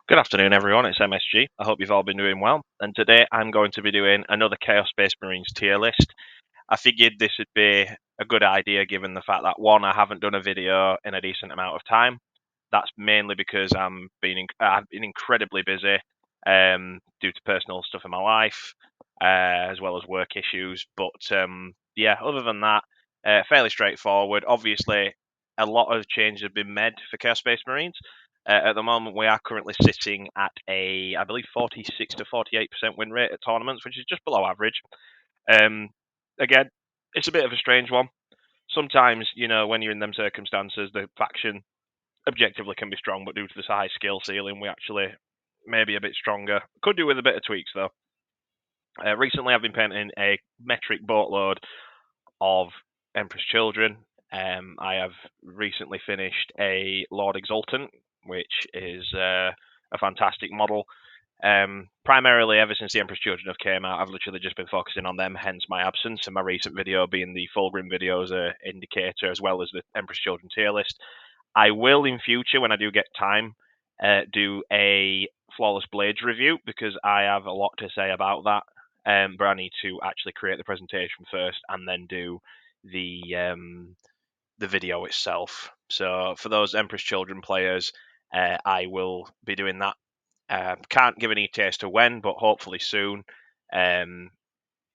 Good afternoon, everyone. It's MSG. I hope you've all been doing well. And today I'm going to be doing another Chaos Space Marines tier list. I figured this would be a good idea given the fact that, one, I haven't done a video in a decent amount of time. That's mainly because I've been incredibly busy due to personal stuff in my life, as well as work issues. But yeah, other than that, fairly straightforward. Obviously, a lot of changes have been made for Chaos Space Marines. At the moment, we are currently sitting at I believe, 46 to 48% win rate at tournaments, which is just below average. Again, it's a bit of a strange one. Sometimes, when you're in them circumstances, the faction objectively can be strong, but due to this high skill ceiling, we actually may be a bit stronger. Could do with a bit of tweaks, though. Recently, I've been painting a metric boatload of Empress Children. I have recently finished a Lord Exultant, which is a fantastic model. Primarily, ever since the Empress Children have came out, I've literally just been focusing on them, hence my absence, and my recent video being the Fulgrim video as a indicator, as well as the Empress Children tier list. I will, in future, when I do get time, do a Flawless Blades review, because I have a lot to say about that, but I need to actually create the presentation first, and then do the video itself. So for those Empress Children players, I will be doing that. Can't give any ETA as to when, but hopefully soon. In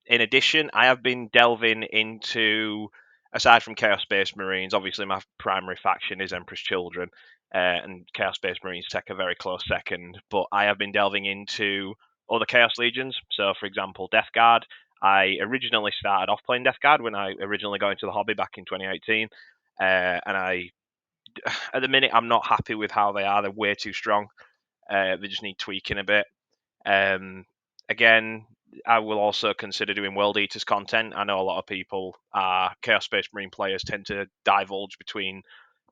addition, I have been delving into, aside from Chaos Space Marines, obviously my primary faction is Empress Children, and Chaos Space Marines take a very close second, but I have been delving into other Chaos Legions. So, for example, Death Guard. I originally started off playing Death Guard when I originally got into the hobby back in 2018, and at the minute, I'm not happy with how they are. They're way too strong. They just need tweaking a bit. Again, I will also consider doing World Eaters content. I know a lot of people, Chaos Space Marine players, tend to divulge between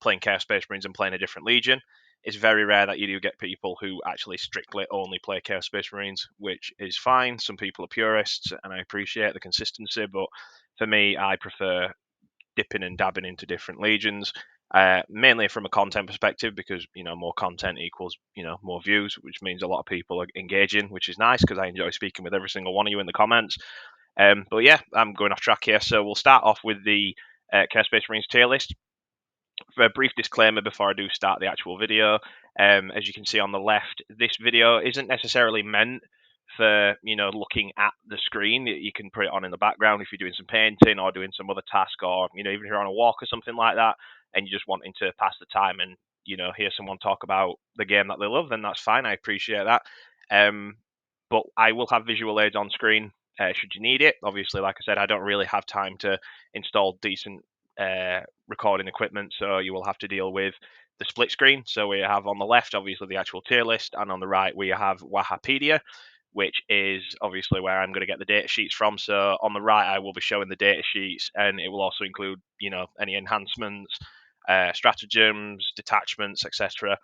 playing Chaos Space Marines and playing a different Legion. It's very rare that you do get people who actually strictly only play Chaos Space Marines, which is fine. Some people are purists, and I appreciate the consistency, but for me, I prefer dipping and dabbing into different legions, mainly from a content perspective, because more content equals more views, which means a lot of people are engaging, which is nice because I enjoy speaking with every single one of you in the comments. But yeah, I'm going off track here, so we'll start off with the Chaos Space Marines tier list. For a brief disclaimer before I do start the actual video, as you can see on the left, this video isn't necessarily meant for looking at the screen. You can put it on in the background if you're doing some painting or doing some other task, or even if you're on a walk or something like that, and you're just wanting to pass the time and hear someone talk about the game that they love. Then that's fine. I appreciate that. But I will have visual aids on screen should you need it. Obviously, like I said, I don't really have time to install decent recording equipment, so you will have to deal with the split screen. So we have on the left, obviously, the actual tier list, and on the right, we have Wahapedia, which is obviously where I'm going to get the data sheets from. So on the right, I will be showing the data sheets, and it will also include, any enhancements, stratagems, detachments, etc.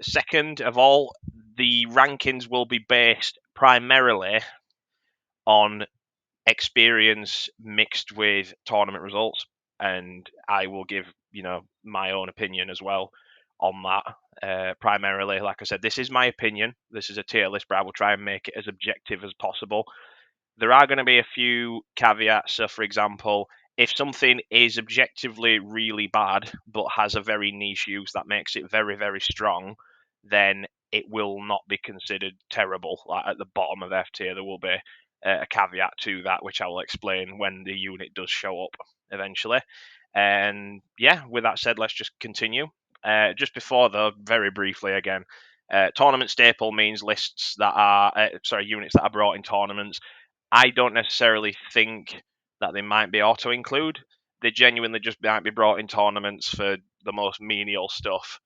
Second of all, the rankings will be based primarily on experience mixed with tournament results, and I will give my own opinion as well on that. Primarily, like I said, this is my opinion. This is a tier list, but I will try and make it as objective as possible. There are going to be a few caveats. So, for example, if something is objectively really bad but has a very niche use that makes it very, very strong, then it will not be considered terrible. Like at the bottom of F tier, there will be a caveat to that, which I will explain when the unit does show up eventually. And yeah, with that said, let's just continue. Just before, though, very briefly again, tournament staple means lists that are units that are brought in tournaments. I don't necessarily think that they might be auto include. They genuinely just might be brought in tournaments for the most menial stuff.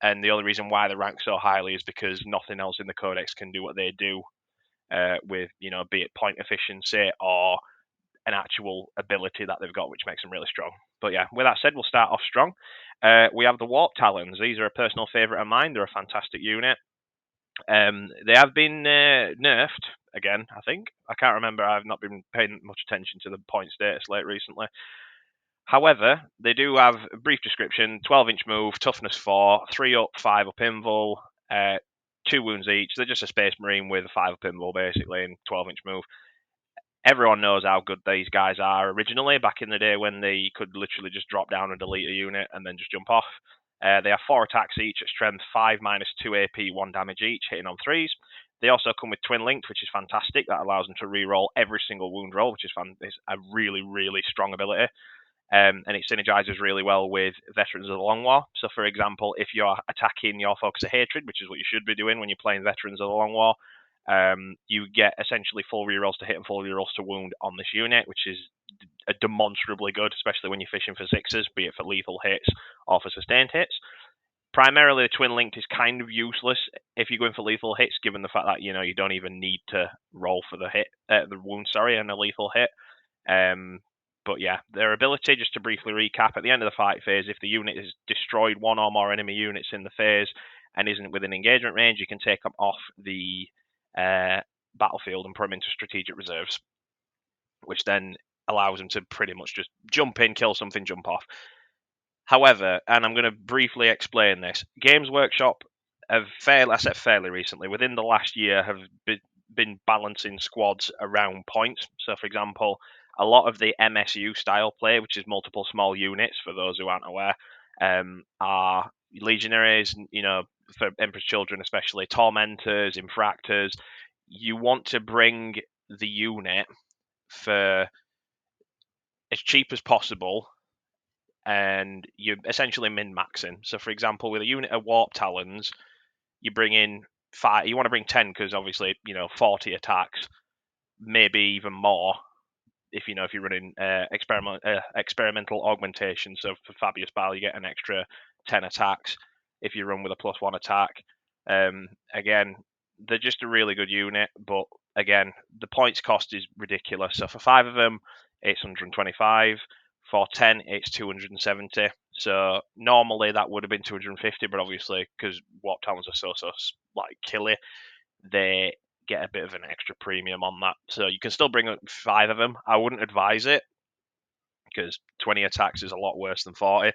And the only reason why they're ranked so highly is because nothing else in the codex can do what they do, with be it point efficiency or an actual ability that they've got, which makes them really strong. But yeah, with that said, we'll start off strong. We have the Warp Talons. These are a personal favourite of mine. They're a fantastic unit. They have been nerfed again, I think. I can't remember. I've not been paying much attention to the point status recently. However, they do have a brief description: 12-inch move, toughness 4, 3 up, 5 up invul, 2 wounds each. They're just a Space Marine with a 5 pinball, basically, and 12-inch move. Everyone knows how good these guys are originally, back in the day when they could literally just drop down and delete a unit and then just jump off. They have 4 attacks each at strength 5 minus 2 AP, 1 damage each, hitting on 3s. They also come with Twin Linked, which is fantastic. That allows them to re-roll every single wound roll, which is a really, really strong ability. And it synergizes really well with Veterans of the Long War. So, for example, if you're attacking your Focus of Hatred, which is what you should be doing when you're playing Veterans of the Long War, you get essentially full rerolls to hit and full rerolls to wound on this unit, which is demonstrably good, especially when you're fishing for 6s, be it for lethal hits or for sustained hits. Primarily, the Twin Linked is kind of useless if you're going for lethal hits, given the fact that you don't even need to roll for the wound, and a lethal hit. But yeah, their ability, just to briefly recap, at the end of the fight phase, if the unit has destroyed 1 or more enemy units in the phase and isn't within engagement range, you can take them off the battlefield and put them into strategic reserves, which then allows them to pretty much just jump in, kill something, jump off. However, and I'm going to briefly explain this, Games Workshop have fairly recently, within the last year, have been balancing squads around points. So, for example, a lot of the MSU style play, which is multiple small units, for those who aren't aware, are Legionaries, for Emperor's Children especially, Tormentors, Infractors. You want to bring the unit for as cheap as possible, and you're essentially min-maxing. So, for example, with a unit of Warp Talons, you bring in 5. You want to bring 10 because obviously 40 attacks, maybe even more. If you're running experimental augmentation, so for Fabius bile you get an extra 10 attacks if you run with a +1 attack. Again, they're just a really good unit, but again, the points cost is ridiculous. So for 5 of them, it's 125. For 10, it's 270. So normally that would have been 250, but obviously because Warp Talons are so killy, they get a bit of an extra premium on that. So you can still bring up 5 of them. I wouldn't advise it because 20 attacks is a lot worse than 40.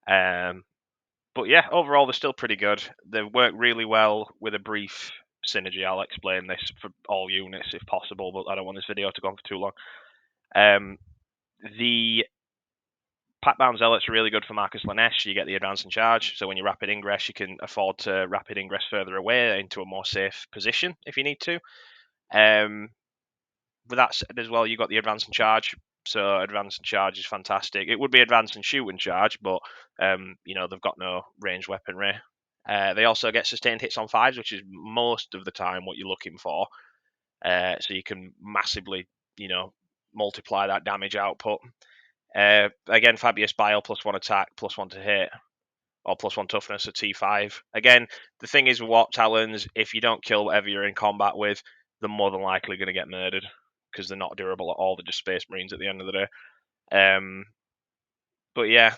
But yeah, overall they're still pretty good. They work really well with a brief synergy. I'll explain this for all units if possible, but I don't want this video to go on for too long. The Pack-bound Zealots are really good for Marcus Lanesh. You get the advance and charge, so when you rapid ingress, you can afford to rapid ingress further away into a more safe position if you need to. With that said as well, you got the advance and charge, so advance and charge is fantastic. It would be advance and shoot and charge, but they've got no ranged weaponry. They also get sustained hits on 5s, which is most of the time what you're looking for. So you can massively, multiply that damage output. Again, Fabius bile +1 attack, +1 to hit, or +1 toughness at T5. Again, the thing is with Warp Talons, if you don't kill whatever you're in combat with, they're more than likely going to get murdered because they're not durable at all. They're just Space Marines at the end of the day. But yeah,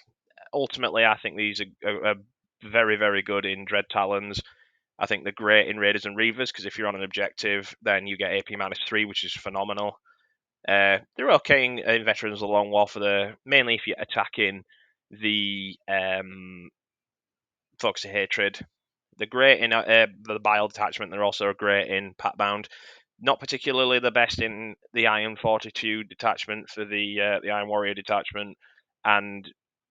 ultimately, I think these are very, very good in Dread Talons. I think they're great in Raiders and Reavers because if you're on an objective, then you get AP -3, which is phenomenal. They're okay in Veterans of the Long War mainly if you're attacking the Focus of Hatred. They're great in the Bile detachment. They're also great in Pack-bound. Not particularly the best in the Iron Fortitude detachment for the Iron Warrior detachment, and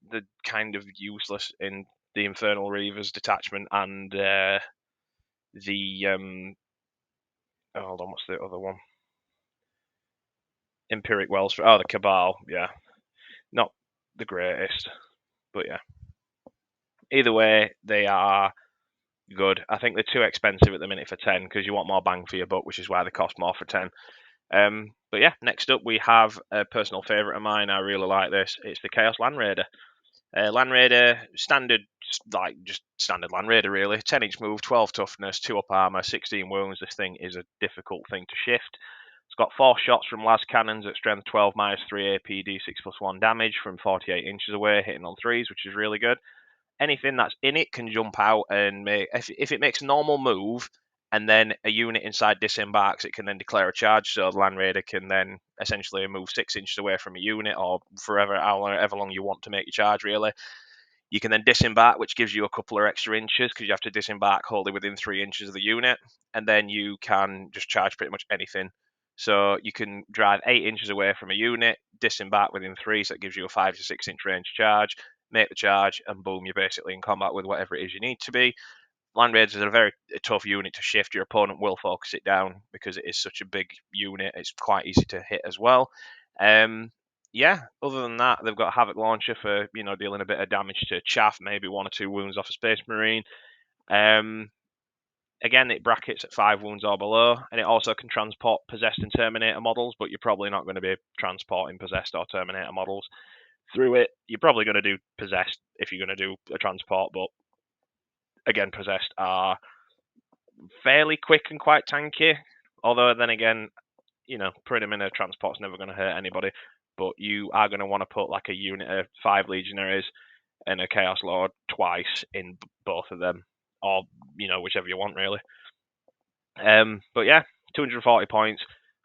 the kind of useless in the Infernal Reavers detachment and hold on, what's the other one? Empiric Wells. The Cabal. Yeah, not the greatest, but yeah. Either way, they are good. I think they're too expensive at the minute for 10 because you want more bang for your buck, which is why they cost more for 10. But yeah, next up we have a personal favourite of mine. I really like this. It's the Chaos Land Raider. Land Raider, standard Land Raider really. 10-inch move, 12 toughness, 2 up armour, 16 wounds. This thing is a difficult thing to shift. It's got 4 shots from las cannons at strength 12 -3 AP, D6+1 damage from 48 inches away, hitting on 3s, which is really good. Anything that's in it can jump out and if it makes a normal move and then a unit inside disembarks, it can then declare a charge. So the Land Raider can then essentially move 6 inches away from a unit or however long you want to make your charge, really. You can then disembark, which gives you a couple of extra inches because you have to disembark wholly within 3 inches of the unit, and then you can just charge pretty much anything. So you can drive 8 inches away from a unit, disembark within 3, so it gives you a 5 to 6 inch range charge, make the charge, and boom, you're basically in combat with whatever it is you need to be. Land Raiders are a very tough unit to shift. Your opponent will focus it down because it is such a big unit. It's quite easy to hit as well. Yeah, other than that, they've got a Havoc launcher for dealing a bit of damage to chaff, maybe 1 or 2 wounds off a Space Marine. Again, it brackets at 5 wounds or below, and it also can transport Possessed and Terminator models, but you're probably not going to be transporting Possessed or Terminator models through it. You're probably going to do Possessed if you're going to do a transport, but again, Possessed are fairly quick and quite tanky. Although then again, putting them in a transport's never going to hurt anybody. But you are going to want to put like a unit of 5 Legionaries and a Chaos Lord twice in both of them, or whichever you want really. But yeah, 240 points.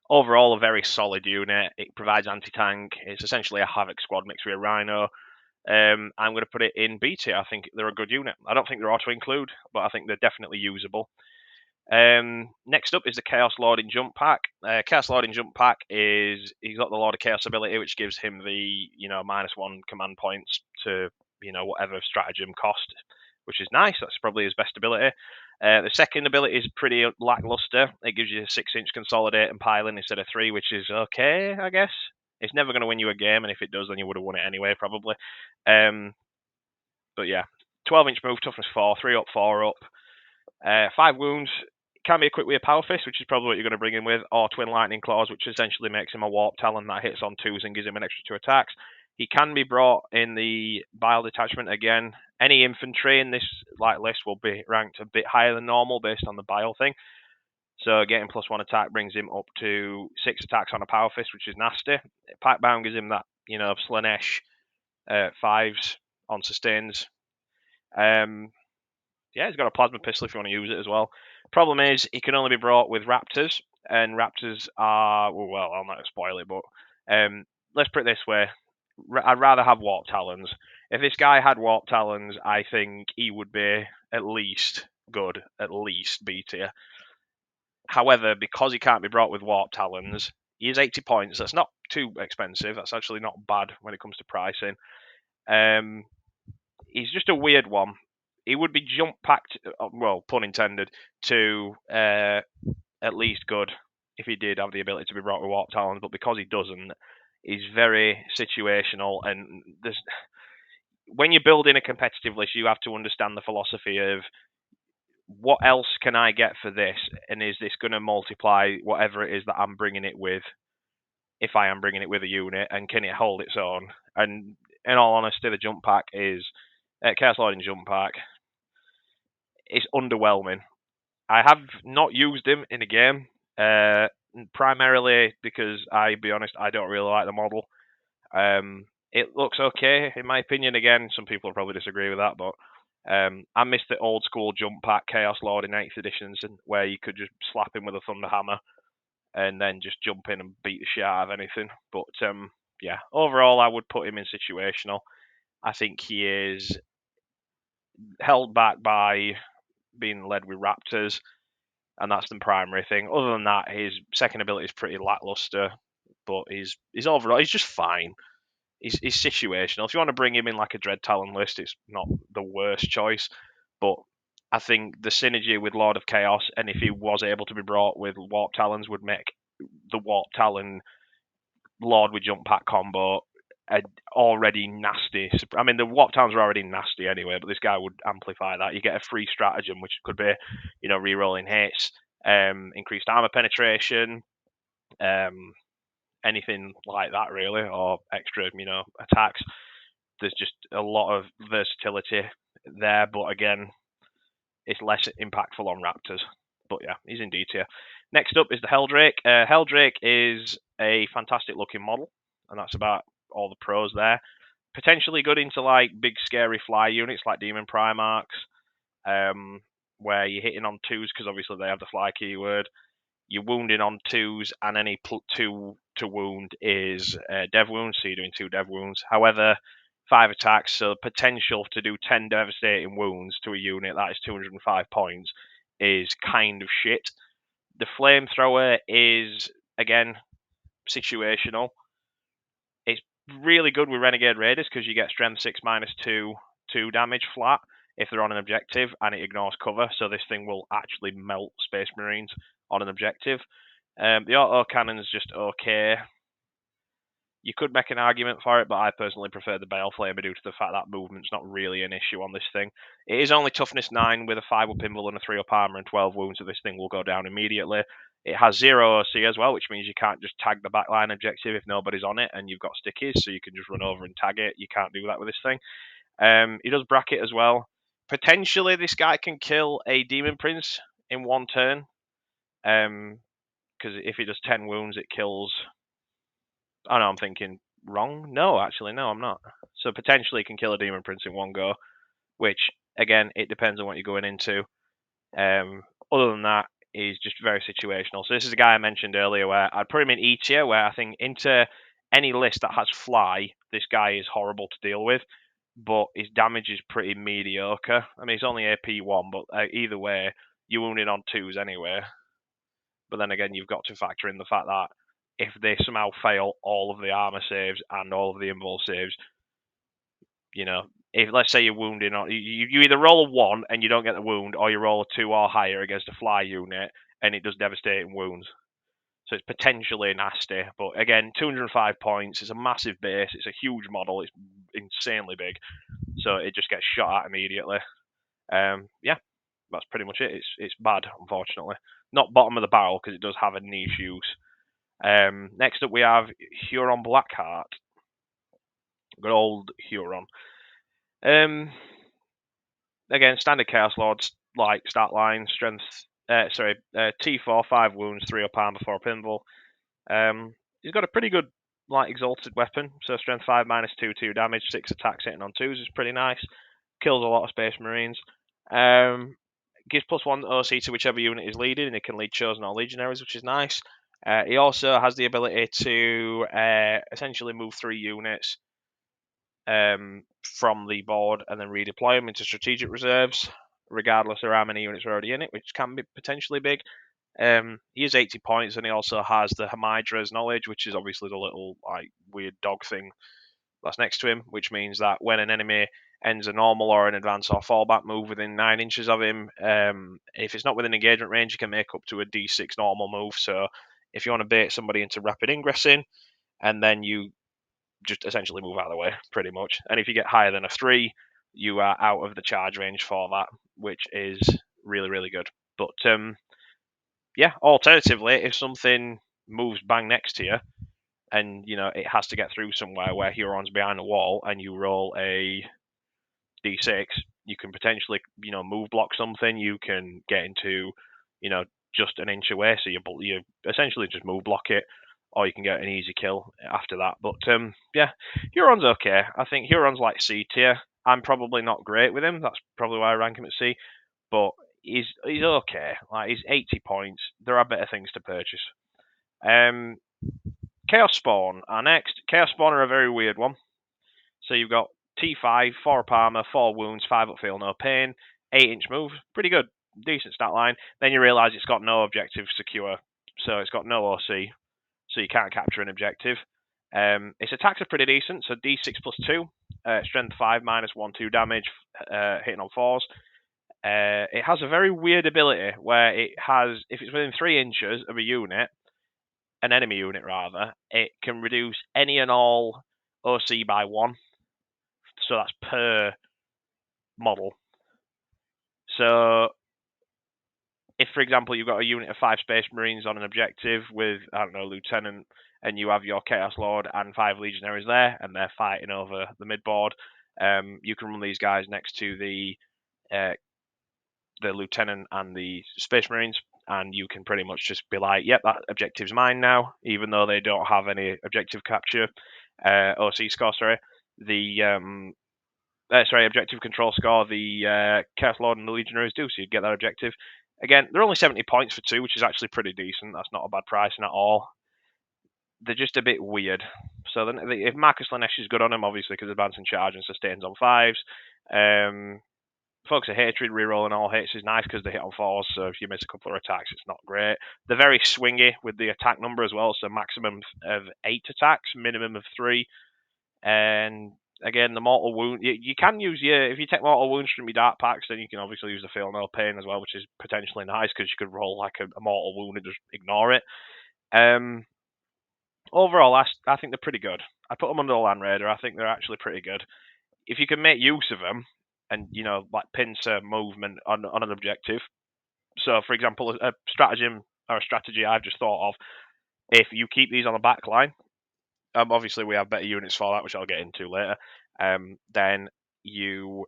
Overall, a very solid unit. It provides anti-tank. It's essentially a Havoc squad mixed with a Rhino. I'm going to put it in B tier. I think they're a good unit. I don't think they're auto-include, but I think they're definitely usable. Next up is the Chaos Lord in Jump Pack. Chaos Lord in Jump Pack he's got the Lord of Chaos ability, which gives him the -1 command points to whatever stratagem cost, which is nice. That's probably his best ability. The second ability is pretty lackluster. It gives you a 6-inch consolidate and piling instead of 3, which is okay, I guess. It's never going to win you a game, and if it does, then you would have won it anyway, probably. But yeah, 12-inch move, toughness 4, 3 up, 4 up. 5 wounds. Can be equipped with a Power Fist, which is probably what you're going to bring in with, or Twin Lightning Claws, which essentially makes him a Warp Talon that hits on 2s and gives him an extra 2 attacks. He can be brought in the Bile detachment again. Any infantry in this list will be ranked a bit higher than normal based on the Bile thing. So getting +1 attack brings him up to 6 attacks on a Power Fist, which is nasty. Packbound gives him that, Slanesh 5s on sustains. Yeah, he's got a plasma pistol if you want to use it as well. Problem is, he can only be brought with Raptors, and Raptors are, well, I'll not spoil it, but let's put it this way. I'd rather have Warp Talons. If this guy had Warp Talons, I think he would be at least good, at least B tier. However, because he can't be brought with Warp Talons, he is 80 points. That's not too expensive. That's actually not bad when it comes to pricing. He's just a weird one. He would be jump packed, well, pun intended, to at least good if he did have the ability to be brought with Warp Talons, but because he doesn't, he's very situational. And when you're building a competitive list, you have to understand the philosophy of what else can I get for this, and is this going to multiply whatever it is that I'm bringing it with, if I am bringing it with a unit, and can it hold its own? And in all honesty, the jump pack is Chaos Lord in Jump Pack. It's underwhelming. I have not used him in a game, primarily because, I'll be honest, I don't really like the model. It looks okay, in my opinion. Again, some people will probably disagree with that, but I miss the old school jump pack Chaos Lord in 8th editions, where you could just slap him with a Thunder Hammer and then just jump in and beat the shit out of anything. But yeah, overall, I would put him in situational. I think he is held back by being led with Raptors, and that's the primary thing. Other than that, his second ability is pretty lackluster, but he's overall, he's just fine. He's situational. If you want to bring him in like a Dread Talon list, it's not the worst choice, but I think the synergy with Lord of Chaos, and if he was able to be brought with Warp Talons, would make the Warp Talon Lord with Jump Pack combo already nasty. I mean, the Warp Talons are already nasty anyway, but this guy would amplify that. You get a free stratagem, which could be, re-rolling hits, increased armor penetration, anything like that really, or extra, attacks. There's just a lot of versatility there, but again, it's less impactful on Raptors. But yeah, he's in D tier. Next up is the Helldrake. Helldrake is a fantastic looking model, and that's about all the pros there. Potentially good into like big scary fly units like Demon Primarchs, where you're hitting on 2s because obviously they have the fly keyword. You're wounding on 2s, and any 2 to wound is dev wounds, so you're doing 2 dev wounds. However, 5 attacks, so potential to do 10 devastating wounds to a unit that is 205 points is kind of shit. The flamethrower is, again, situational. It's really good with Renegade Raiders because you get strength 6 -2 damage flat if they're on an objective, and it ignores cover, so this thing will actually melt Space Marines on an objective. The auto cannon's just okay. You could make an argument for it, but I personally prefer the Bale Flamer due to the fact that movement's not really an issue on this thing. It is only toughness 9 with a 5-up invul and a 3-up armor and 12 wounds, so this thing will go down immediately. It has 0 OC as well, which means you can't just tag the backline objective if nobody's on it and you've got stickies, so you can just run over and tag it. You can't do that with this thing. He does bracket as well. Potentially, this guy can kill a Demon Prince in one turn, because if he does 10 wounds, it kills... Oh no, I'm thinking wrong. No, actually, no, I'm not. So potentially can kill a Demon Prince in one go, which, again, it depends on what you're going into. Other than that, he's just very situational. So this is a guy I mentioned earlier where I'd put him in E tier, where I think into any list that has fly, this guy is horrible to deal with, but his damage is pretty mediocre. I mean, he's only AP 1, but either way, you're wounded on 2s anyway. But then again, you've got to factor in the fact that if they somehow fail all of the armor saves and all of the invul saves, you know, if let's say you're wounded, you either roll a 1 and you don't get the wound, or you roll a 2 or higher against a fly unit and it does devastating wounds. So it's potentially nasty. But again, 205 points, it's a massive base, it's a huge model, it's insanely big. So it just gets shot at immediately. Yeah, that's pretty much it. It's bad, unfortunately. Not bottom of the barrel, because it does have a niche use. Next up we have Huron Blackheart. Good old Huron. Again, standard Chaos Lords, like stat line, strength, T4, 5 wounds, 3-up armor, 4-up invul. He's got a pretty good exalted weapon, so strength 5 -2, 2 damage, 6 attacks hitting on 2s is pretty nice. Kills a lot of Space Marines. Gives +1 OC to whichever unit is leading, and it can lead Chosen or Legionaries, which is nice. He also has the ability to essentially move 3 units from the board and then redeploy them into strategic reserves, regardless of how many units are already in it, which can be potentially big. He is 80 points, and he also has the Hamadra's knowledge, which is obviously the little weird dog thing that's next to him, which means that when an enemy ends a normal or an advance or fallback move within 9 inches of him, if it's not within engagement range, you can make up to a D6 normal move. So if you want to bait somebody into rapid ingressing, and then you just essentially move out of the way, pretty much. And if you get higher than a 3, you are out of the charge range for that, which is really, really good. But yeah, alternatively, if something moves bang next to you, and it has to get through somewhere where Huron's behind the wall, and you roll a D6, you can potentially move block something. You can get into just an inch away, so you essentially just move block it, or you can get an easy kill after that. But yeah, Huron's okay. I think Huron's like C tier. I'm probably not great with him. That's probably why I rank him at C. But he's okay. He's 80 points. There are better things to purchase. Chaos Spawn are next. Chaos Spawn are a very weird one. So you've got T5, 4-up armor, 4 wounds, 5-up feel, no pain, 8-inch move. Pretty good. Decent stat line. Then you realise it's got no objective secure. So it's got no OC. So you can't capture an objective. Its attacks are pretty decent. So D6 +2. Strength 5, -1, 2 damage, hitting on 4s. It has a very weird ability where it has, if it's within 3 inches of a unit, an enemy unit rather, it can reduce any and all OC by 1. So that's per model. So if, for example, you've got a unit of 5 Space Marines on an objective with, I don't know, Lieutenant, and you have your Chaos Lord and 5 Legionaries there, and they're fighting over the mid-board, you can run these guys next to the Lieutenant and the Space Marines, and you can pretty much just be like, yep, that objective's mine now, even though they don't have any objective capture, OC score, objective control score, the Chaos Lord and the Legionaries do, so you'd get that objective. Again, they're only 70 points for 2, which is actually pretty decent. That's not a bad pricing at all. they're just a bit weird. So then, if Marcus Lanesh is good on them, obviously, because advancing charge and sustains on 5s. Focus of Hatred, rerolling all hits is nice because they hit on 4s, so if you miss a couple of attacks, it's not great. They're very swingy with the attack number as well, so maximum of 8 attacks, minimum of 3. And again, the mortal wound, you can use if you take mortal wounds from your dark packs, then you can obviously use the feel no pain as well, which is potentially nice because you could roll like a mortal wound and just ignore it. Overall, I think they're pretty good. I put them under the Land Raider. I think they're actually pretty good. If you can make use of them, and like pincer movement on an objective. So, for example, a strategy I've just thought of. If you keep these on the back line, obviously we have better units for that, which I'll get into later. Then you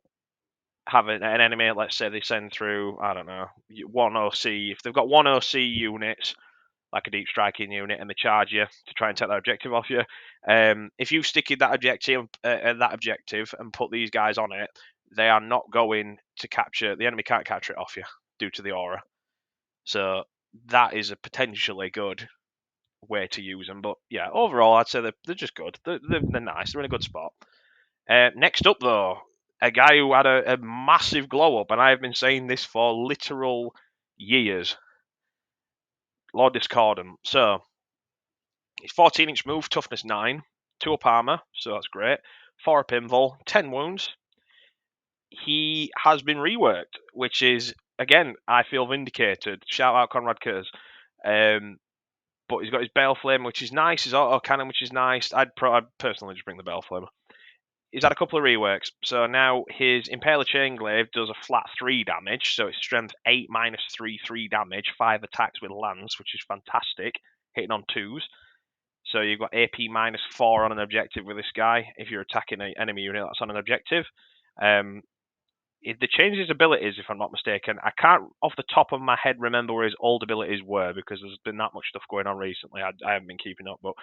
have an enemy. Let's say they send through, I don't know, 1 OC. If they've got 1 OC units, like a deep striking unit, and they charge you to try and take that objective off you. If you stick that objective and put these guys on it, they are not going to capture. The enemy can't capture it off you due to the aura. So that is a potentially good way to use them. But yeah, overall, I'd say they're just good. They're nice. They're in a good spot. Next up, though, a guy who had a massive glow up, and I have been saying this for literal years. Lord Discordant. So, it's 14-inch move, toughness 9, 2 up armor, so that's great. 4 up invul, 10 wounds. He has been reworked, which is, again, I feel vindicated. Shout out Conrad Kurz. But he's got his bale flame, which is nice. His auto cannon, which is nice. I'd personally just bring the bale flame. He's had a couple of reworks. So now his Impaler Chainglaive does a flat 3 damage. So it's strength 8 minus 3, 3 damage, 5 attacks with lance, which is fantastic, hitting on 2s. So you've got AP minus 4 on an objective with this guy. If you're attacking an enemy unit that's on an objective. They changed his abilities, if I'm not mistaken. I can't, off the top of my head, remember where his old abilities were because there's been that much stuff going on recently. I haven't been keeping up. But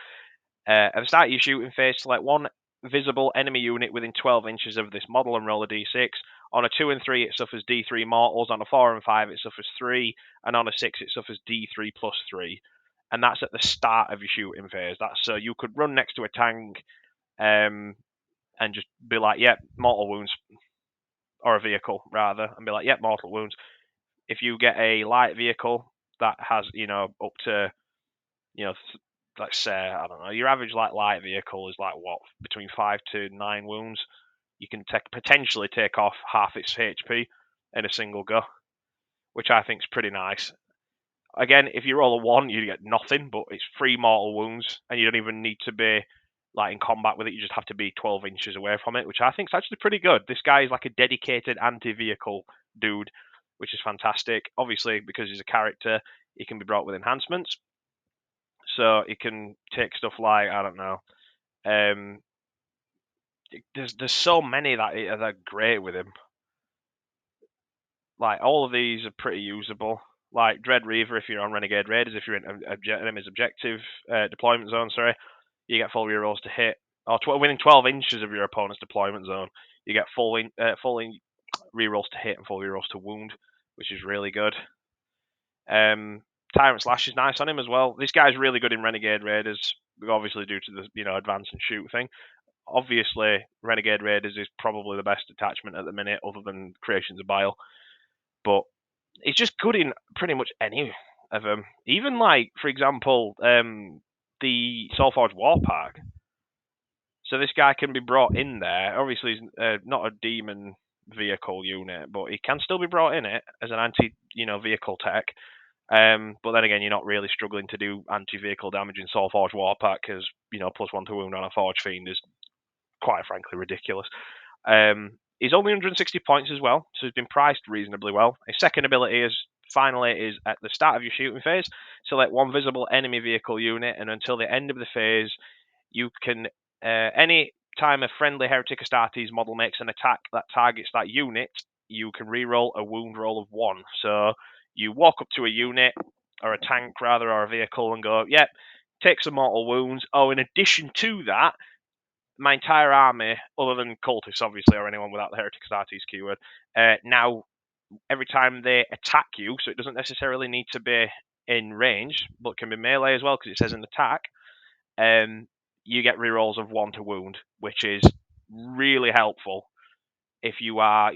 at the start of your shooting phase, select 1 visible enemy unit within 12 inches of this model and roll a d6. On a 2 and 3, it suffers d3 mortals. On a 4 and 5, it suffers 3. And on a 6, it suffers d3 plus 3. And that's at the start of your shooting phase. That's so you could run next to a tank and just be like, yep, mortal wounds. Or a vehicle, rather, and be like, yep, mortal wounds. If you get a light vehicle that has, up to, let's say, I don't know, your average light vehicle is like what, between 5 to 9 wounds. You can potentially take off half its HP in a single go, which I think is pretty nice. Again, if you roll a 1, you get nothing, but it's 3 mortal wounds, and you don't even need to be like in combat with it. You just have to be 12 inches away from it, which I think is actually pretty good. This guy is like a dedicated anti-vehicle dude, which is fantastic. Obviously, because he's a character, he can be brought with enhancements. So he can take stuff like, I don't know, there's so many that are great with him. Like, all of these are pretty usable. Like Dread Reaver, if you're on Renegade Raiders, if you're in enemy's objective deployment zone, you get full rerolls to hit. Or within 12 inches of your opponent's deployment zone, you get full rerolls to hit and full rerolls to wound, which is really good. Tyrant Slash is nice on him as well. This guy's really good in Renegade Raiders, obviously due to the advance and shoot thing. Obviously, Renegade Raiders is probably the best attachment at the minute, other than Creations of Bile. But it's just good in pretty much any of them. Even like, for example, the Soulforge Warpack. So this guy can be brought in there. Obviously, he's not a demon vehicle unit, but he can still be brought in it as an anti-vehicle tech. But then again, you're not really struggling to do anti-vehicle damage in Soulforge Warpack because +1 to wound on a Forge Fiend is quite frankly ridiculous. He's only 160 points as well, so he's been priced reasonably well. His second ability is at the start of your shooting phase, select 1 visible enemy vehicle unit, and until the end of the phase, you can any time a friendly Heretic Astartes model makes an attack that targets that unit, you can reroll a wound roll of 1. So you walk up to a unit, or a tank rather, or a vehicle, and go, yep, take some mortal wounds. Oh, in addition to that, my entire army, other than cultists, obviously, or anyone without the Heretic Astartes keyword, now, every time they attack you, so it doesn't necessarily need to be in range, but can be melee as well, because it says an attack, you get rerolls of 1 to wound, which is really helpful if you are,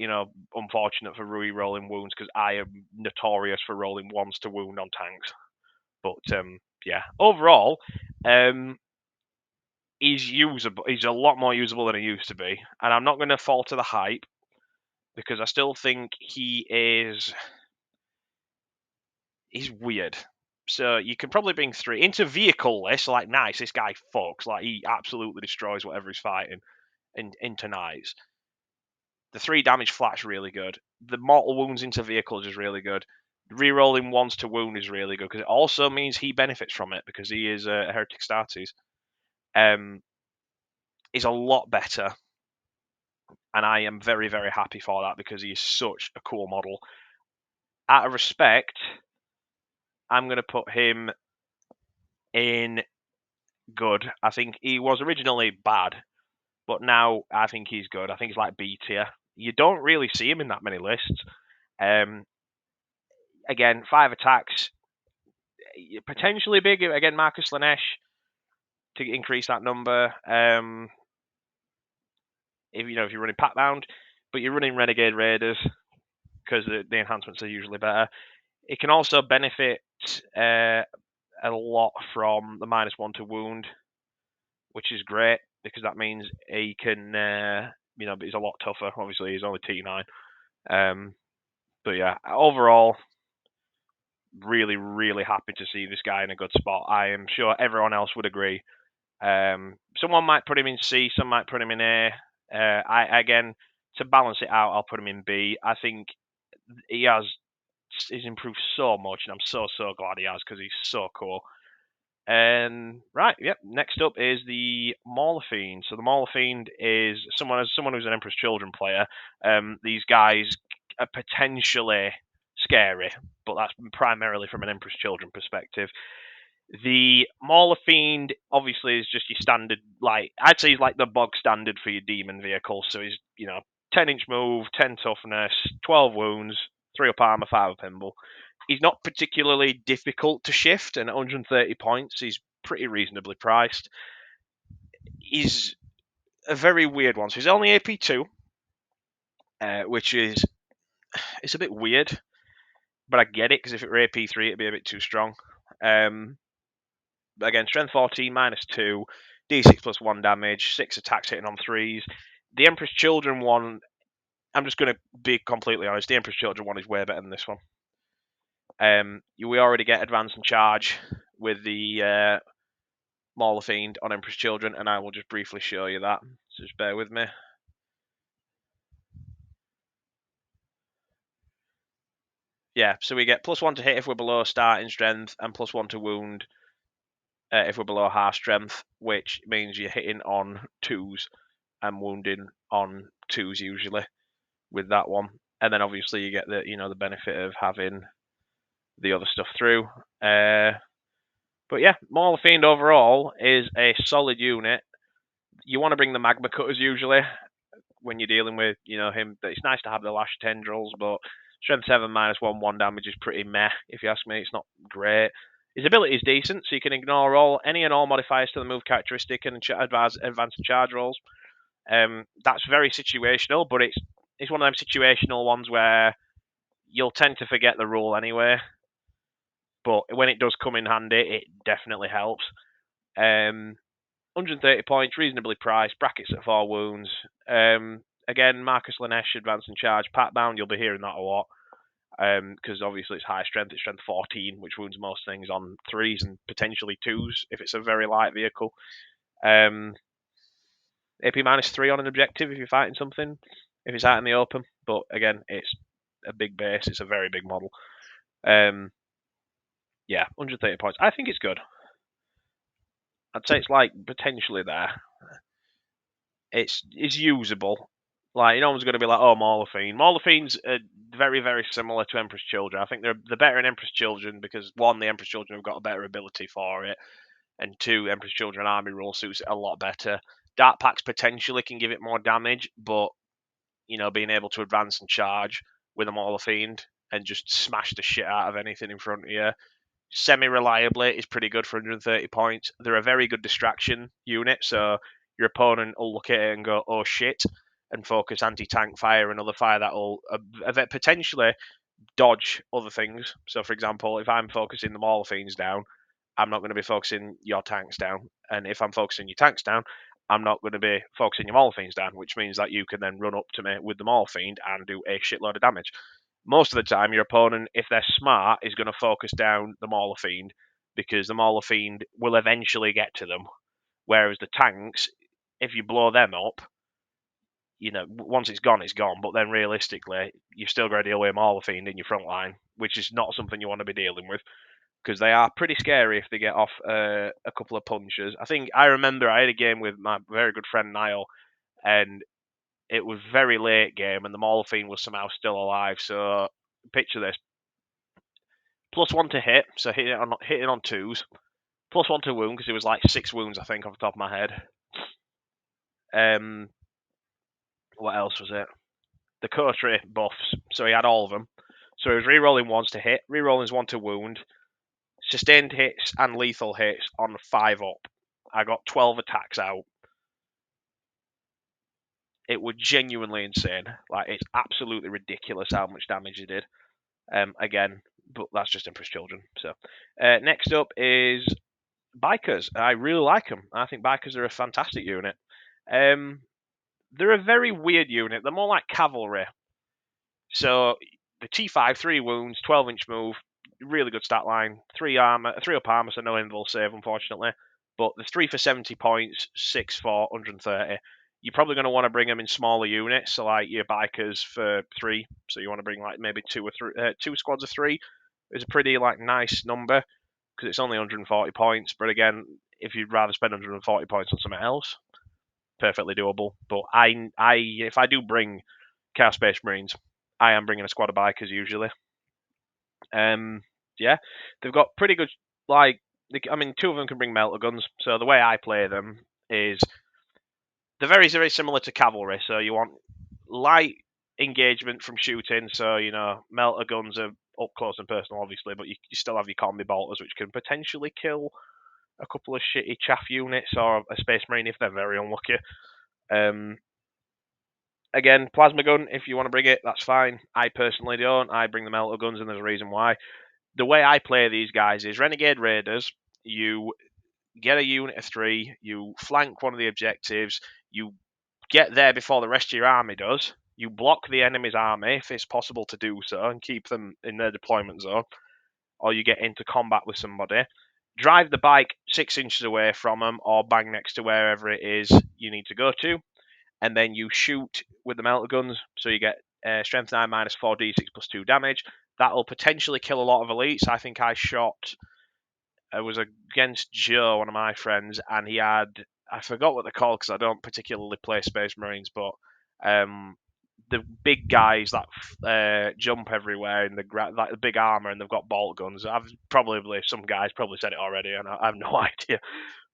unfortunate for re-rolling wounds, because I am notorious for rolling 1s to wound on tanks. But yeah, overall, he's usable. He's a lot more usable than he used to be, and I'm not going to fall to the hype because I still think he's weird. So you can probably bring 3 into vehicle list. Like, nice, this guy fucks. Like, he absolutely destroys whatever he's fighting into knights. The 3 damage flat's really good. The mortal wounds into vehicles is really good. Rerolling 1s to wound is really good because it also means he benefits from it because he is a heretic status. Is a lot better, and I am very, very happy for that because he is such a cool model. Out of respect, I'm going to put him in good. I think he was originally bad, but now I think he's good. I think he's like B tier. You don't really see him in that many lists. Again, 5 attacks, potentially big. Again, Marcus Lanesh to increase that number. If you're running Packbound, but you're running Renegade Raiders because the enhancements are usually better. It can also benefit a lot from the -1 to wound, which is great because that means he can, but he's a lot tougher. Obviously, he's only T9. But yeah, overall, really, really happy to see this guy in a good spot. I am sure everyone else would agree. Someone might put him in C, some might put him in A. Again, to balance it out, I'll put him in B. I think he's improved so much, and I'm so glad he has because he's so cool. Right, yep. Next up is the Maulerfiend. So the Maulerfiend is someone who's an Emperor's Children player. These guys are potentially scary, but that's primarily from an Emperor's Children perspective. The Maulerfiend obviously is just your standard, I'd say he's like the bog standard for your demon vehicle. So he's 10-inch move, 10 toughness, 12 wounds, 3 up armor, 5 up imble. He's not particularly difficult to shift, and at 130 points, he's pretty reasonably priced. He's a very weird one. So he's only AP2, which is it's a bit weird, but I get it because if it were AP3, it'd be a bit too strong. Again, strength 14, -2, D6 plus 1 damage, 6 attacks hitting on 3s. The Emperor's Children one, I'm just going to be completely honest, the Emperor's Children one is way better than this one. We already get advance and charge with the Maulerfiend on Emperor's Children, and I will just briefly show you that. So just bear with me. Yeah, so we get +1 to hit if we're below starting strength, and +1 to wound if we're below half strength, which means you're hitting on 2s and wounding on 2s usually with that one. And then obviously you get the benefit of having the other stuff through. But yeah, Maulerfiend overall is a solid unit. You want to bring the magma cutters usually when you're dealing with him. It's nice to have the lash tendrils, but strength 7 -1 damage is pretty meh if you ask me. It's not great. His ability is decent, so you can ignore any and all modifiers to the move characteristic and advance and charge rolls. That's very situational, but it's one of them situational ones where you'll tend to forget the rule anyway. But when it does come in handy, it definitely helps. 130 points, reasonably priced, brackets at 4 wounds. Again, Marcus Lanesh, advance and charge, Packbound, you'll be hearing that a lot. Because obviously it's high strength, it's strength 14, which wounds most things on 3s and potentially 2s if it's a very light vehicle. AP -3 on an objective if you're fighting something, if it's out in the open. But again, it's a big base, it's a very big model. Yeah, 130 points. I think it's good. I'd say it's potentially there. It's usable. No one's going to be like, oh, Maulerfiend. Maulerfiend's very, very similar to Emperor's Children. I think they're better in Emperor's Children because, 1, the Emperor's Children have got a better ability for it, and 2, Emperor's Children army rule suits it a lot better. Dark Packs potentially can give it more damage, but, being able to advance and charge with a Maulerfiend and just smash the shit out of anything in front of you, semi-reliably is pretty good for 130 points. They're a very good distraction unit, so your opponent will look at it and go, oh shit, and focus anti-tank fire and other fire that will potentially dodge other things. So, for example, if I'm focusing the Maulerfiends down, I'm not going to be focusing your tanks down. And if I'm focusing your tanks down, I'm not going to be focusing your Maulerfiends down, which means that you can then run up to me with the Maulerfiend and do a shitload of damage. Most of the time, your opponent, if they're smart, is going to focus down the Maulerfiend because the Maulerfiend will eventually get to them. Whereas the tanks, if you blow them up, once it's gone, it's gone. But then realistically, you've still got to deal with a Maulerfiend in your front line, which is not something you want to be dealing with because they are pretty scary if they get off a couple of punches. I remember I had a game with my very good friend Niall, and it was very late game, and the Maulerfiend was somehow still alive. So picture this: +1 to hit, so hitting on 2s. +1 to wound because it was like 6 wounds, I think, off the top of my head. What else was it? The Coterie buffs, so he had all of them. So he was rerolling 1s to hit, rerolling 1 to wound, sustained hits and lethal hits on 5 up. I got 12 attacks out. It was genuinely insane. Like, it's absolutely ridiculous how much damage he did. Again, but that's just Emperor's Children. So, next up is Bikers. I really like them. I think Bikers are a fantastic unit. They're a very weird unit. They're more like cavalry. So the T5, 3 wounds, 12-inch move, really good stat line. 3 armor, 3 up armor, so no invul save, unfortunately. But the 3 for 70 points, 6 for 130. You're probably going to want to bring them in smaller units, so like your Bikers for 3. So you want to bring like maybe 2 squads of 3. It's a pretty like nice number because it's only 140 points. But again, if you'd rather spend 140 points on something else, perfectly doable. But if I do bring Chaos Space Marines, I am bringing a squad of Bikers usually. Yeah, they've got pretty good, like, 2 of them can bring melter guns. So the way I play them is they're very, very similar to cavalry. So you want light engagement from shooting. So, melter guns are up close and personal, obviously, but you still have your combi bolters, which can potentially kill a couple of shitty chaff units or a Space Marine if they're very unlucky. Again, plasma gun, if you want to bring it, that's fine. I personally don't. I bring the melter guns, and there's a reason why. The way I play these guys is Renegade Raiders. You get a unit of 3, you flank one of the objectives, you get there before the rest of your army does, you block the enemy's army if it's possible to do so and keep them in their deployment zone, or you get into combat with somebody, drive the bike 6 inches away from them or bang next to wherever it is you need to go to, and then you shoot with the melter guns, so you get strength 9 minus 4d6 plus 2 damage. That'll potentially kill a lot of elites. I think I shot, it was against Joe, one of my friends, and he had, I forgot what they're called because I don't particularly play Space Marines, but the big guys that jump everywhere in like the big armor, and they've got bolt guns. Some guys probably said it already, and I have no idea,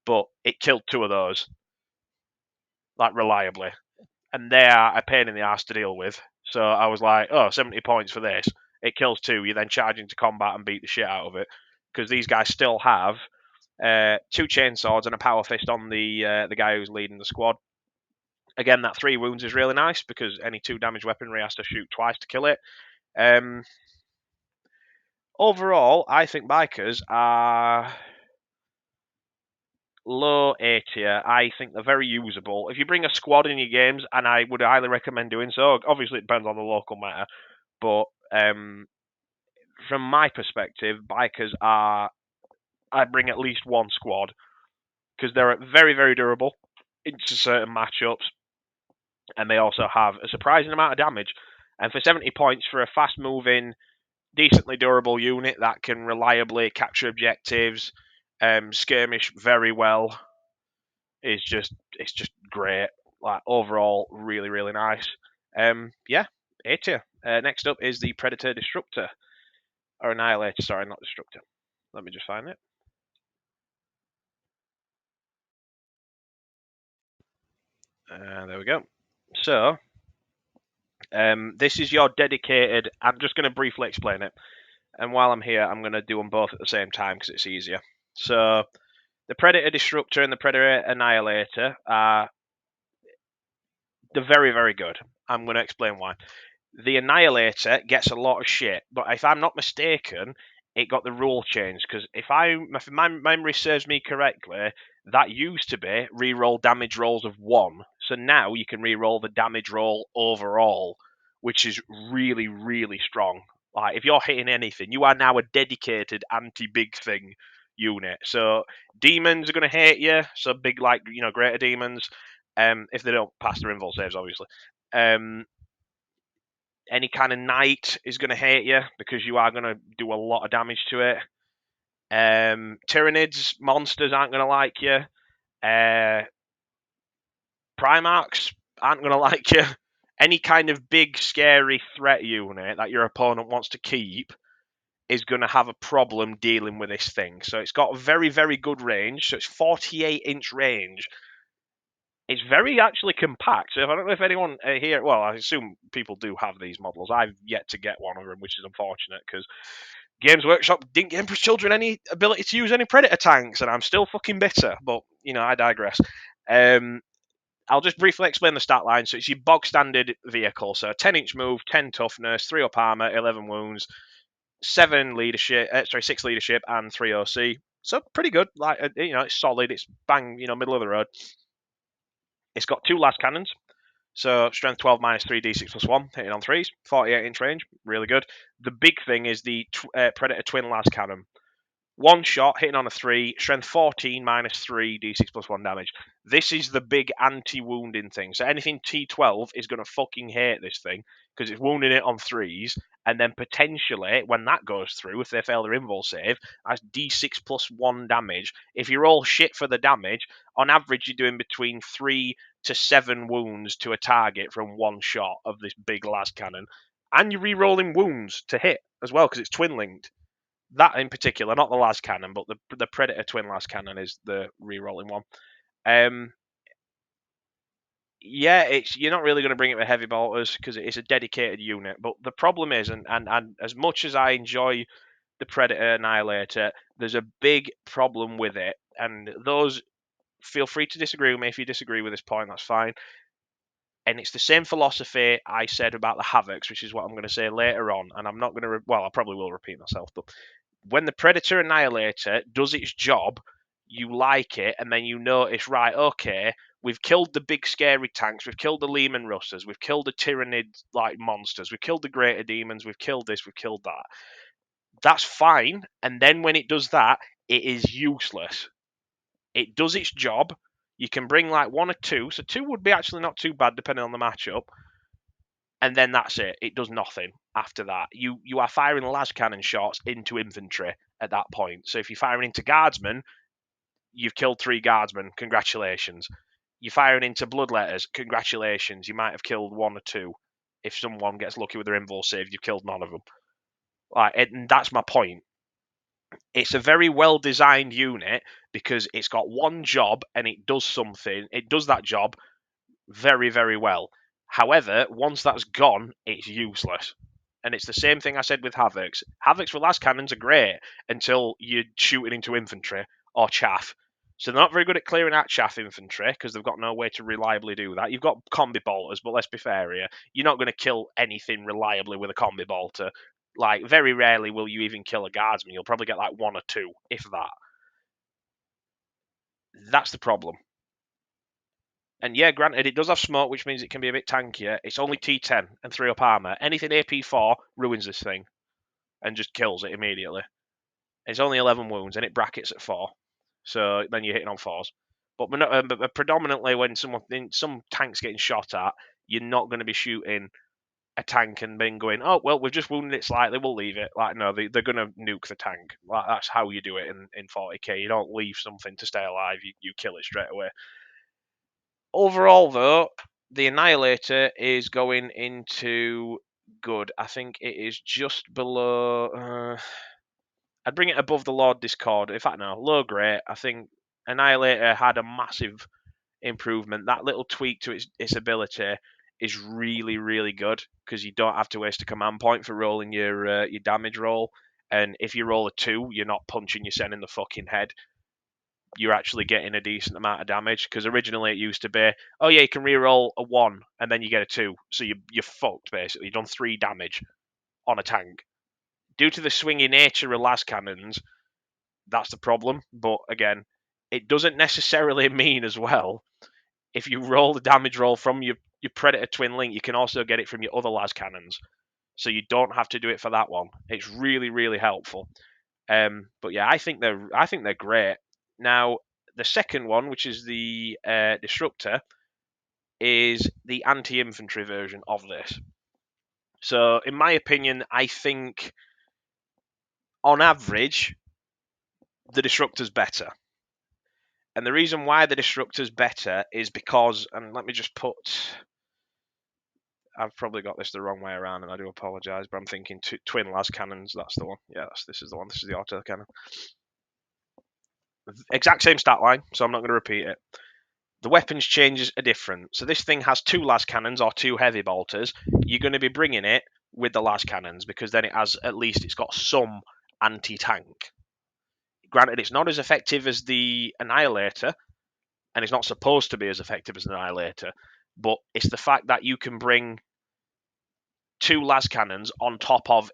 but it killed 2 of those, like, reliably. And they are a pain in the ass to deal with. So I was like, 70 points for this. It kills 2. You then charge into combat and beat the shit out of it. Because these guys still have 2 chainswords and a power fist on the guy who's leading the squad. Again, that 3 wounds is really nice because any 2 damage weaponry has to shoot twice to kill it. Overall, I think Bikers are low A tier. I think they're very usable. If you bring a squad in your games, and I would highly recommend doing so, obviously it depends on the local meta, but from my perspective, Bikers are, I bring at least 1 squad, because they're very, very durable into certain matchups, and they also have a surprising amount of damage. And for 70 points for a fast-moving, decently durable unit that can reliably capture objectives, skirmish very well, it's just great. Like, overall, really, really nice. Yeah, A tier. Next up is the Predator Destructor. Or Annihilator, sorry, not Destructor. Let me just find it. There we go. So, this is your dedicated, I'm just going to briefly explain it. And while I'm here, I'm going to do them both at the same time because it's easier. So the Predator Disruptor and the Predator Annihilator are they're very, very good. I'm going to explain why. The Annihilator gets a lot of shit, but if I'm not mistaken, it got the rule changed because if my memory serves me correctly, that used to be reroll damage rolls of 1. So now you can reroll the damage roll overall, which is really, really strong. Like if you're hitting anything, you are now a dedicated anti-big thing unit. So demons are going to hate you. So big, like greater demons. If they don't pass their invul saves, obviously. Any kind of knight is going to hate you because you are going to do a lot of damage to it. Tyranids, monsters aren't going to like you. Primarchs aren't going to like you. Any kind of big, scary threat unit that your opponent wants to keep is going to have a problem dealing with this thing. So it's got a very, very good range. So it's 48-inch range. It's very actually compact. So I don't know if anyone here, well, I assume people do have these models. I've yet to get one of them, which is unfortunate because Games Workshop didn't give Empress Children any ability to use any Predator tanks, and I'm still fucking bitter. But I digress. I'll just briefly explain the stat line. So it's your bog standard vehicle. So 10-inch move, 10 toughness, 3 up armor, 11 wounds, 6 leadership, and 3 OC. So pretty good. Like it's solid. It's bang, middle of the road. It's got 2 las cannons. So strength 12 minus 3d6 plus 1, hitting on 3s, 48-inch range, really good. The big thing is the Predator Twin Las Cannon. 1 shot, hitting on a 3, strength 14 minus 3, d6 plus 1 damage. This is the big anti-wounding thing. So anything T12 is going to fucking hate this thing because it's wounding it on 3s, and then potentially, when that goes through, if they fail their invul save, that's d6 plus 1 damage. If you're all shit for the damage, on average you're doing between 3 to 7 wounds to a target from 1 shot of this big las cannon. And you're re-rolling wounds to hit as well because it's twin-linked. That in particular, not the las cannon, but the Predator Twin las cannon is the re-rolling one. You're not really going to bring it with heavy bolters because it's a dedicated unit. But the problem is, and as much as I enjoy the Predator Annihilator, there's a big problem with it. And those, feel free to disagree with me. If you disagree with this point, that's fine. And it's the same philosophy I said about the Havocs, which is what I'm going to say later on. And I'm not going to, I probably will repeat myself, but when the Predator Annihilator does its job, you like it, and then you notice, right, okay, we've killed the big scary tanks, we've killed the Lehman Rusters, we've killed the Tyranid-like monsters, we've killed the Greater Demons, we've killed this, we've killed that. That's fine, and then when it does that, it is useless. It does its job. You can bring like 1 or 2, so 2 would be actually not too bad depending on the matchup. And then that's it. It does nothing after that. You are firing las cannon shots into infantry at that point. So if you're firing into guardsmen, you've killed 3 guardsmen. Congratulations. You're firing into bloodletters. Congratulations. You might have killed 1 or 2. If someone gets lucky with their invul save, you've killed none of them. And that's my point. It's a very well designed unit because it's got one job and it does something. It does that job very, very well. However, once that's gone, it's useless. And it's the same thing I said with Havocs. Havocs with las cannons are great until you're shooting into infantry or chaff. So they're not very good at clearing out chaff infantry because they've got no way to reliably do that. You've got combi bolters, but let's be fair here. You're not going to kill anything reliably with a combi bolter. Like, very rarely will you even kill a guardsman. You'll probably get like 1 or 2, if that. That's the problem. And yeah, granted, it does have smoke, which means it can be a bit tankier. It's only T10 and 3 up armor. Anything AP4 ruins this thing and just kills it immediately. It's only 11 wounds and it brackets at 4. So then you're hitting on 4s. But predominantly when some tank's getting shot at, you're not going to be shooting a tank and then going, oh, well, we've just wounded it slightly, we'll leave it. Like, no, they're going to nuke the tank. Like, that's how you do it in 40k. You don't leave something to stay alive, you kill it straight away. Overall, though, the Annihilator is going into good. I think it is just below. I'd bring it above the Lord Discord. In fact, no, low grade. I think Annihilator had a massive improvement. That little tweak to its ability is really, really good because you don't have to waste a command point for rolling your damage roll, And if you roll a 2, you're not punching your sen in the fucking head. You're actually getting a decent amount of damage, because originally it used to be, oh yeah, you can reroll a 1 and then you get a 2, so you're fucked basically. You've done 3 damage on a tank. Due to the swingy nature of las cannons, that's the problem. But again, it doesn't necessarily mean as well, if you roll the damage roll from your Predator Twin Link, you can also get it from your other las cannons. So you don't have to do it for that one. It's really, really helpful. But yeah, I think they're great. Now, the second one, which is the Disruptor, is the anti-infantry version of this. So, in my opinion, I think on average, the Disruptor's better. And the reason why the Disruptor's better is because, and let me just put, I've probably got this the wrong way around, and I do apologise, but I'm thinking twin las cannons. That's the one. Yeah, this is the one. This is the auto cannon. Exact same stat line, so I'm not going to repeat it. The weapons changes are different. So this thing has 2 las cannons or 2 heavy bolters. You're going to be bringing it with the las cannons, because then it has, at least it's got some anti-tank. Granted, it's not as effective as the Annihilator, and it's not supposed to be as effective as an Annihilator, but it's the fact that you can bring 2 las cannons on top of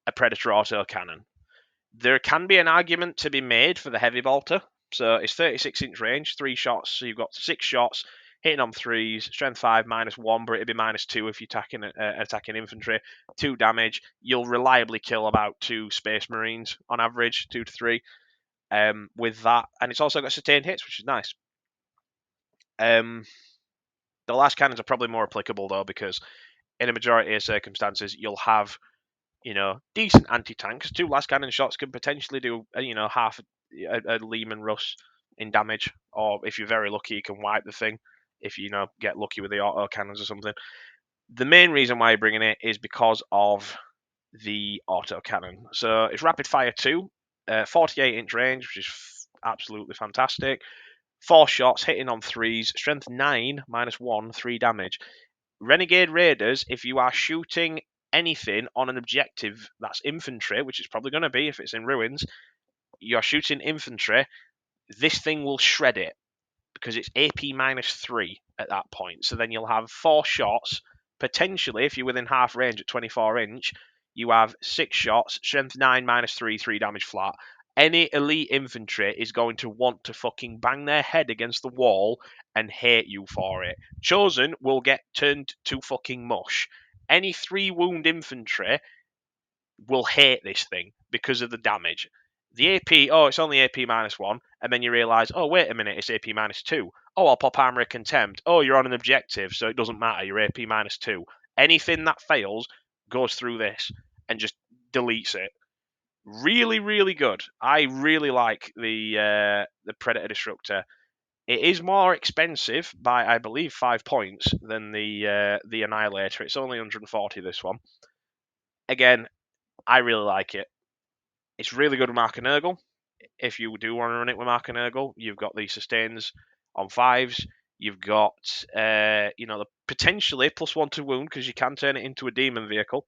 a Predator auto cannon. There can be an argument to be made for the heavy bolter. So it's 36-inch range, 3 shots. So you've got 6 shots, hitting on 3s, strength 5, -1, but it'd be -2 if you're attacking infantry. 2 damage. You'll reliably kill about 2 Space Marines on average, 2 to 3. With that, and it's also got sustained hits, which is nice. The las cannons are probably more applicable though, because in a majority of circumstances, you'll have, decent anti-tanks. 2 las cannon shots can potentially do, half a Lehman Russ in damage, or if you're very lucky, you can wipe the thing if you get lucky with the auto cannons or something. The main reason why you're bringing it is because of the auto cannon. So it's rapid fire 2, 48-inch range, which is absolutely fantastic. 4 shots, hitting on 3s, strength 9, -1, 3 damage. Renegade Raiders, if you are shooting anything on an objective that's infantry, which it's probably going to be if it's in ruins, you're shooting infantry, this thing will shred it, because it's AP -3 at that point. So then you'll have 4 shots, potentially, if you're within half range at 24-inch, you have 6 shots, strength 9, -3, 3 damage flat. Any elite infantry is going to want to fucking bang their head against the wall and hate you for it. Chosen will get turned to fucking mush. Any 3 wound infantry will hate this thing because of the damage. The AP, oh, it's only AP -1, and then you realise, oh, wait a minute, it's AP -2. Oh, I'll pop Armour of Contempt. Oh, you're on an objective, so it doesn't matter, you're AP -2. Anything that fails goes through this and just deletes it. Really, really good. I really like the Predator Disruptor. It is more expensive by, I believe, 5 points than the Annihilator. It's only 140, this one. Again, I really like it. It's really good with Mark and Nurgle. If you do want to run it with Mark and Nurgle, you've got the sustains on 5s. You've got, the potentially +1 to wound, because you can turn it into a demon vehicle.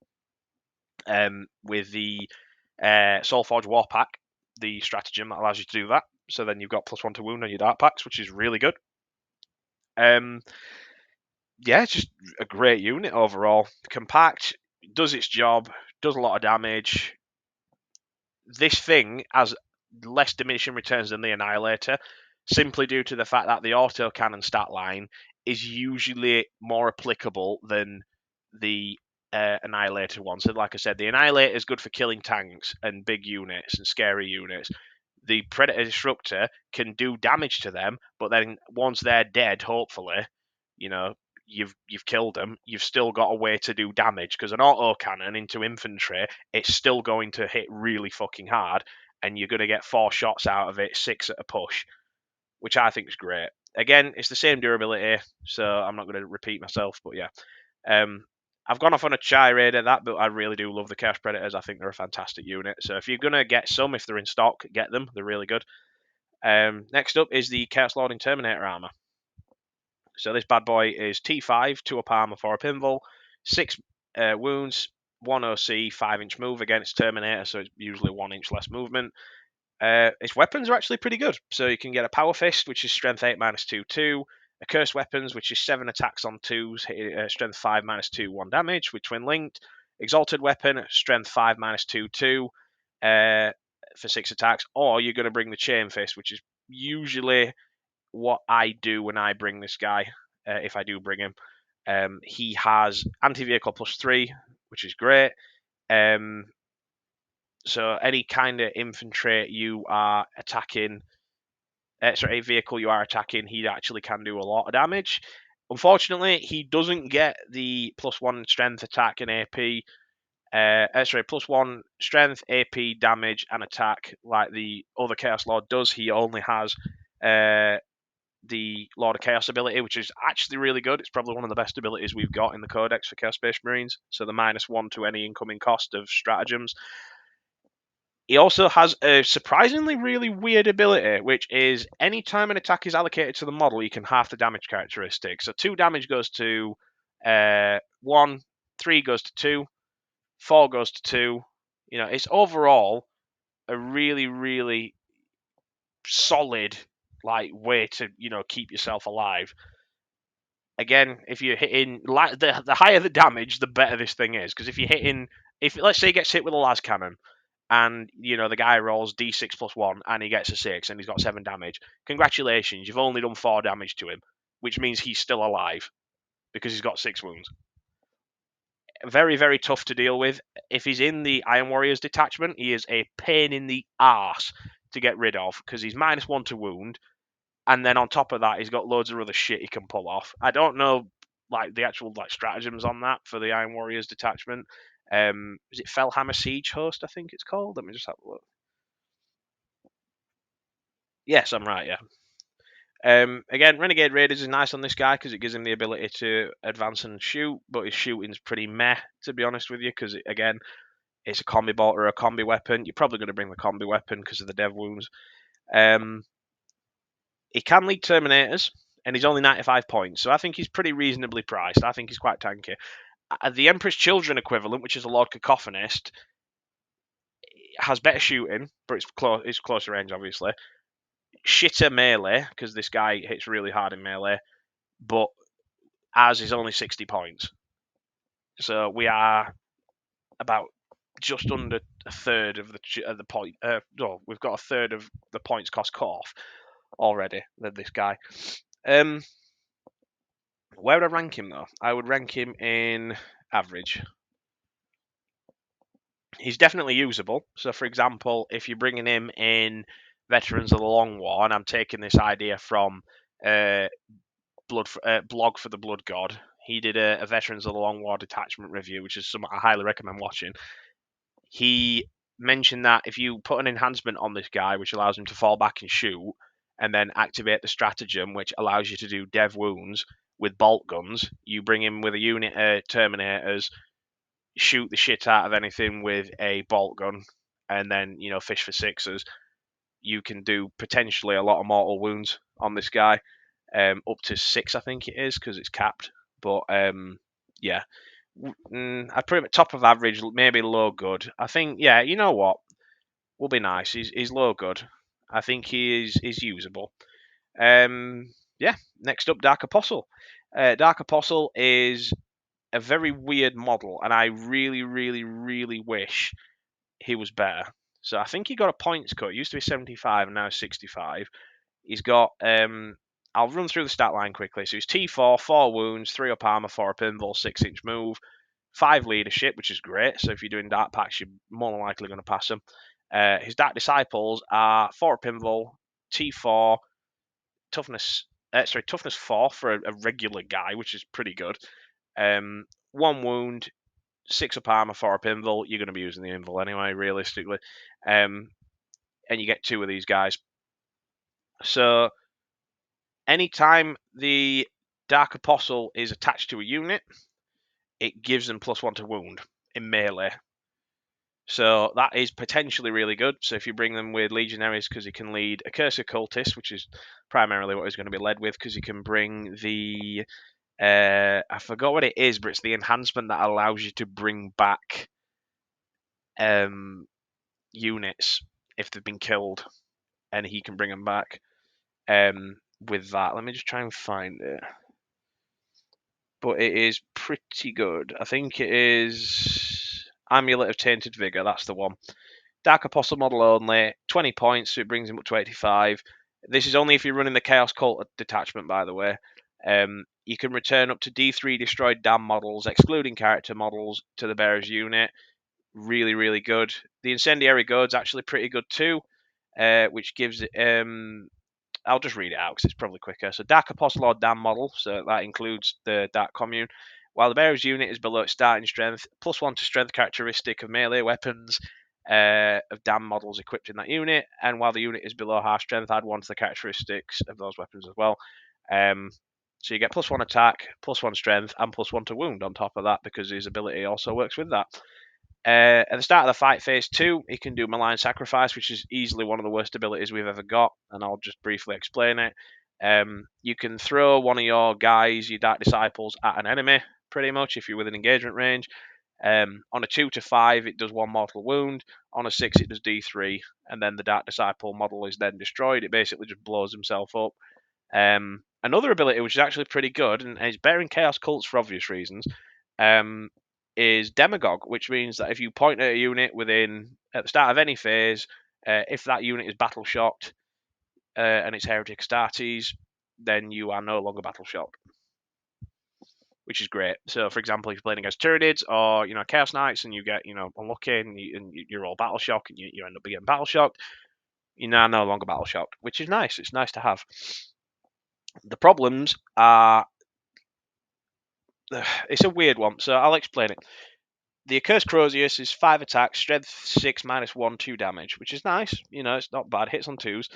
With the Soulforge War Pack, the stratagem that allows you to do that. So then you've got +1 to wound on your Dark Packs, which is really good. It's just a great unit overall. Compact, does its job, does a lot of damage. This thing has less diminishing returns than the Annihilator, simply due to the fact that the auto cannon stat line is usually more applicable than the Annihilator one. So, like I said, the Annihilator is good for killing tanks and big units and scary units. The Predator Disruptor can do damage to them, but then once they're dead, hopefully, you've killed them, you've still got a way to do damage, because an auto cannon into infantry, it's still going to hit really fucking hard, and you're going to get 4 shots out of it, 6 at a push, which I think is great. Again, it's the same durability, so I'm not going to repeat myself, but yeah. I've gone off on a tirade at that, but I really do love the Chaos Predators. I think they're a fantastic unit. So if you're going to get some, if they're in stock, get them. They're really good. Next up is the Chaos Lording Terminator armor. So this bad boy is T5, 2 up armor, 4 up invul, 6 wounds, 1 OC, 5-inch move against Terminator, so it's usually 1 inch less movement. Its weapons are actually pretty good. So you can get a Power Fist, which is strength 8 -2/2. A Cursed Weapons, which is 7 attacks on 2s, strength 5 -2, 1 damage with Twin Linked. Exalted Weapon, strength 5 -2/2 for 6 attacks. Or you're going to bring the Chain Fist, which is usually what I do when I bring this guy, if I do bring him. He has anti-vehicle +3, which is great. So any kind of infantry you are attacking, a vehicle you are attacking, he actually can do a lot of damage. Unfortunately, he doesn't get the +1 strength, attack, and AP. +1 strength, AP, damage, and attack like the other Chaos Lord does. He only has the Lord of Chaos ability, which is actually really good. It's probably one of the best abilities we've got in the Codex for Chaos Space Marines. So the -1 to any incoming cost of stratagems. He also has a surprisingly really weird ability, which is anytime an attack is allocated to the model, you can half the damage characteristic. So 2 damage goes to 1, 3 goes to 2, 4 goes to 2. You know, it's overall a really, really solid way to keep yourself alive. Again, if you're hitting the higher the damage, the better this thing is. Because if you're hitting, if let's say he gets hit with a las cannon, and the guy rolls d6 +1 and he gets a 6 and he's got 7 damage, congratulations, you've only done 4 damage to him, which means he's still alive because he's got 6 wounds. Very, very tough to deal with. If he's in the Iron Warriors detachment, he is a pain in the arse to get rid of because he's -1 to wound, and then on top of that, he's got loads of other shit he can pull off. I don't know the actual stratagems on that for the Iron Warriors detachment. Is it Fellhammer Siege Host, I think it's called? Let me just have a look. Yes, I'm right, yeah. Again, Renegade Raiders is nice on this guy because it gives him the ability to advance and shoot, but his shooting's pretty meh, to be honest with you, because, again, it's a combi bolt or a combi weapon. You're probably going to bring the combi weapon because of the dev wounds. He can lead Terminators, and he's only 95 points, so I think he's pretty reasonably priced. I think he's quite tanky. The Emperor's Children equivalent, which is a Lord Cacophonist, has better shooting, but it's closer range, obviously. Shitter melee, because this guy hits really hard in melee, but ours is only 60 points. So we are about just under a third of the point. We've got a third of the points cost cut off already than this guy. Where would I rank him, though? I would rank him in average. He's definitely usable. So, for example, if you're bringing him in Veterans of the Long War, and I'm taking this idea from Blog for the Blood God, he did a Veterans of the Long War detachment review, which is something I highly recommend watching. He mentioned that if you put an enhancement on this guy, which allows him to fall back and shoot, and then activate the stratagem, which allows you to do dev wounds with bolt guns, you bring him with a unit of Terminators, shoot the shit out of anything with a bolt gun, and then fish for sixes. You can do potentially a lot of mortal wounds on this guy, up to 6, I think it is, because it's capped. But yeah, I'd put him at top of average, maybe low good. I think, yeah, you know what, will be nice. He's low good. I think he is usable. Yeah. Next up, Dark Apostle. Dark Apostle is a very weird model, and I really, really, really wish he was better. So I think he got a points cut. It used to be 75 and now 65. He's got I'll run through the stat line quickly. So he's T4, 4 wounds, 3 up armor, 4 up invul, 6-inch move, 5 leadership, which is great. So if you're doing dark packs, you're more than likely going to pass him. His Dark Disciples are 4 up invul, T4, toughness 4 for a regular guy, which is pretty good. 1 wound, 6 up armor, 4 up invul. You're going to be using the invul anyway, realistically. And you get 2 of these guys. So anytime the Dark Apostle is attached to a unit, it gives them +1 to wound in melee. So that is potentially really good. So if you bring them with Legionaries, because he can lead a Curse Cultist, which is primarily what he's going to be led with, because he can bring the I forgot what it is, but it's the enhancement that allows you to bring back units if they've been killed, and he can bring them back. With that, let me just try and find it. But it is pretty good. I think it is Amulet of Tainted Vigor. That's the one. Dark Apostle model only, 20 points, so it brings him up to 85. This is only if you're running the Chaos Cult detachment, by the way. You can return up to D3 destroyed damn models, excluding character models, to the bearer's unit. Really, really good. The Incendiary Goad's actually pretty good too, which gives it. I'll just read it out because it's probably quicker. So, Dark Apostle or Damn model, so that includes the Dark Commune. While the bearer's unit is below its starting strength, +1 to strength characteristic of melee weapons of damn models equipped in that unit, and while the unit is below half strength, add 1 to the characteristics of those weapons as well. So you get +1 attack, +1 strength, and +1 to wound on top of that because his ability also works with that. At the start of the fight phase 2, he can do Malign Sacrifice, which is easily one of the worst abilities we've ever got, and I'll just briefly explain it. You can throw one of your guys, your Dark Disciples, at an enemy, pretty much, if you're within engagement range. On a 2 to 5, it does 1 mortal wound. On a 6, it does D3, and then the Dark Disciple model is then destroyed. It basically just blows himself up. Another ability, which is actually pretty good, and is better in Chaos Cults for obvious reasons, is Demagogue, which means that if you point at a unit at the start of any phase, if that unit is battle shocked and it's Heretic Astartes, then you are no longer battle shocked, which is great. So, for example, if you're playing against Tyranids or Chaos Knights and you get unlucky and you're all battle shocked and you end up getting battle shocked, you're now no longer battle shocked, which is nice. It's nice to have. The problems are it's a weird one, so I'll explain it. The Accursed Crozius is 5 attacks, strength 6, -1, 2 damage, which is nice. It's not bad. Hits on 2s.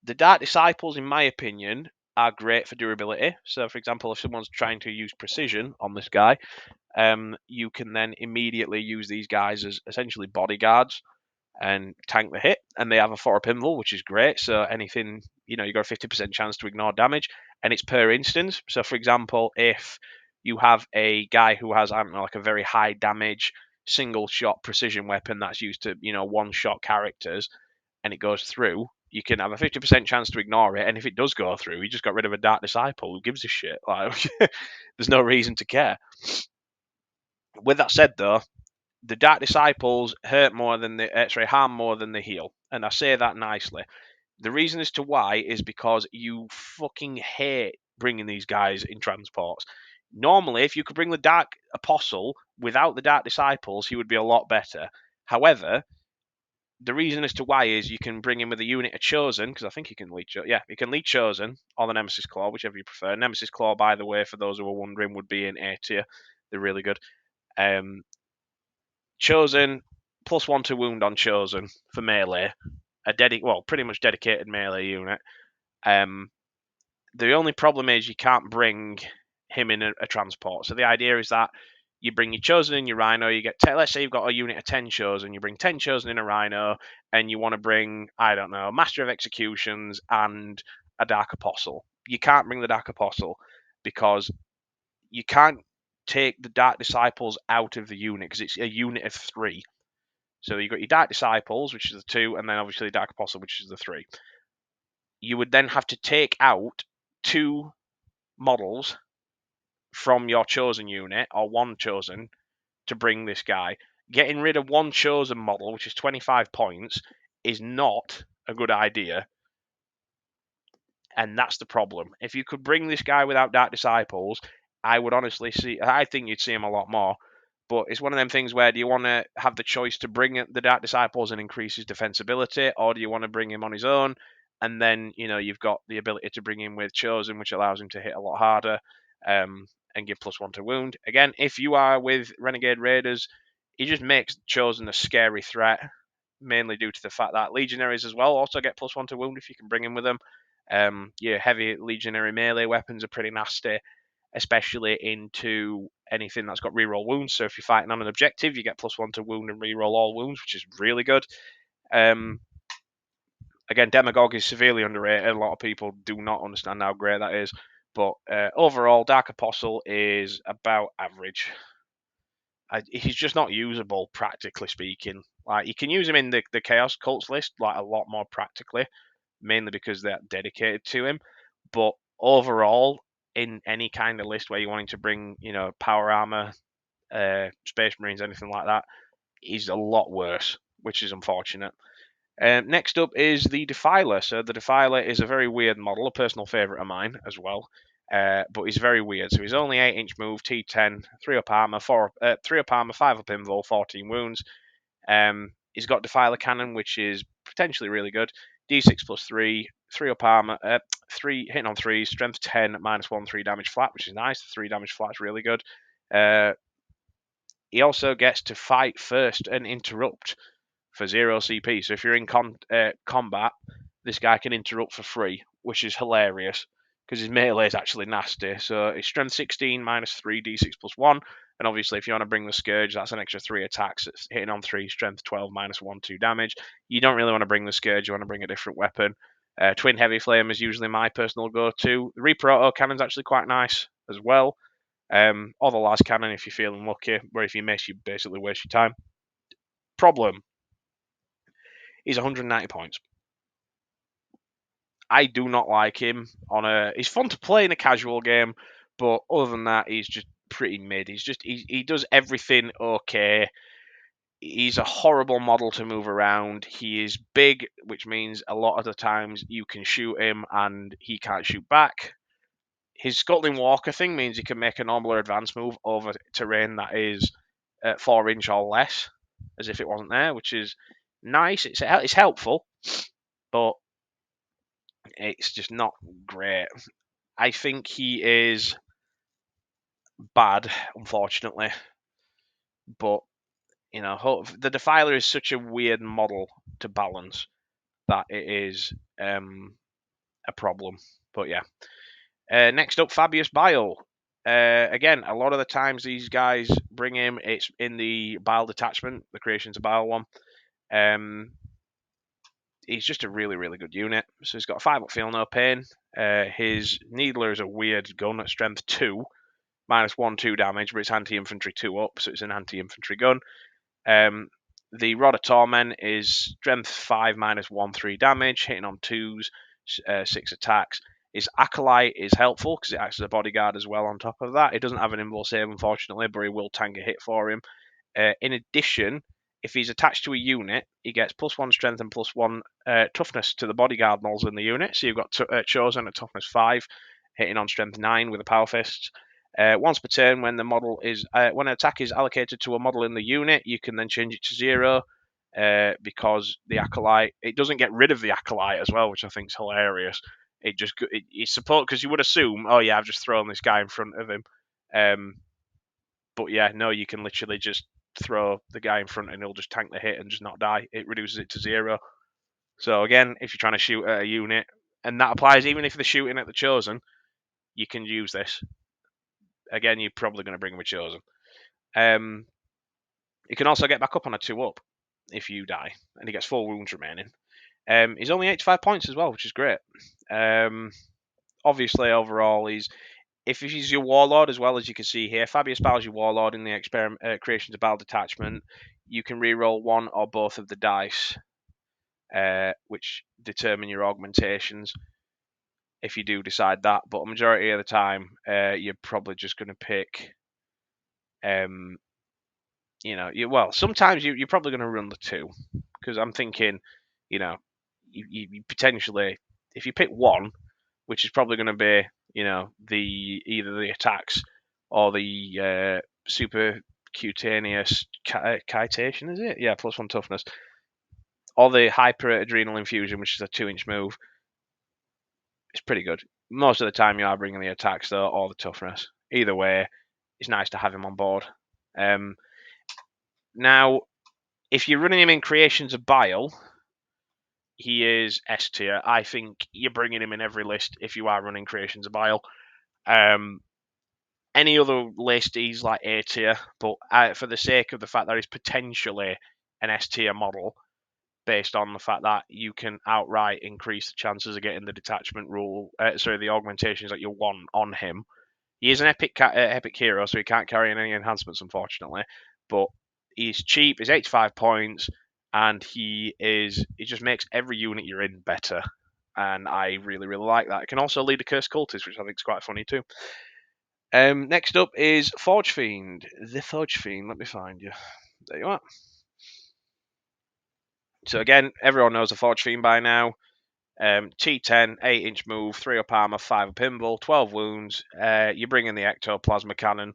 The Dark Disciples, in my opinion, are great for durability. So, for example, if someone's trying to use precision on this guy, you can then immediately use these guys as essentially bodyguards and tank the hit. And they have a 4 pinball, which is great. So anything, you got a 50% chance to ignore damage, and it's per instance. So, for example, if you have a guy who has, I don't know, like a very high damage single shot precision weapon that's used to, one shot characters, and it goes through, you can have a 50% chance to ignore it. And if it does go through, you just got rid of a Dark Disciple. Who gives a shit? Like, there's no reason to care. With that said, though, the Dark Disciples harm more than they heal, and I say that nicely. The reason as to why is because you fucking hate bringing these guys in transports. Normally, if you could bring the Dark Apostle without the Dark Disciples, he would be a lot better. However, the reason as to why is you can bring him with a unit of Chosen, because I think you can lead Chosen or the Nemesis Claw, whichever you prefer. Nemesis Claw, by the way, for those who are wondering, would be in A tier. They're really good. Chosen, +1 to wound on Chosen for melee. Pretty much dedicated melee unit. The only problem is you can't bring him in a transport. So the idea is that you bring your Chosen in your Rhino. You get let's say you've got a unit of 10 Chosen. You bring 10 Chosen in a Rhino, and you want to bring, I don't know, Master of Executions and a Dark Apostle. You can't bring the Dark Apostle because you can't take the Dark Disciples out of the unit because it's a unit of 3. So you've got your Dark Disciples, which is the 2, and then obviously the Dark Apostle, which is the 3. You would then have to take out 2 models from your Chosen unit, or 1 Chosen, to bring this guy. Getting rid of 1 Chosen model, which is 25 points, is not a good idea. And that's the problem. If you could bring this guy without Dark Disciples, I think you'd see him a lot more. But it's one of them things where, do you want to have the choice to bring the Dark Disciples and increase his defensibility, or do you want to bring him on his own? And then, you've got the ability to bring him with Chosen, which allows him to hit a lot harder and give +1 to wound. Again, if you are with Renegade Raiders, he just makes Chosen a scary threat, mainly due to the fact that Legionaries as well also get +1 to wound if you can bring him with them. Your heavy Legionary melee weapons are pretty nasty, especially into anything that's got reroll wounds. So if you're fighting on an objective, you get +1 to wound and reroll all wounds, which is really good. Again, Demagogue is severely underrated. A lot of people do not understand how great that is. But overall, Dark Apostle is about average. he's just not usable, practically speaking. Like, you can use him in the Chaos Cults list, like, a lot more practically, mainly because they're dedicated to him. But overall, in any kind of list where you're wanting to bring, power armor, Space Marines, anything like that, he's a lot worse, which is unfortunate. Next up is the Defiler. So the Defiler is a very weird model, a personal favourite of mine as well. But he's very weird. So he's only 8-inch move, T10, 3 up armor, 3 up armor, 5 up invul, 14 wounds. He's got Defiler cannon, which is potentially really good. D6 plus 3, 3 up armor, 3 hitting on 3, strength 10, -1, 3 damage flat, which is nice. 3 damage flat is really good. He also gets to fight first and interrupt for 0 CP. So if you're in combat, this guy can interrupt for free, which is hilarious because his melee is actually nasty. So his strength 16 -3 d6 plus 1. And obviously, if you want to bring the Scourge, that's an extra 3 attacks. It's hitting on 3, strength 12 -1, 2 damage. You don't really want to bring the Scourge, you want to bring a different weapon. Twin Heavy Flame is usually my personal go-to. The Reaper Auto Cannon's actually quite nice as well. Or the Last Cannon if you're feeling lucky, where if you miss, you basically waste your time. Problem: he's 190 points. I do not like him he's fun to play in a casual game, but other than that, he's just pretty mid. He does everything okay. He's a horrible model to move around. He is big, which means a lot of the times you can shoot him and he can't shoot back. His Scuttling Walker thing means he can make a normal or advanced move over terrain that is 4-inch or less, as if it wasn't there, which is nice. It's helpful, but it's just not great. I think he is bad, unfortunately. But, the Defiler is such a weird model to balance that it is a problem. But yeah. Next up, Fabius Bile. Again, a lot of the times these guys bring him, it's in the bile detachment, the Creations of Bile one. He's just a really, really good unit. So he's got a 5 up feel no pain. His Needler is a weird gun at strength 2, -1, 2 damage, but it's anti-infantry 2 up, so it's an anti-infantry gun. The Rod of Torment is strength 5, -1, 3 damage, hitting on 2s, 6 attacks. His Acolyte is helpful because it acts as a bodyguard as well on top of that. It doesn't have an invul save, unfortunately, but he will tank a hit for him. In addition, if he's attached to a unit, he gets +1 strength and +1 toughness to the bodyguard models in the unit. So you've got Chosen at toughness 5, hitting on strength 9 with a power fist. Once per turn, when when an attack is allocated to a model in the unit, you can then change it to 0 because the Acolyte, it doesn't get rid of the Acolyte as well, which I think is hilarious. It's support because you would assume, oh yeah, I've just thrown this guy in front of him. But yeah, no, you can literally just throw the guy in front and he'll just tank the hit and just not die. It reduces it to 0. So again, if you're trying to shoot at a unit, and that applies even if they're shooting at the Chosen, you can use this. Again, you're probably going to bring him with Chosen. You can also get back up on a 2 up if you die, and he gets 4 wounds remaining. He's only 85 points as well, which is great. Obviously, overall, if he's your Warlord as well, as you can see here, Fabius Bile's your Warlord in the Creations of Bile detachment. You can reroll 1 or both of the dice, which determine your augmentations if you do decide that. But a majority of the time, you're probably just going to pick sometimes you're probably going to run the 2 because I'm thinking, you potentially, if you pick 1, which is probably going to be, either the attacks or the super cutaneous chitation, is it? Yeah, +1 toughness, or the hyper adrenal infusion, which is a 2-inch move. It's pretty good. Most of the time, you are bringing the attacks though, or the toughness. Either way, it's nice to have him on board. Now, if you're running him in Creations of Bile, he is S tier. I think you're bringing him in every list if you are running Creations of Bile. Any other list, he's like A tier, but for the sake of the fact that he's potentially an S tier model, based on the fact that you can outright increase the chances of getting the detachment rule, the augmentations that you want on him. He is an epic hero, so he can't carry any enhancements, unfortunately. but he's cheap. He's 85 points, and he just makes every unit you're in better. And I really, really like that. It can also lead a cursed cultist, which I think is quite funny too. Next up is Forge Fiend. The Forge Fiend. Let me find you. There you are. So again, everyone knows the Forge Fiend by now. T10, 8-inch move, 3 up armor, 5 up pinball, 12 wounds. You bring in the ectoplasma cannon.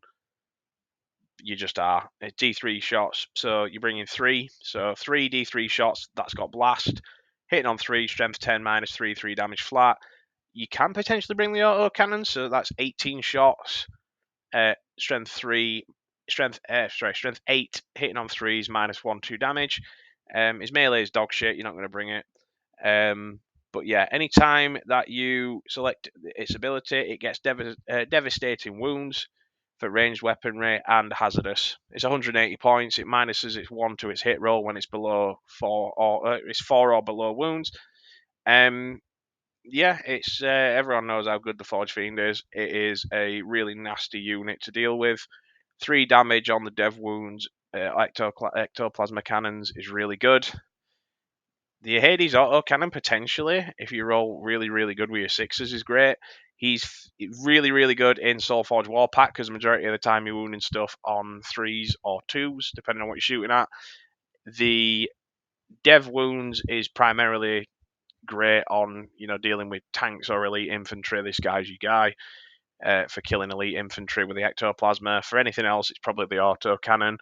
You just are. D3 shots, so you bring in 3. So 3 D3 shots, that's got blast. Hitting on 3, strength 10, minus 3, 3 damage flat. You can potentially bring the auto cannon, so that's 18 shots. Strength 3, strength 8, hitting on 3s, minus 1, 2 damage. His melee is dog shit, you're not going to bring it. But yeah, anytime that you select its ability, it gets devastating wounds for ranged weaponry and hazardous. It's 180 points. It minuses its 1 to its hit roll when it's below 4 or below wounds. Yeah, it's everyone knows how good the Forge Fiend is. It is a really nasty unit to deal with. 3 damage on the dev wounds. Ectoplasma cannons is really good. The Hades auto cannon, potentially, if you roll really, really good with your 6s, is great. He's really, really good in Soulforge Warpack because the majority of the time you're wounding stuff on 3s or 2s, depending on what you're shooting at. The dev wounds is primarily great on dealing with tanks or elite infantry. This guy's your guy for killing elite infantry with the ectoplasma. For anything else, it's probably the auto cannon.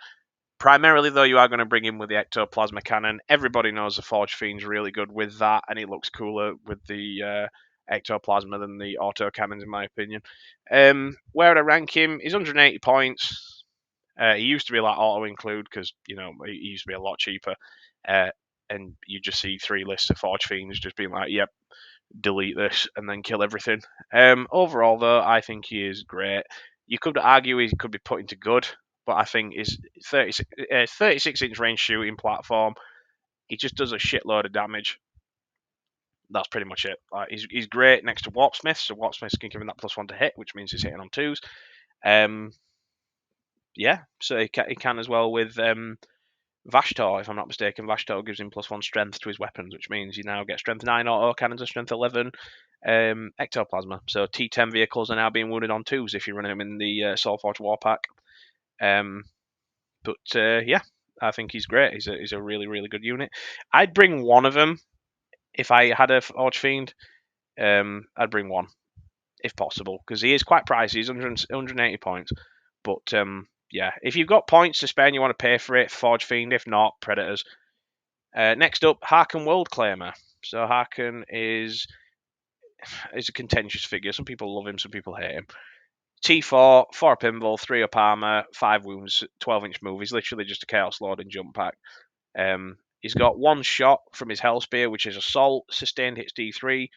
Primarily, though, you are going to bring in with the ectoplasma cannon. Everybody knows the Forge Fiend's really good with that, and he looks cooler with the ectoplasma than the auto cannons, in my opinion. Where I rank him, he's 180 points. He used to be like auto include because he used to be a lot cheaper, and you just see 3 lists of Forge Fiends just being like, "Yep, delete this and then kill everything." Overall, though, I think he is great. You could argue he could be put into good, but I think his 36-inch range shooting platform, he just does a shitload of damage. That's pretty much it. He's great next to Warpsmith, so Warpsmith can give him that +1 to hit, which means he's hitting on 2s. Yeah, so he can as well with Vashtor, if I'm not mistaken. Vashtor gives him +1 strength to his weapons, which means you now get strength 9 auto cannons and strength 11 ectoplasma. So T10 vehicles are now being wounded on 2s if you're running them in the Soulforge Warpack. Yeah, I think he's great. He's a really, really good unit. I'd bring one of them if I had a Forge Fiend. I'd bring one if possible because he is quite pricey. He's 180 points. But yeah, if you've got points to spend, you want to pay for it, Forge Fiend. If not, Predators. Next up, Harken worldclaimer. So Harken is a contentious figure. Some people love him, some people hate him. T4, 4 pinball, 3 up armor, 5 wounds, 12-inch move. He's literally just a Chaos Lord in jump pack. He's got 1 shot from his Hell Spear, which is Assault. Sustained hits D3.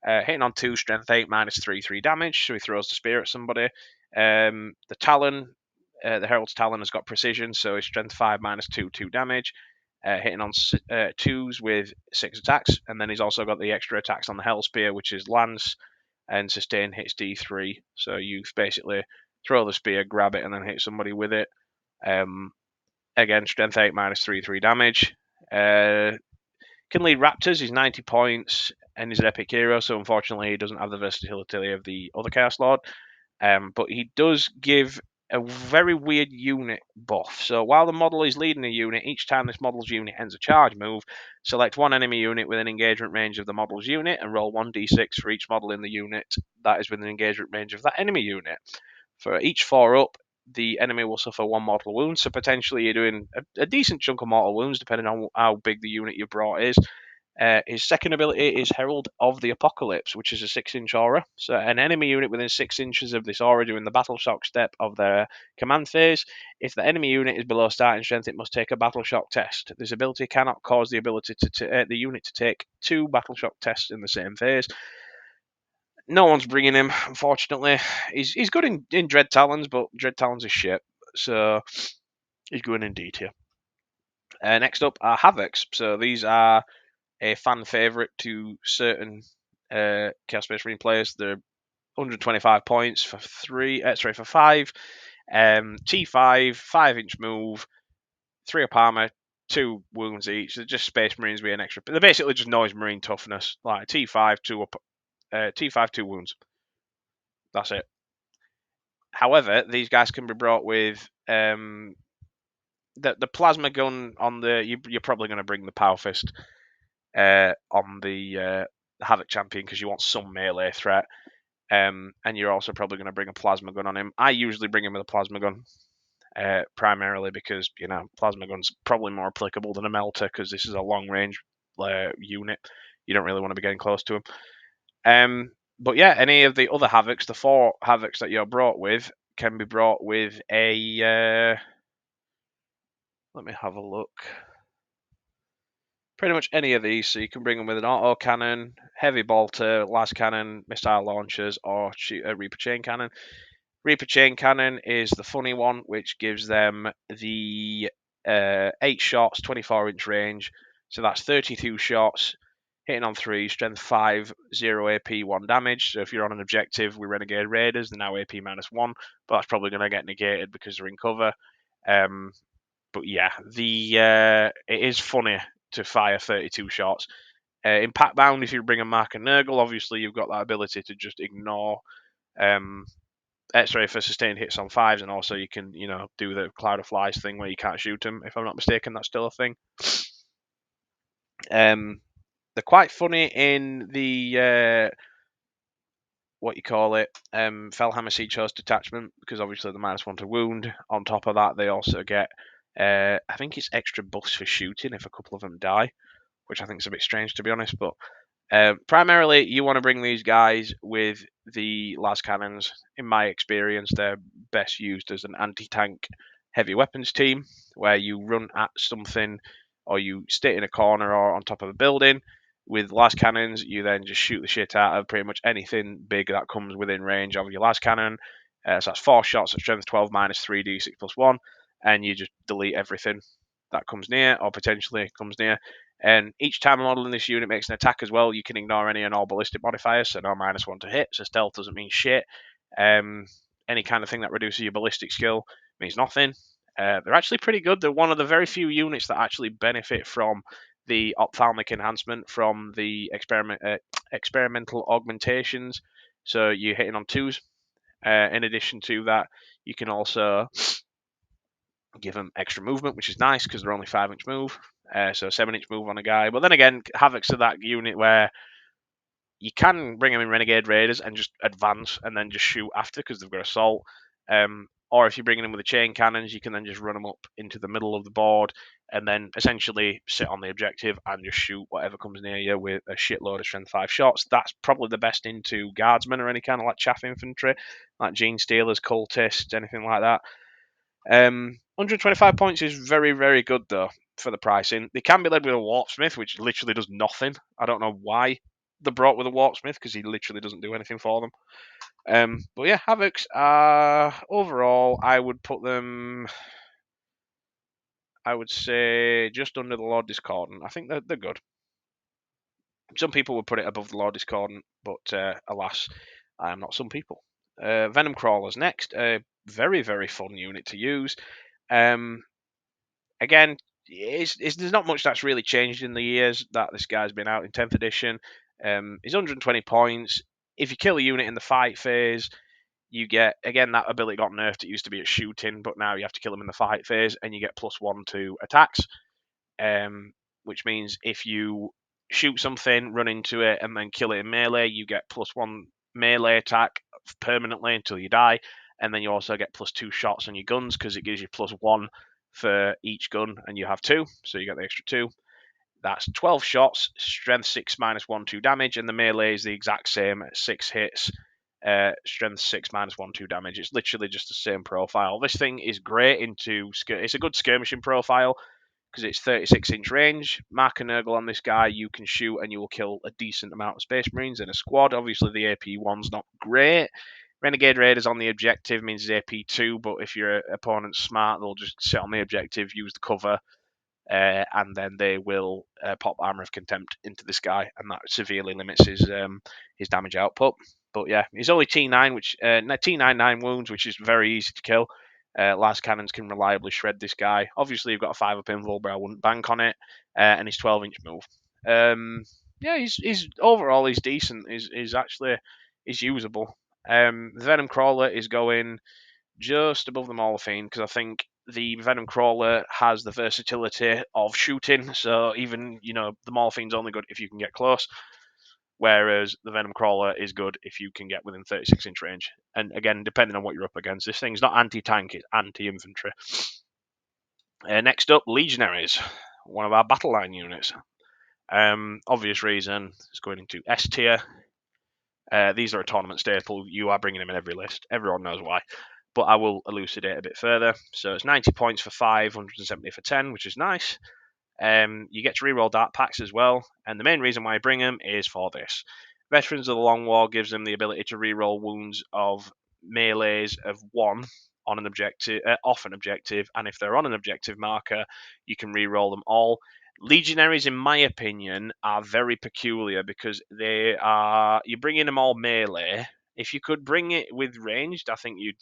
Hitting on 2, strength 8, minus 3, 3 damage. So he throws the spear at somebody. The Talon, the Herald's Talon has got precision, so his strength 5, minus 2, 2 damage. Hitting on 2s with 6 attacks. And then he's also got the extra attacks on the Hell Spear, which is Lance and sustain hits D3. So you basically throw the spear, grab it, and then hit somebody with it. Again, strength 8, minus 3, 3 damage. Can lead Raptors. He's 90 points, and he's an epic hero, so unfortunately he doesn't have the versatility of the other Chaos Lord. But he does give a very weird unit buff. So while the model is leading a unit, each time this model's unit ends a charge move, select one enemy unit within engagement range of the model's unit and roll 1d6 for each model in the unit that is within engagement range of that enemy unit. For each 4 up, the enemy will suffer 1 mortal wound, so potentially you're doing a decent chunk of mortal wounds depending on how big the unit you brought is. His second ability is Herald of the Apocalypse, which is a 6-inch aura. So an enemy unit within 6 inches of this aura during the battle shock step of their command phase. If the enemy unit is below starting strength, it must take a battle shock test. This ability cannot cause the unit to take 2 battle shock tests in the same phase. No one's bringing him, unfortunately. He's good in Dread Talons, but Dread Talons is shit. So he's going in D tier. Next up are Havocs. So these are a fan favourite to certain Chaos Space Marine players. They're 125 points for 5. T5, 5-inch move, 3 up armor, 2 wounds each. They're just Space Marines with an extra. They're basically just noise Marine toughness, like T5, 2 up, T5, 2 wounds. That's it. However, these guys can be brought with the plasma gun on the. You're probably going to bring the Power Fist on the Havoc champion because you want some melee threat. And you're also probably going to bring a plasma gun on him. I usually bring him with a plasma gun, primarily because plasma gun's probably more applicable than a melter because this is a long range unit. You don't really want to be getting close to him. But yeah, any of the other Havocs, the 4 Havocs that you're brought with, can be brought with a. Let me have a look. Pretty much any of these, so you can bring them with an auto cannon, heavy bolter, las cannon, missile launchers, or shoot a Reaper chain cannon. Reaper chain cannon is the funny one, which gives them the 8 shots, 24-inch range. So that's 32 shots, hitting on 3, strength 5, 0 AP, 1 damage. So if you're on an objective with Renegade Raiders, they're now AP -1, but that's probably going to get negated because they're in cover. But yeah, it is funny to fire 32 shots. In Pack Bound, if you bring a Mark and Nurgle, obviously you've got that ability to just ignore X-ray for sustained hits on 5s, and also you can, do the Cloud of Flies thing where you can't shoot them. If I'm not mistaken, that's still a thing. They're quite funny in the Fellhammer Siege Host detachment, because obviously the -1 to wound. On top of that, they also get, I think it's extra buffs for shooting if a couple of them die, which I think is a bit strange, to be honest. But primarily, you want to bring these guys with the las cannons. In my experience, they're best used as an anti-tank heavy weapons team, where you run at something or you stay in a corner or on top of a building. With las cannons, you then just shoot the shit out of pretty much anything big that comes within range of your las cannon. So that's 4 shots at strength 12 -3d6 +1, and you just delete everything that comes near or potentially comes near. And each time a model in this unit makes an attack as well, you can ignore any and all ballistic modifiers, so no -1 to hit, so stealth doesn't mean shit. Any kind of thing that reduces your ballistic skill means nothing. They're actually pretty good. They're one of the very few units that actually benefit from the ophthalmic enhancement from the experimental augmentations. So you're hitting on 2s. In addition to that, you can also give them extra movement, which is nice because they're only 5-inch move. So 7-inch move on a guy. But then again, Havocs are that unit where you can bring them in Renegade Raiders and just advance and then just shoot after because they've got assault. Or if you're bringing them with the chain cannons, you can then just run them up into the middle of the board and then essentially sit on the objective and just shoot whatever comes near you with a shitload of strength 5 shots. That's probably the best into guardsmen or any kind of like chaff infantry, like Gene Stealers, cultists, anything like that. 125 points is very, very good though for the pricing. They can be led with a Warpsmith, which literally does nothing. I don't know why they're brought with a Warpsmith because he literally doesn't do anything for them. But yeah, Havocs are overall, I would put them, I would say, just under the Lord Discordant. I think they're good. Some people would put it above the Lord Discordant, but alas, I am not some people. Venom Crawlers next. A very, very fun unit to use. Again, there's not much that's really changed in the years that this guy's been out in 10th edition. He's 120 points. If you kill a unit in the fight phase, you get, again, that ability got nerfed. It used to be at shooting, but now you have to kill them in the fight phase, and you get +1 to attacks, which means if you shoot something, run into it, and then kill it in melee, you get +1 melee attack permanently until you die, and then you also get +2 shots on your guns because it gives you +1 for each gun, and you have 2, so you get the extra 2. That's 12 shots, strength 6 -1, 2 damage, and the melee is the exact same, 6 hits, strength 6 -1, 2 damage. It's literally just the same profile. This thing is great it's a good skirmishing profile because it's 36-inch range. Mark and Nurgle on this guy, you can shoot and you will kill a decent amount of Space Marines in a squad. Obviously, the AP one's not great. Renegade Raiders on the objective means it's AP 2, but if your opponent's smart, they'll just sit on the objective, use the cover, and then they will pop Armor of Contempt into this guy, and that severely limits his damage output. But yeah, he's only T9, which T9 9 wounds, which is very easy to kill. Las cannons can reliably shred this guy. Obviously, you've got a 5-up invul, but I wouldn't bank on it. And his 12-inch move. Yeah, he's overall he's decent. He's actually usable. The Venom Crawler is going just above the Maulerfiend because I think the Venom Crawler has the versatility of shooting. So even the Maulerfiend's only good if you can get close, whereas the Venom Crawler is good if you can get within 36-inch range. And again, depending on what you're up against, this thing's not anti-tank; it's anti-infantry. Next up, Legionaries, one of our battle line units. Obvious reason, it's going into S tier. These are a tournament staple. You are bringing them in every list. Everyone knows why. But I will elucidate a bit further. So it's 90 points for 5, 170 for 10, which is nice. You get to reroll dart packs as well. And the main reason why I bring them is for this. Veterans of the Long War gives them the ability to reroll wounds of melees of 1 on an objective, off an objective. And if they're on an objective marker, you can reroll them all. Legionaries, in my opinion, are very peculiar because you're bringing them all melee. If you could bring it with ranged, I think you'd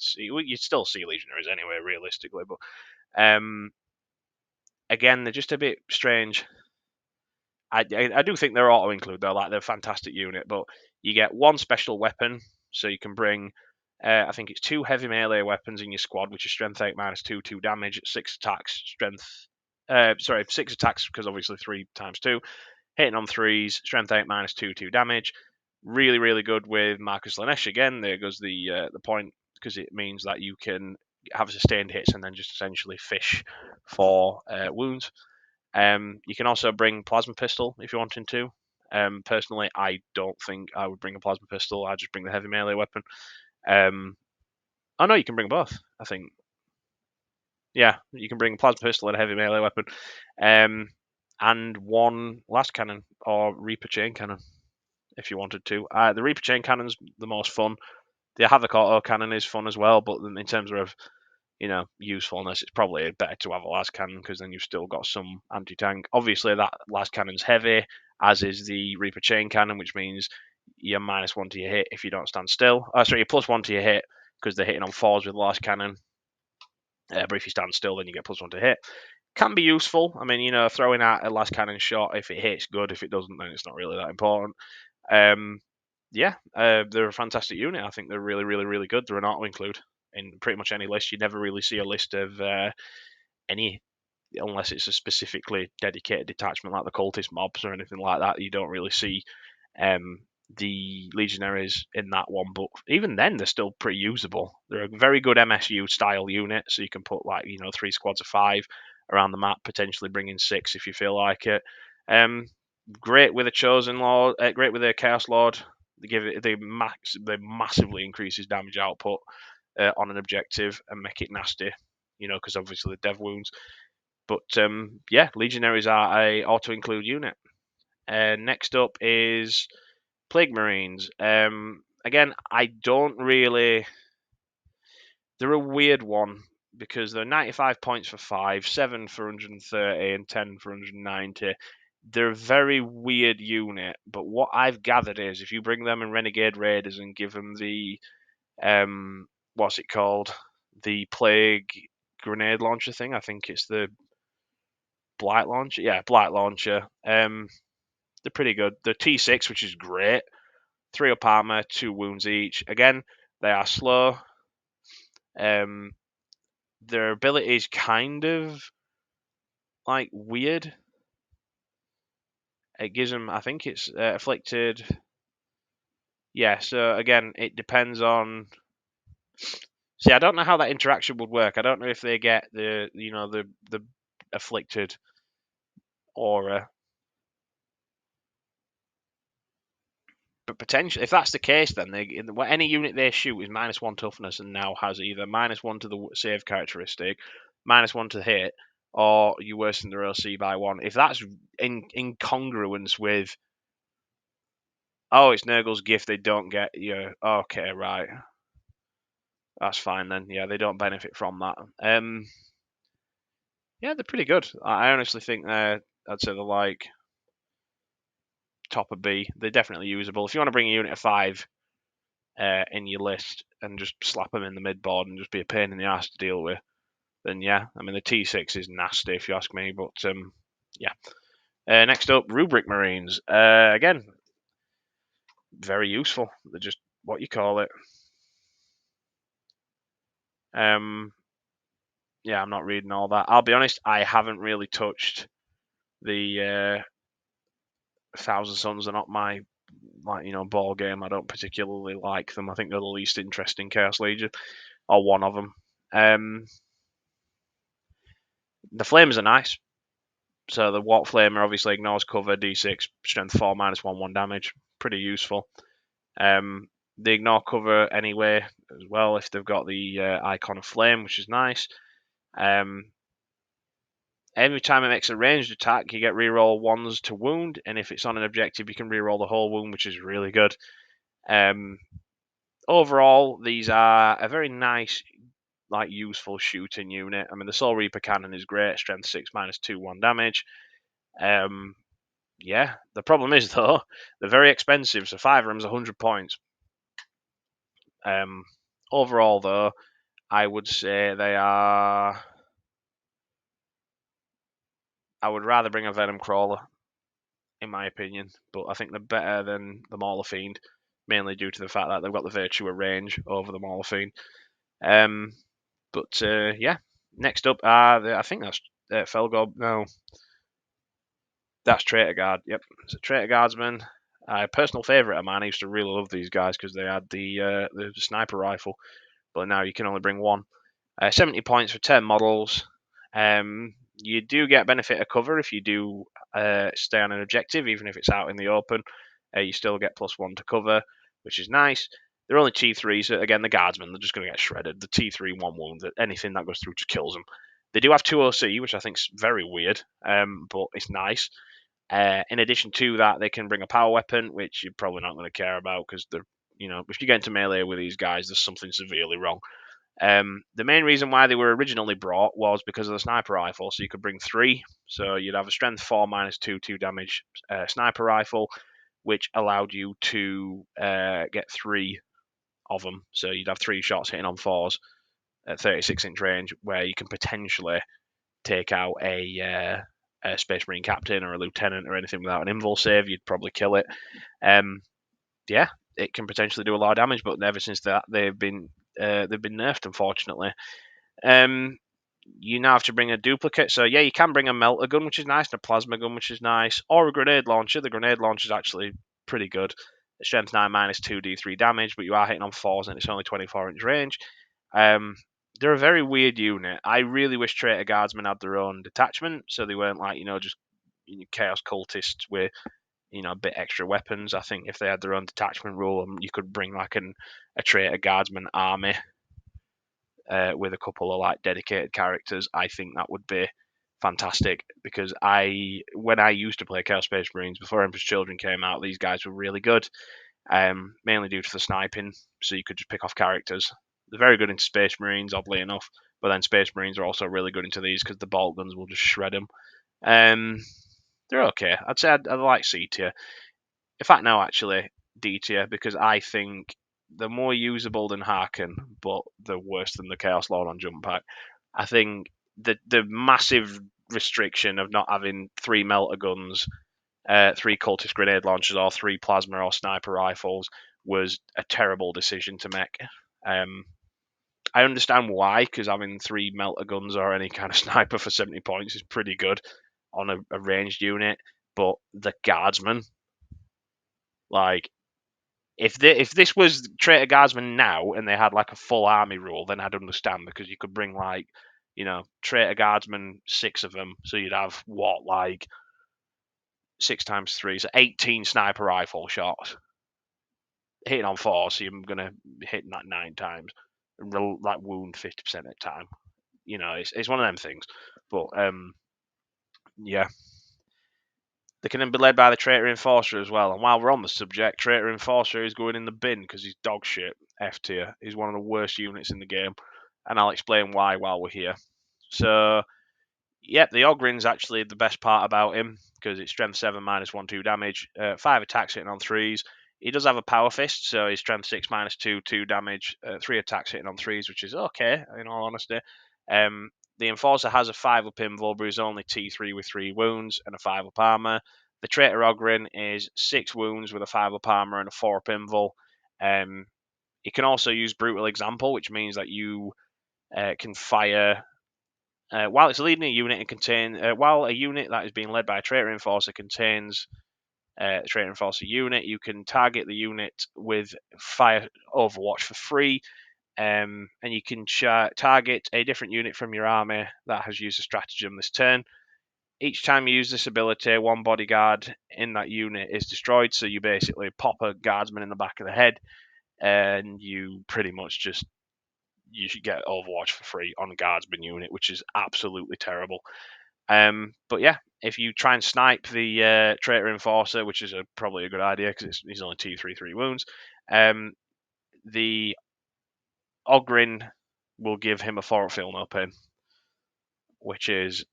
still see Legionaries anyway, realistically. But again, they're just a bit strange. I do think they're auto include though, like they're a fantastic unit. But you get 1 special weapon, so you can bring. I think it's 2 heavy melee weapons in your squad, which is strength 8 -2 damage, 6 attacks, strength. 6 attacks because obviously 3 times 2. Hitting on 3s, strength 8 -2 damage. Really, really good with Marcus Lanesh again. There goes the point because it means that you can have sustained hits and then just essentially fish for wounds. You can also bring plasma pistol if you wanted to. Personally, I don't think I would bring a plasma pistol. I'd just bring the heavy melee weapon. Oh no, you can bring both. I think. Yeah, you can bring a plasma pistol and a heavy melee weapon, and 1 las cannon or Reaper chain cannon if you wanted to. The Reaper chain cannon's the most fun. The Havoc auto cannon is fun as well, but in terms of usefulness, it's probably better to have a las cannon because then you've still got some anti-tank. Obviously, that las cannon's heavy, as is the Reaper chain cannon, which means you're -1 to your hit if you don't stand still. Sorry, you're +1 to your hit because they're hitting on 4s with las cannon. But if you stand still, then you get +1 to hit. Can be useful. I mean, throwing out a las cannon shot, if it hits, good. If it doesn't, then it's not really that important. They're a fantastic unit. I think they're really, really, really good. They're an auto include in pretty much any list. You never really see a list of any, unless it's a specifically dedicated detachment like the cultist mobs or anything like that. You don't really see the Legionaries in that one, but even then they're still pretty usable. They're a very good MSU style unit, so you can put 3 squads of 5 around the map, potentially bringing 6 if you feel like it. Great with a chosen lord, great with a chaos lord. They massively increase his damage output on an objective and make it nasty, because obviously the dev wounds. But Legionaries are a auto include unit. Next up is Plague Marines. Again, I don't really. They're a weird one because they're 95 points for 5, 7 for 130, and 10 for 190. They're a very weird unit, but what I've gathered is if you bring them in Renegade Raiders and give them the what's it called? The Plague grenade launcher thing. I think it's the Blight launcher. Yeah, Blight launcher. They're pretty good. They're T6, which is great. 3 up armor, 2 wounds each. Again, they are slow. Their ability is kind of weird. It gives them, I think it's afflicted. Yeah, so again, it depends on. See, I don't know how that interaction would work. I don't know if they get the afflicted aura. But potentially, if that's the case, then any unit they shoot is -1 toughness and now has either -1 to the save characteristic, -1 to hit, or you worsen their OC by 1. If that's in incongruence with, it's Nurgle's gift, they don't get okay, right. That's fine then. Yeah, they don't benefit from that. Yeah, they're pretty good. I honestly think I'd say they're top of B. They're definitely usable. If you want to bring a unit of 5 in your list and just slap them in the midboard and just be a pain in the ass to deal with, then yeah, I mean the T6 is nasty if you ask me. But yeah. Next up, rubric marines. Again, very useful. They're just what you call it. Yeah, I'm not reading all that. I'll be honest, I haven't really touched the Thousand Suns. They're not my ball game. I don't particularly like them. I think they're the least interesting Chaos Legion, or one of them. The flames are nice. So the Warp Flamer obviously ignores cover, D6, strength 4, -1/1 damage. Pretty useful. They ignore cover anyway as well if they've got the icon of flame, which is nice. Every time it makes a ranged attack, you get reroll 1s to wound, and if it's on an objective, you can reroll the whole wound, which is really good. Overall, these are a very nice, useful shooting unit. I mean, the Soul Reaper cannon is great, strength 6, -2/1 damage. Yeah, the problem is though, they're very expensive, so 5 of them's 100 points. Overall, though, I would say they are. I would rather bring a Venom Crawler, in my opinion, but I think they're better than the Maulerfiend, mainly due to the fact that they've got the virtue of range over the Maulerfiend. But yeah, next up are I think that's Felgob. No, that's Traitor Guard. Yep, it's a Traitor Guardsman. A personal favourite of mine. I used to really love these guys because they had the sniper rifle, but now you can only bring one. 70 points for 10 models. You do get benefit of cover if you do stay on an objective, even if it's out in the open. You still get +1 to cover, which is nice. They're only T3s. So again, the guardsmen, they're just going to get shredded. The T3 1 wound, anything that goes through just kills them. They do have 2 OC, which I think is very weird, but it's nice. In addition to that, they can bring a power weapon, which you're probably not going to care about because they're, if you get into melee with these guys, there's something severely wrong. The main reason why they were originally brought was because of the sniper rifle, so you could bring 3. So you'd have a strength 4 -2 damage sniper rifle, which allowed you to get 3 of them. So you'd have 3 shots hitting on 4s at 36-inch range, where you can potentially take out a Space Marine captain or a lieutenant or anything without an invul save. You'd probably kill it. Yeah, it can potentially do a lot of damage, but ever since that they've been nerfed, unfortunately. You now have to bring a duplicate. So yeah, you can bring a melter gun, which is nice, and a plasma gun, which is nice, or a grenade launcher. The grenade launcher is actually pretty good. Strength 9 -2 D3 damage, but you are hitting on 4s and it's only 24-inch range. They're a very weird unit. I really wish Traitor Guardsmen had their own detachment, so they weren't just chaos cultists with a bit extra weapons. I think if they had their own detachment rule, you could bring a Traitor Guardsman army with a couple of dedicated characters. I think that would be fantastic because when I used to play Chaos Space Marines before Emperor's Children came out, these guys were really good, mainly due to the sniping. So you could just pick off characters. They're very good into Space Marines, oddly enough, but then Space Marines are also really good into these because the bolt guns will just shred them. They're okay. I'd say I'd like C tier. In fact, no, actually D tier, because I think they're more usable than Harken, but they're worse than the Chaos Lord on Jump Pack. I think the massive restriction of not having 3 melter guns, 3 cultist grenade launchers, or 3 plasma or sniper rifles was a terrible decision to make. I understand why, because having 3 melter guns or any kind of sniper for 70 points is pretty good on a ranged unit, but the guardsman, if this was Traitor Guardsman now and they had a full army rule, then I'd understand, because you could bring Traitor Guardsman, 6 of them, so you'd have 6 times 3, so 18 sniper rifle shots hitting on 4, so you're gonna hit that 9 times, wound 50% at a time. It's one of them things, but yeah. They can then be led by the Traitor Enforcer as well. And while we're on the subject, Traitor Enforcer is going in the bin because he's dog shit. F tier. He's one of the worst units in the game. And I'll explain why while we're here. So, yep, the Ogren's actually the best part about him because it's strength 7 -1/2 damage, 5 attacks hitting on 3s. He does have a power fist, so he's strength 6 -2, 2 damage, 3 attacks hitting on 3s, which is okay, in all honesty. The Enforcer has a 5-up invul, but he's only T3 with 3 wounds and a 5-up armor. The Traitor Ogryn is 6 wounds with a 5-up armor and a 4-up invul. He can also use Brutal Example, which means that you can fire while it's leading a unit and contain while a unit that is being led by a Traitor Enforcer contains a Traitor Enforcer unit, you can target the unit with fire Overwatch for free, and you can target a different unit from your army that has used a stratagem this turn. Each time you use this ability, one bodyguard in that unit is destroyed, so you basically pop a guardsman in the back of the head, and you pretty much just you should get Overwatch for free on a guardsman unit, which is absolutely terrible. But yeah, if you try and snipe the Traitor Enforcer, which is probably a good idea because he's only T3 3 wounds, the Ogryn will give him a 4-up feel no pain, which is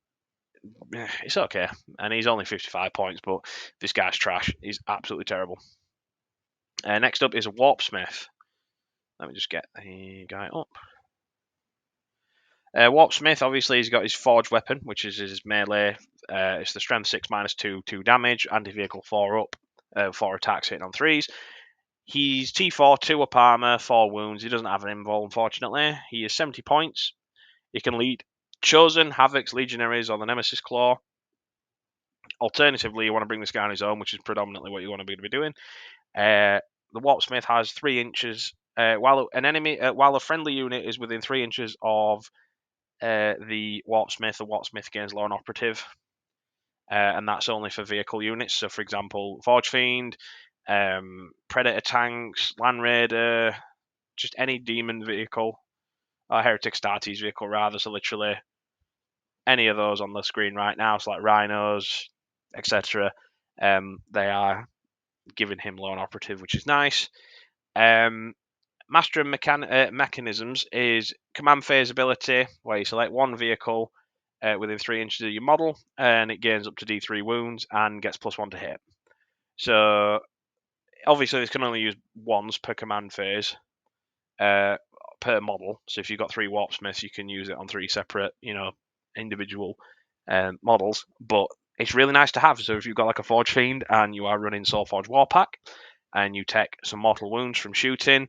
it's okay, and he's only 55 points, but this guy's trash. He's absolutely terrible. Next up is a Warpsmith. Let me just get the guy up. Warpsmith, obviously, he's got his forged weapon, which is his melee. It's the strength 6 -2, 2 damage, anti-vehicle 4-up, 4 attacks hitting on 3s. He's T4, 2-up armor, 4 wounds. He doesn't have an invul, unfortunately. He is 70 points. He can lead Chosen, Havocs, Legionaries, or the Nemesis Claw. Alternatively, you want to bring this guy on his own, which is predominantly what you want to be doing. The Warpsmith has 3 inches. While a friendly unit is within 3 inches of the Warpsmith gains lone operative, and that's only for vehicle units. So, for example, Forge Fiend, Predator tanks, Land Raider, just any demon vehicle, or Heretic Astartes vehicle rather. So, literally any of those on the screen right now, so like rhinos, etc. They are giving him lone operative, which is nice. Master of Mechanisms is command phase ability, where you select one vehicle within 3 inches of your model, and it gains up to D3 wounds and gets +1 to hit. So, obviously, this can only use once per command phase per model. So, if you've got 3 Warpsmiths, you can use it on 3 separate, individual models. But it's really nice to have. So, if you've got like a Forge Fiend and you are running Soulforge Warpack, and you take some mortal wounds from shooting,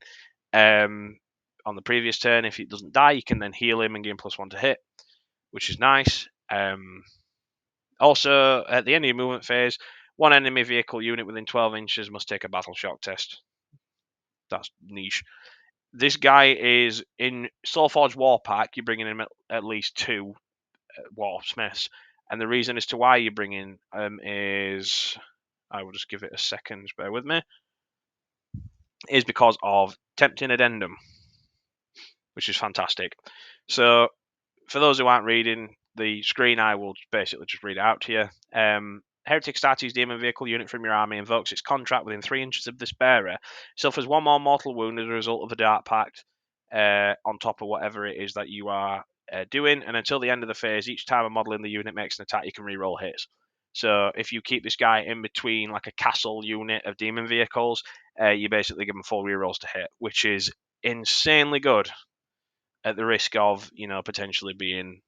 on the previous turn, if it doesn't die, you can then heal him and gain +1 to hit, which is nice. Also, at the end of your movement phase, one enemy vehicle unit within 12 inches must take a battle shock test. That's niche. This guy is in Soulforge Warpack. You're bringing in at least 2 Warpsmiths, and the reason as to why you're bringing is, I will just give it a second. Bear with me. Is because of Tempting Addendum, which is fantastic. So, for those who aren't reading the screen, I will basically just read it out to you. Heretic Astartes demon vehicle unit from your army invokes its contract within 3 inches of this bearer. Suffers 1 more mortal wound as a result of the Dark Pact on top of whatever it is that you are doing. And until the end of the phase, each time a model in the unit makes an attack, you can reroll hits. So if you keep this guy in between like a castle unit of demon vehicles, you basically give him full rerolls to hit, which is insanely good at the risk of potentially being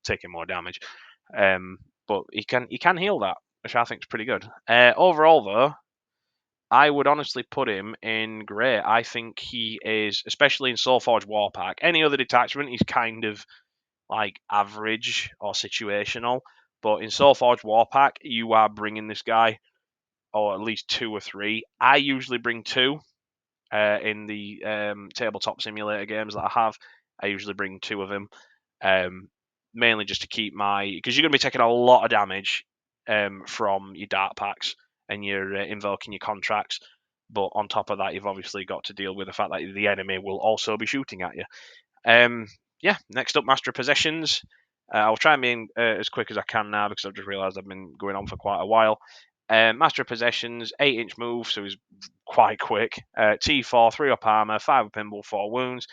taking more damage. But he can heal that, which I think is pretty good. Overall, though, I would honestly put him in great. I think he is, especially in Soulforge Warpack. Any other detachment, he's kind of like average or situational. But in Soulforge Warpack, you are bringing this guy, or at least 2 or 3. I usually bring 2 in the tabletop simulator games that I have. I usually bring 2 of him, mainly just to keep because you're going to be taking a lot of damage from your Dark Packs and you're invoking your contracts. But on top of that, you've obviously got to deal with the fact that the enemy will also be shooting at you. Next up, Master of Possessions. I'll try and be as quick as I can now because I've just realised I've been going on for quite a while. Master of Possessions, 8-inch move, so he's quite quick. T4, 3-up armor, 5-up invul, 4 wounds.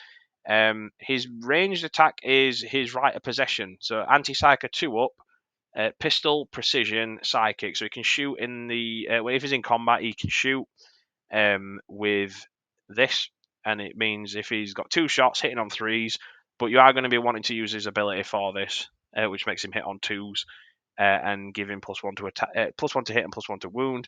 His ranged attack is his right of possession. So anti-psyker 2-up, Pistol, precision, psychic. So he can shoot in the if he's in combat, he can shoot with this, and it means if he's got 2 shots hitting on 3s, but you are going to be wanting to use his ability for this, which makes him hit on 2s and give him +1 to attack, +1 to hit and +1 to wound.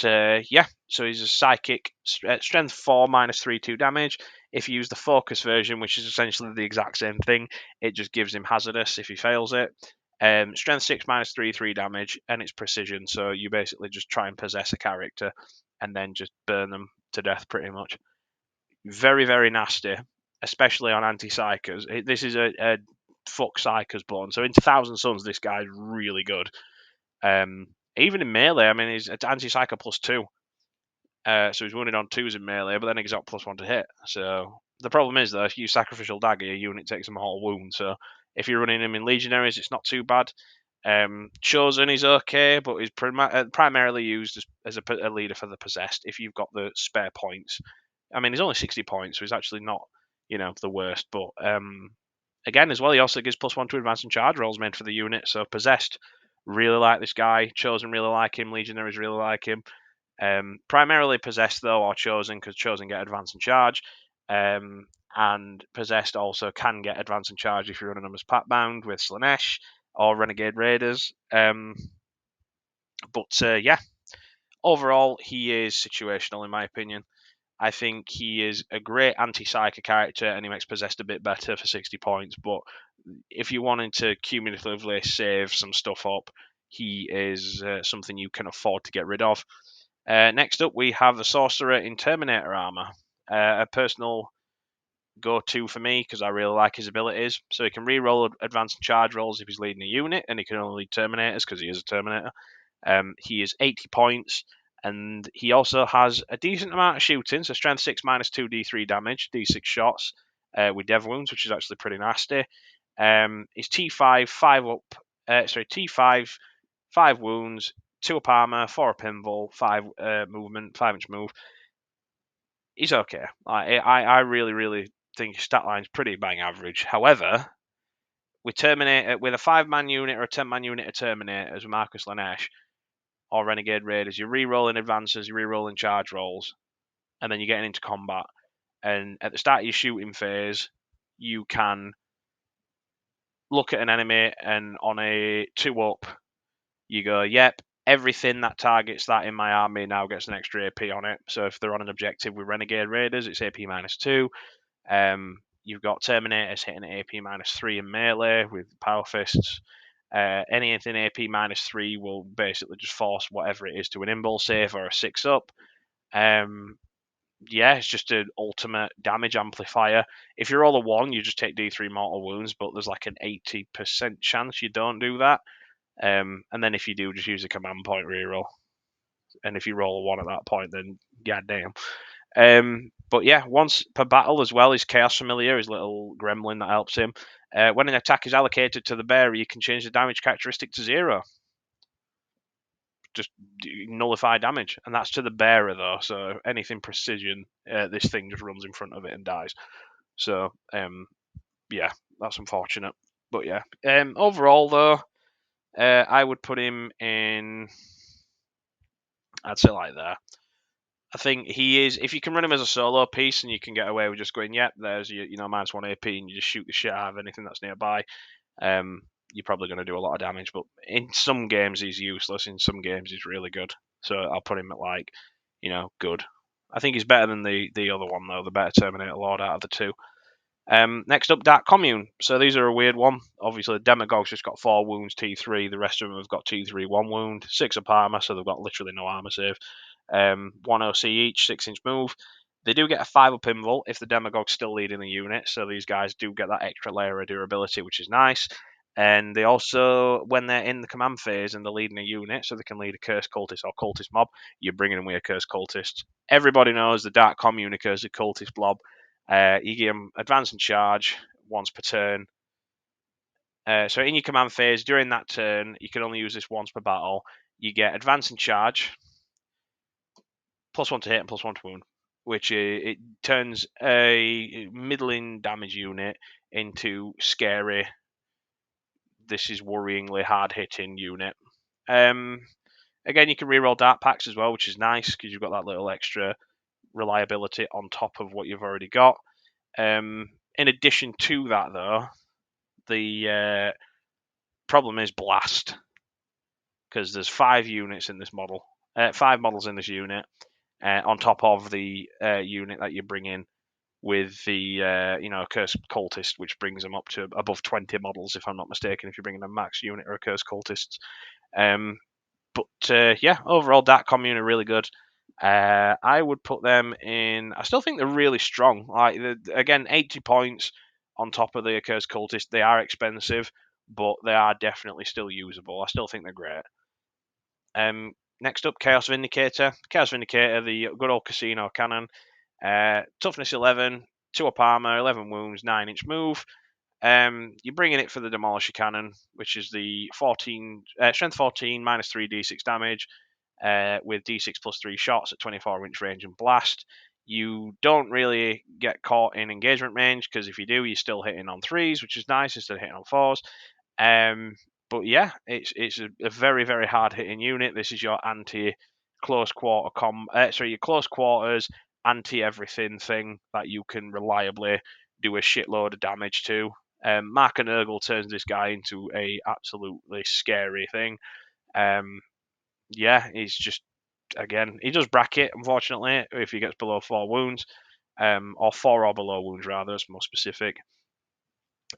Yeah, so he's a psychic, strength 4 -3 2 damage. If you use the focus version, which is essentially the exact same thing, it just gives him hazardous if he fails it. Strength 6 -3 3 damage, and it's precision. So you basically just try and possess a character and then just burn them to death pretty much. Very, very nasty, especially on anti-psychers. This is a fuck psychers born. So into Thousand Suns, this guy's really good. Even in melee, I mean, he's anti-psycho +2. So he's wounded on 2s in melee, but then he's got +1 to hit. So the problem is, though, if you use Sacrificial Dagger, your unit takes a mortal wound. So if you're running him in Legionaries, it's not too bad. Chosen is okay, but he's primarily used as a leader for the possessed if you've got the spare points. I mean, he's only 60 points, so he's actually not, the worst. But again, as well, he also gives +1 to advance and charge rolls made for the unit. So possessed, really like this guy. Chosen, really like him. Legionaries, really like him. Primarily possessed though, or chosen, because chosen get advance and charge. And possessed also can get advance and charge if you're running them as Packbound with Slaanesh or Renegade Raiders. Yeah, overall he is situational in my opinion. I think he is a great anti-psycho character, and he makes possessed a bit better for 60 points. But if you wanted to cumulatively save some stuff up, he is something you can afford to get rid of. Next up, we have the sorcerer in Terminator armor, a personal go-to for me because I really like his abilities. So he can re-roll advance and charge rolls if he's leading a unit, and he can only lead Terminators because he is a Terminator. He is 80 points, and he also has a decent amount of shooting, so strength 6 -2 d3 damage, d6 shots with dev wounds, which is actually pretty nasty. He's T5, 5 up, T5, 5 wounds, 2 up armor, 4 up invul, 5 movement, 5-inch move. He's okay. I really, really think his stat line's pretty bang average. However, with Terminator, with a 5-man unit or a 10-man unit of Terminators with Marcus Slaanesh or Renegade Raiders, you're re-rolling advances, you're re-rolling charge rolls, and then you're getting into combat. And at the start of your shooting phase, you can look at an enemy, and on a 2-up, you go, yep, everything that targets that in my army now gets an extra AP on it. So if they're on an objective with Renegade Raiders, it's AP -2. You've got Terminators hitting at AP -3 in melee with Power Fists. Anything AP -3 will basically just force whatever it is to an invul save or a 6-up. Yeah, it's just an ultimate damage amplifier. If you roll a 1, you just take D3 mortal wounds, but there's like an 80% chance you don't do that. And then if you do, just use a command point reroll. And if you roll a 1 at that point, then goddamn. But yeah, once per battle as well, his Chaos Familiar, his little gremlin that helps him. When an attack is allocated to the bearer, you can change the damage characteristic to 0. Just nullify damage, and that's to the bearer though. So anything precision, this thing just runs in front of it and dies. So yeah, that's unfortunate. But yeah, overall though, I would put him in. I'd say like there. I think he is. If you can run him as a solo piece and you can get away with just going, yep, there's your -1 AP, and you just shoot the shit out of anything that's nearby, you're probably going to do a lot of damage. But in some games he's useless. In some games he's really good. So I'll put him at like, good. I think he's better than the other one though, the better Terminator Lord out of the two. Next up, Dark Commune. So these are a weird one. Obviously, the Demagog's just got 4 wounds, T3. The rest of them have got T3, 1 wound, 6 up armor, so they've got literally no armor save. 1 OC each, 6-inch move. They do get a 5 up invul if the Demagog's still leading the unit, so these guys do get that extra layer of durability, which is nice. And they also, when they're in the command phase and they're leading a unit, so they can lead a cursed cultist or cultist mob, you're bringing them with a cursed cultist. Everybody knows the Dark Commune cursed cultist blob. You give them advance and charge once per turn. So in your command phase, during that turn, you can only use this once per battle. You get advance and charge, +1 to hit and +1 to wound, which it turns a middling damage unit into scary this is worryingly hard-hitting unit. Again, you can reroll dart packs as well, which is nice because you've got that little extra reliability on top of what you've already got. In addition to that, though, the problem is blast, because there's 5 units in this model, 5 models in this unit, on top of the unit that you bring in with the cursed cultist, which brings them up to above 20 models, if I'm not mistaken, if you're bringing a max unit or a cursed cultist. But yeah, overall, that commune are really good. I would put them in. I still think they're really strong. Like again, 80 points on top of the accursed cultist. They are expensive, but they are definitely still usable. I still think they're great. Next up, Chaos Vindicator. Chaos Vindicator, the good old casino cannon. Toughness 11, 2 up armor, 11 wounds, 9-inch move. You're bringing it for the Demolisher Cannon, which is the 14 strength 14 minus 3 d6 damage with d6 plus 3 shots at 24-inch range and blast. You don't really get caught in engagement range, because if you do, you're still hitting on 3s, which is nice instead of hitting on 4s. But yeah, it's a very, very hard hitting unit. This is your anti close quarter your close quarters anti everything thing that you can reliably do a shitload of damage to. Mark and Urgle turns this guy into a absolutely scary thing. Yeah, he's just, again, he does bracket, unfortunately, if he gets below 4 wounds, or 4 or below wounds rather, it's more specific.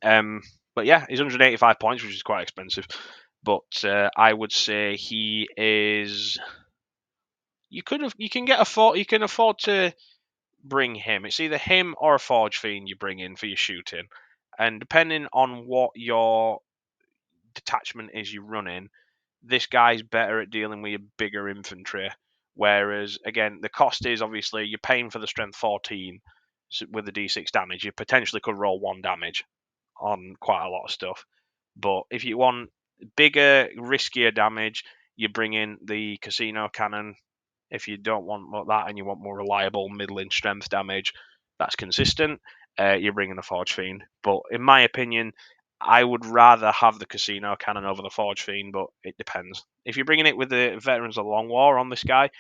But yeah, he's 185 points, which is quite expensive. But I would say he is. You can afford to bring him. It's either him or a Forge Fiend you bring in for your shooting, and depending on what your detachment is you run in, this guy's better at dealing with your bigger infantry. Whereas again, the cost is obviously you're paying for the strength 14 with the d6 damage. You potentially could roll 1 damage on quite a lot of stuff. But if you want bigger, riskier damage, you bring in the casino cannon. If you don't want that and you want more reliable middling strength damage that's consistent, you're bringing the Forge Fiend. But in my opinion, I would rather have the casino cannon over the Forge Fiend, but it depends. If you're bringing it with the Veterans of the Long War on this guy,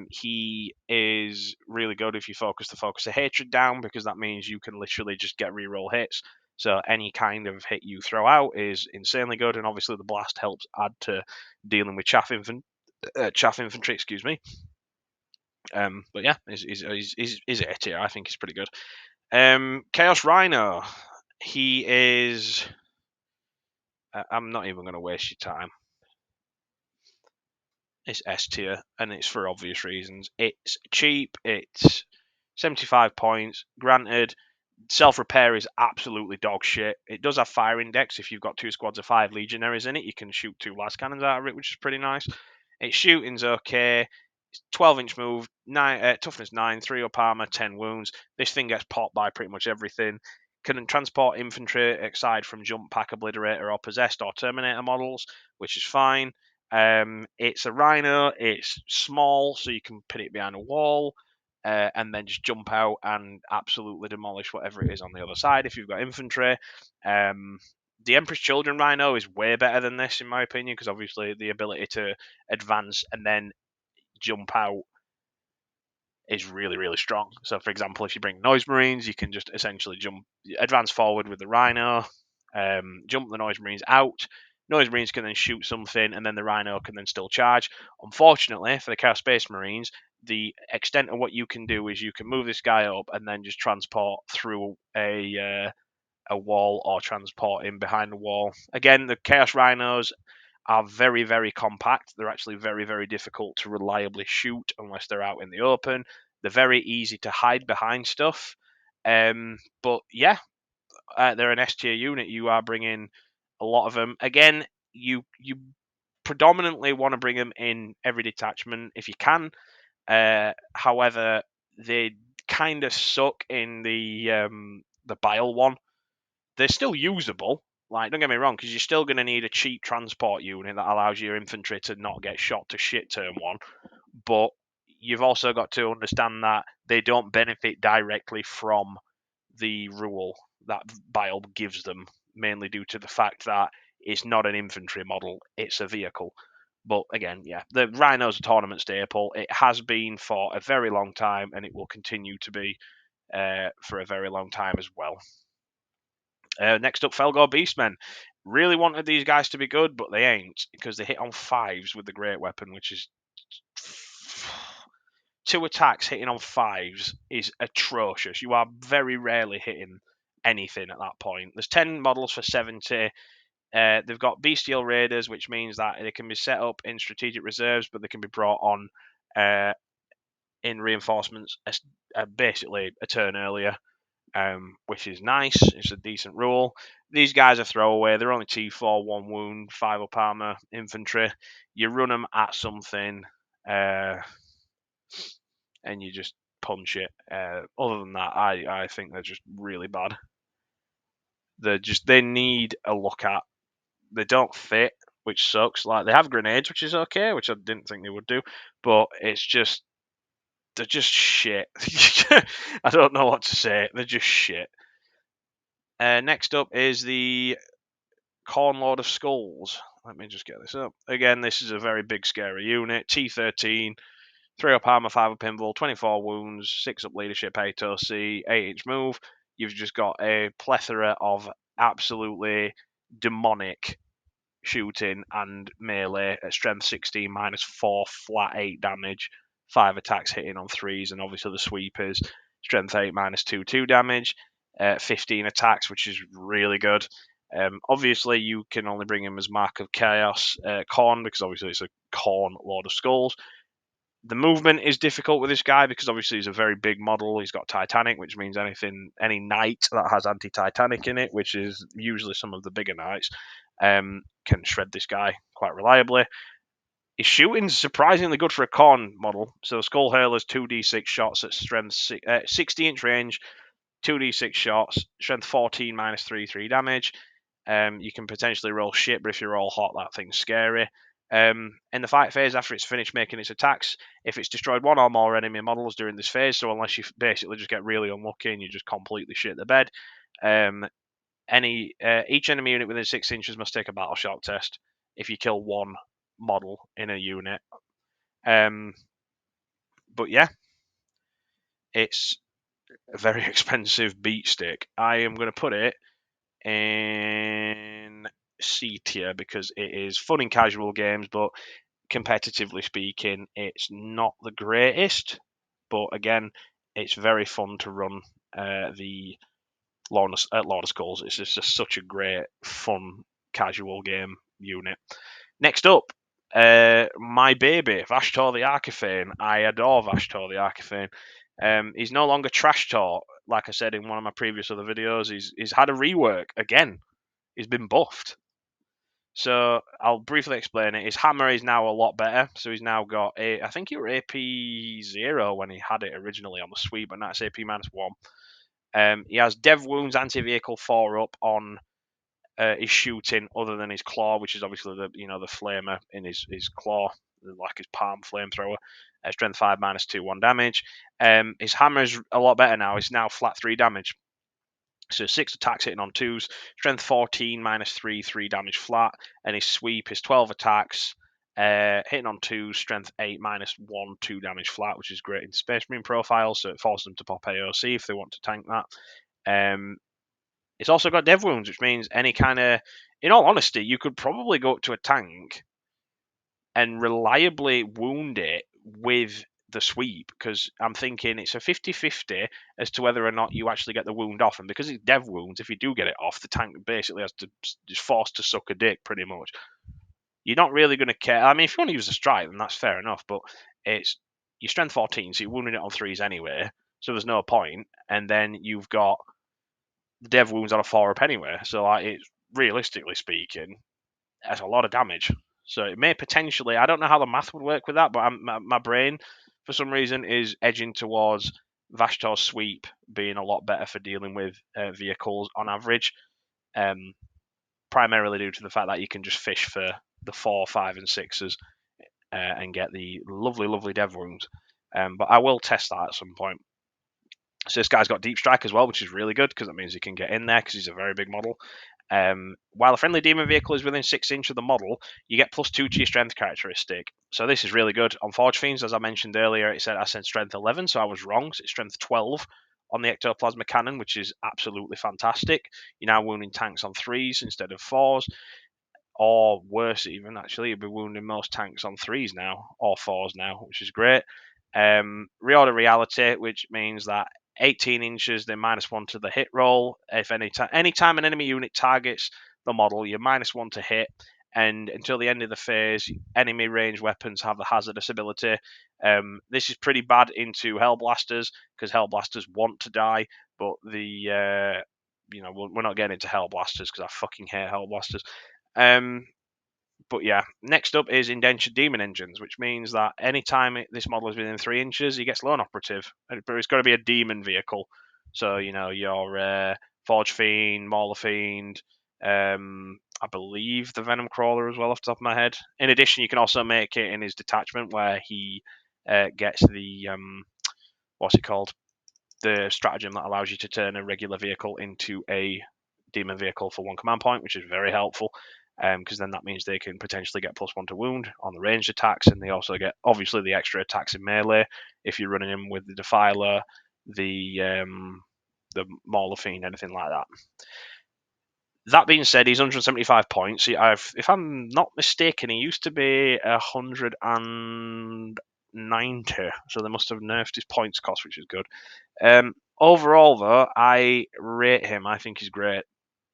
he is really good if you focus the Focus of Hatred down, because that means you can literally just get reroll hits. So any kind of hit you throw out is insanely good, and obviously the blast helps add to dealing with chaff infantry. Excuse me. But yeah, he's A tier. I think he's pretty good. Chaos Rhino. He is. I'm not even going to waste your time. It's S tier, and it's for obvious reasons. It's cheap. It's 75 points. Granted, self-repair is absolutely dog shit. It does have fire index. If you've got 2 squads of 5 legionaries in it, you can shoot 2 las cannons out of it, which is pretty nice. Its shooting's okay. 12-inch move, toughness 9, 3 up armor, 10 wounds. This thing gets popped by pretty much everything. Can transport infantry aside from jump pack, obliterator, or possessed or Terminator models, which is fine. It's a rhino. It's small, so you can put it behind a wall and then just jump out and absolutely demolish whatever it is on the other side if you've got infantry. The Emperor's Children Rhino is way better than this, in my opinion, because obviously the ability to advance and then jump out is really, really strong. So, for example, if you bring Noise Marines, you can just essentially advance forward with the Rhino, jump the Noise Marines out. Noise Marines can then shoot something, and then the Rhino can then still charge. Unfortunately, for the Chaos Space Marines, the extent of what you can do is you can move this guy up and then just transport through a wall or transport in behind the wall. Again, the Chaos Rhinos are very, very compact. They're actually very, very difficult to reliably shoot unless they're out in the open. They're very easy to hide behind stuff. But yeah, they're an S tier unit. You are bringing a lot of them. Again, you predominantly want to bring them in every detachment if you can. However, they kind of suck in the bile one. They're still usable. Like, don't get me wrong, because you're still going to need a cheap transport unit that allows your infantry to not get shot to shit turn 1. But you've also got to understand that they don't benefit directly from the rule that bile gives them, mainly due to the fact that it's not an infantry model, it's a vehicle. But again, yeah, the Rhino's a tournament staple. It has been for a very long time, and it will continue to be for a very long time as well. Next up, Felgor Beastmen. Really wanted these guys to be good, but they ain't, because they hit on 5s with the Great Weapon, which is 2 attacks hitting on 5s is atrocious. You are very rarely hitting anything at that point. There's 10 models for 70. They've got Bestial Raiders, which means that they can be set up in strategic reserves, but they can be brought on in reinforcements basically a turn earlier, which is nice. It's a decent rule. These guys are throwaway. They're only T4, 1 wound, 5 up armor, infantry. You run them at something, and you just punch it. Other than that, I think they're just really bad. They need a look at. They don't fit, which sucks. Like, they have grenades, which is okay, which I didn't think they would do, but it's just, they're just shit. I don't know what to say. They're just shit. Next up is the Khorne Lord of Skulls. Let me just get this up. Again, this is a very big, scary unit. T13, 3 up armor, 5 up invul, 24 wounds, 6 up leadership, 8 OC, 8-inch move. You've just got a plethora of absolutely demonic shooting and melee at strength 16 minus 4 flat 8 damage, 5 attacks hitting on 3s, and obviously the sweepers strength 8 minus 2 damage, 15 attacks, which is really good. Obviously you can only bring him as Mark of Chaos Khorne, because obviously it's a Khorne Lord of Skulls. The movement is difficult with this guy because obviously he's a very big model. He's got Titanic, which means any knight that has anti-Titanic in it, which is usually some of the bigger knights, can shred this guy quite reliably. His shooting's surprisingly good for a Khorne model. So Skull Hurler's 2d6 shots at strength 60-inch range, 2d6 shots, strength 14 minus 3 damage. You can potentially roll shit, but if you roll hot, that thing's scary. In the fight phase, after it's finished making its attacks, if it's destroyed 1 or more enemy models during this phase, so unless you basically just get really unlucky and you just completely shit the bed, each enemy unit within 6 inches must take a battle shock test if you kill 1 model in a unit. But yeah, it's a very expensive beat stick. I am going to put it in C tier because it is fun in casual games, but competitively speaking, it's not the greatest. But again, it's very fun to run the Lord of Skulls. It's just such a great, fun, casual game unit. Next up, my baby, Vashtor the Archifane. I adore Vashtor the Archifane. He's no longer trash talk. Like I said in one of my previous other videos, he's had a rework again. He's been buffed. So I'll briefly explain it. His hammer is now a lot better. So he's now got I think he was AP 0 when he had it originally on the sweep, but now it's AP -1. He has Dev Wounds, anti-vehicle 4 up on his shooting, other than his claw, which is obviously the flamer in his claw, like his palm flamethrower. Strength 5 -2 1 damage. His hammer is a lot better now. It's now flat 3 damage. So 6 attacks hitting on 2s, strength 14 -3 damage flat, and his sweep is 12 attacks hitting on 2s, strength 8 -1 2 damage flat, which is great in Space Marine profiles. So it forces them to pop AOC if they want to tank that. It's also got Dev Wounds, which means any kind of, in all honesty, you could probably go up to a tank and reliably wound it with the sweep, because I'm thinking it's a 50-50 as to whether or not you actually get the wound off. And because it's Dev Wounds, if you do get it off, the tank basically has to just forced to suck a dick pretty much. You're not really going to care. I mean, if you want to use a strike, then that's fair enough, but it's your strength 14, so you're wounding it on 3s anyway, so there's no point. And then you've got the Dev Wounds on a 4 up anyway, so like, it's, realistically speaking, that's a lot of damage. So it may potentially, I don't know how the math would work with that, but my brain, for some reason, is edging towards Vashtor's sweep being a lot better for dealing with vehicles on average, primarily due to the fact that you can just fish for the 4, 5, and 6s and get the lovely, lovely Dev Wounds. But I will test that at some point. So this guy's got Deep Strike as well, which is really good because that means he can get in there because he's a very big model. While a friendly demon vehicle is within 6 inches of the model, you get +2 to your strength characteristic. So this is really good. On Forge Fiends, as I mentioned earlier, it said I said strength 11, so I was wrong. So it's strength 12 on the ectoplasma cannon, which is absolutely fantastic. You're now wounding tanks on 3s instead of 4s, or worse even, actually, you'll be wounding most tanks on 3s now, or 4s now, which is great. Reorder reality, which means that 18 inches, they're -1 to the hit roll. If anytime an enemy unit targets the model, you're -1 to hit, and until the end of the phase, enemy ranged weapons have the hazardous ability. This is pretty bad into Hellblasters, because Hellblasters want to die, but we're not getting into Hellblasters because I fucking hate Hellblasters. But yeah, next up is indentured demon engines, which means that anytime this model is within 3 inches, he gets lone operative. But it's got to be a demon vehicle. So, your Forge Fiend, Maulerfiend, I believe the Venom Crawler as well, off the top of my head. In addition, you can also make it in his detachment where he gets the, what's it called? The stratagem that allows you to turn a regular vehicle into a demon vehicle for 1 command point, which is very helpful, because then that means they can potentially get +1 to wound on the ranged attacks, and they also get obviously the extra attacks in melee if you're running him with the Defiler, the Maulerfiend, anything like that. That being said, he's 175 points. If I'm not mistaken, he used to be 190, so they must have nerfed his points cost, which is good. Overall, though, I rate him. I think he's great.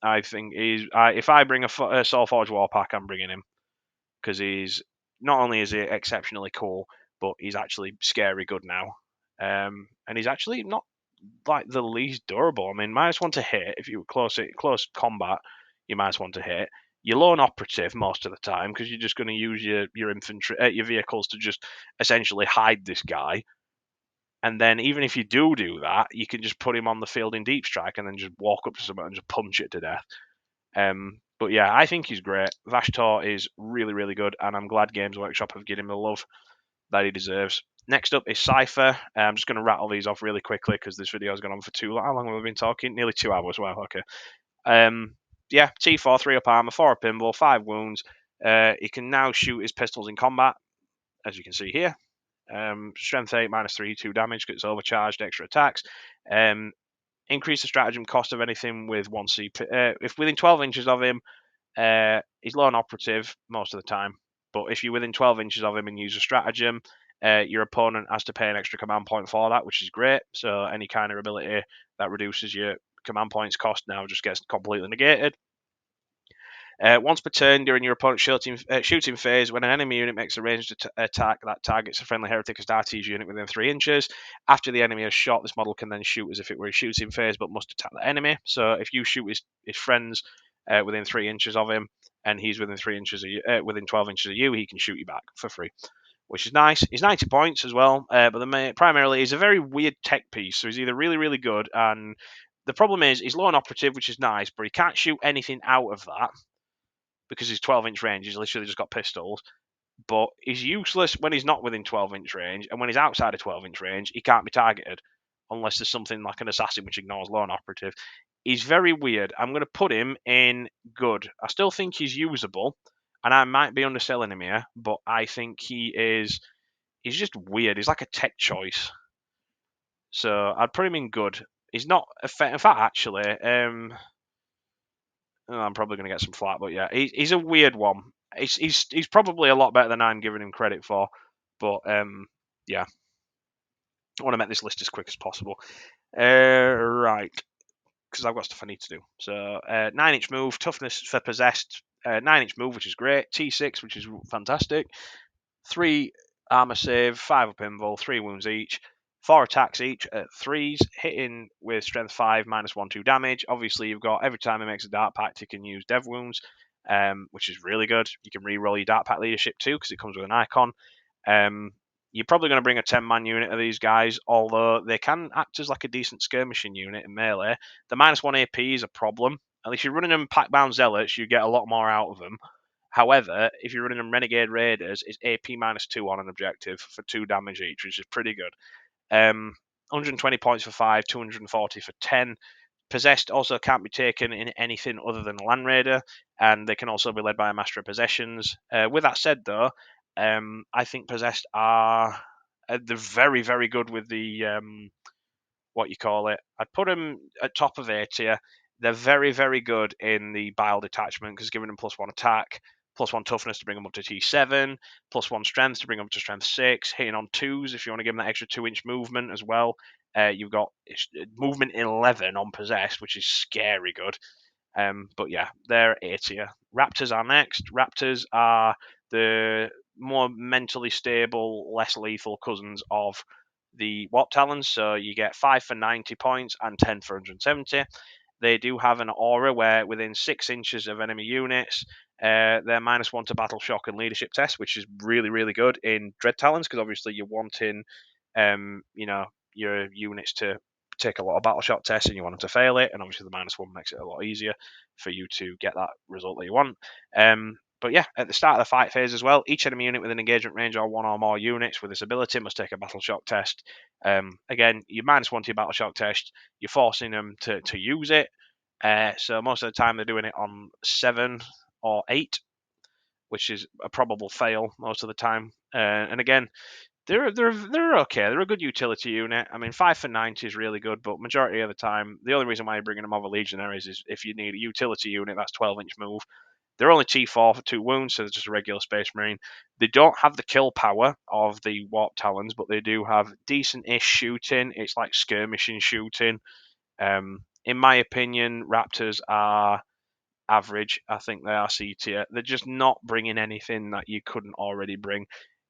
I think if I bring a Soulforge Warpack, I'm bringing him, because he's not only is he exceptionally cool, but he's actually scary good now. And he's actually not like the least durable. I mean, -1 to hit if you were close combat, you're -1 to hit. You're lone operative most of the time because you're just going to use your infantry, your vehicles to just essentially hide this guy. And then even if you do that, you can just put him on the field in deep strike and then just walk up to someone and just punch it to death. But yeah, I think he's great. Vashtor is really, really good, and I'm glad Games Workshop have given him the love that he deserves. Next up is Cipher. I'm just going to rattle these off really quickly because this video has gone on for too long. How long have we been talking? Nearly 2 hours. Wow, okay. Yeah, T4, 3 up armor, 4 up pinball, 5 wounds. He can now shoot his pistols in combat, as you can see here. Strength 8, -3, 2 damage, gets overcharged, extra attacks. Increase the stratagem cost of anything with 1 CP. If within 12 inches of him, he's lone operative most of the time. But if you're within 12 inches of him and use a stratagem, your opponent has to pay an extra command point for that, which is great. So any kind of ability that reduces your command points cost now just gets completely negated. Once per turn during your opponent's shooting phase, when an enemy unit makes a ranged attack that targets a friendly heretic or Astartes unit within 3 inches, after the enemy has shot, this model can then shoot as if it were a shooting phase, but must attack the enemy. So if you shoot his friends within 3 inches of him, and he's within 3 inches of you, within 12 inches of you, he can shoot you back for free, which is nice. He's 90 points as well, but primarily he's a very weird tech piece. So he's either really, really good, and the problem is he's lone operative, which is nice, but he can't shoot anything out of that because he's 12-inch range. He's literally just got pistols. But he's useless when he's not within 12-inch range, and when he's outside of 12-inch range, he can't be targeted unless there's something like an assassin which ignores lone operative. He's very weird. I'm going to put him in good. I still think he's usable, and I might be underselling him here, but I think he's just weird. He's like a tech choice. So I'd put him in good. He's not, in fact, actually, I'm probably going to get some flack, but yeah, he's a weird one. He's probably a lot better than I'm giving him credit for, but yeah, I want to make this list as quick as possible. Right, because I've got stuff I need to do. So 9-inch move, toughness for possessed, 9-inch move, which is great. T6, which is fantastic. 3 armor save, 5 up invul, 3 wounds each. 4 attacks each at 3s, hitting with strength 5, -1, 2 damage. Obviously, you've got every time he makes a Dark Pact, he can use Dev Wounds, which is really good. You can re-roll your Dark Pact leadership too, because it comes with an icon. You're probably going to bring a 10-man unit of these guys, although they can act as like a decent skirmishing unit in melee. The -1 AP is a problem. At least you're running them pack-bound zealots, you get a lot more out of them. However, if you're running them Renegade Raiders, it's AP -2 on an objective for 2 damage each, which is pretty good. 120 points for 5, 240 for 10. Possessed also can't be taken in anything other than a Land Raider, and they can also be led by a Master of Possessions. With that said, though, I think Possessed are they're very, very good with the what you call it. I'd put them at top of A tier. They're very, very good in the bile detachment because giving them +1 attack, +1 toughness to bring them up to T7, +1 strength to bring them up to strength 6, hitting on 2s if you want to give them that extra 2-inch movement as well. You've got movement 11 on Possessed, which is scary good. But yeah, they're A tier. Raptors are next. Raptors are the more mentally stable, less lethal cousins of the Warp Talons. So you get 5 for 90 points and 10 for 170. They do have an aura where within 6 inches of enemy units, they're -1 to battle shock and leadership test, which is really, really good in Dread Talons because obviously you're wanting, your units to take a lot of battle shock tests and you want them to fail it, and obviously the -1 makes it a lot easier for you to get that result that you want. But yeah, at the start of the fight phase as well, each enemy unit with an engagement range or 1 or more units with this ability must take a battle shock test. Again, you're -1 to your battle shock test, you're forcing them to use it. So most of the time they're doing it on 7 or 8, which is a probable fail most of the time. And again, they're okay. They're a good utility unit. I mean, 5 for 90 is really good, but majority of the time, the only reason why you're bringing them over Legionaries is if you need a utility unit that's 12-inch move. They're only T4 for 2 wounds, so they're just a regular Space Marine. They don't have the kill power of the Warp Talons, but they do have decent-ish shooting. It's like skirmishing shooting. In my opinion, Raptors are average. I think they are C tier. They're just not bringing anything that you couldn't already bring.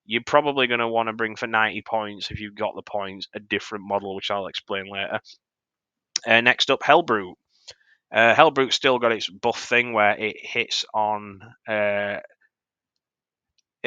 You're probably going to want to bring for 90 points, if you've got the points, a different model, which I'll explain later. Next up, Hellbrute. Hellbrute's still got its buff thing where it hits on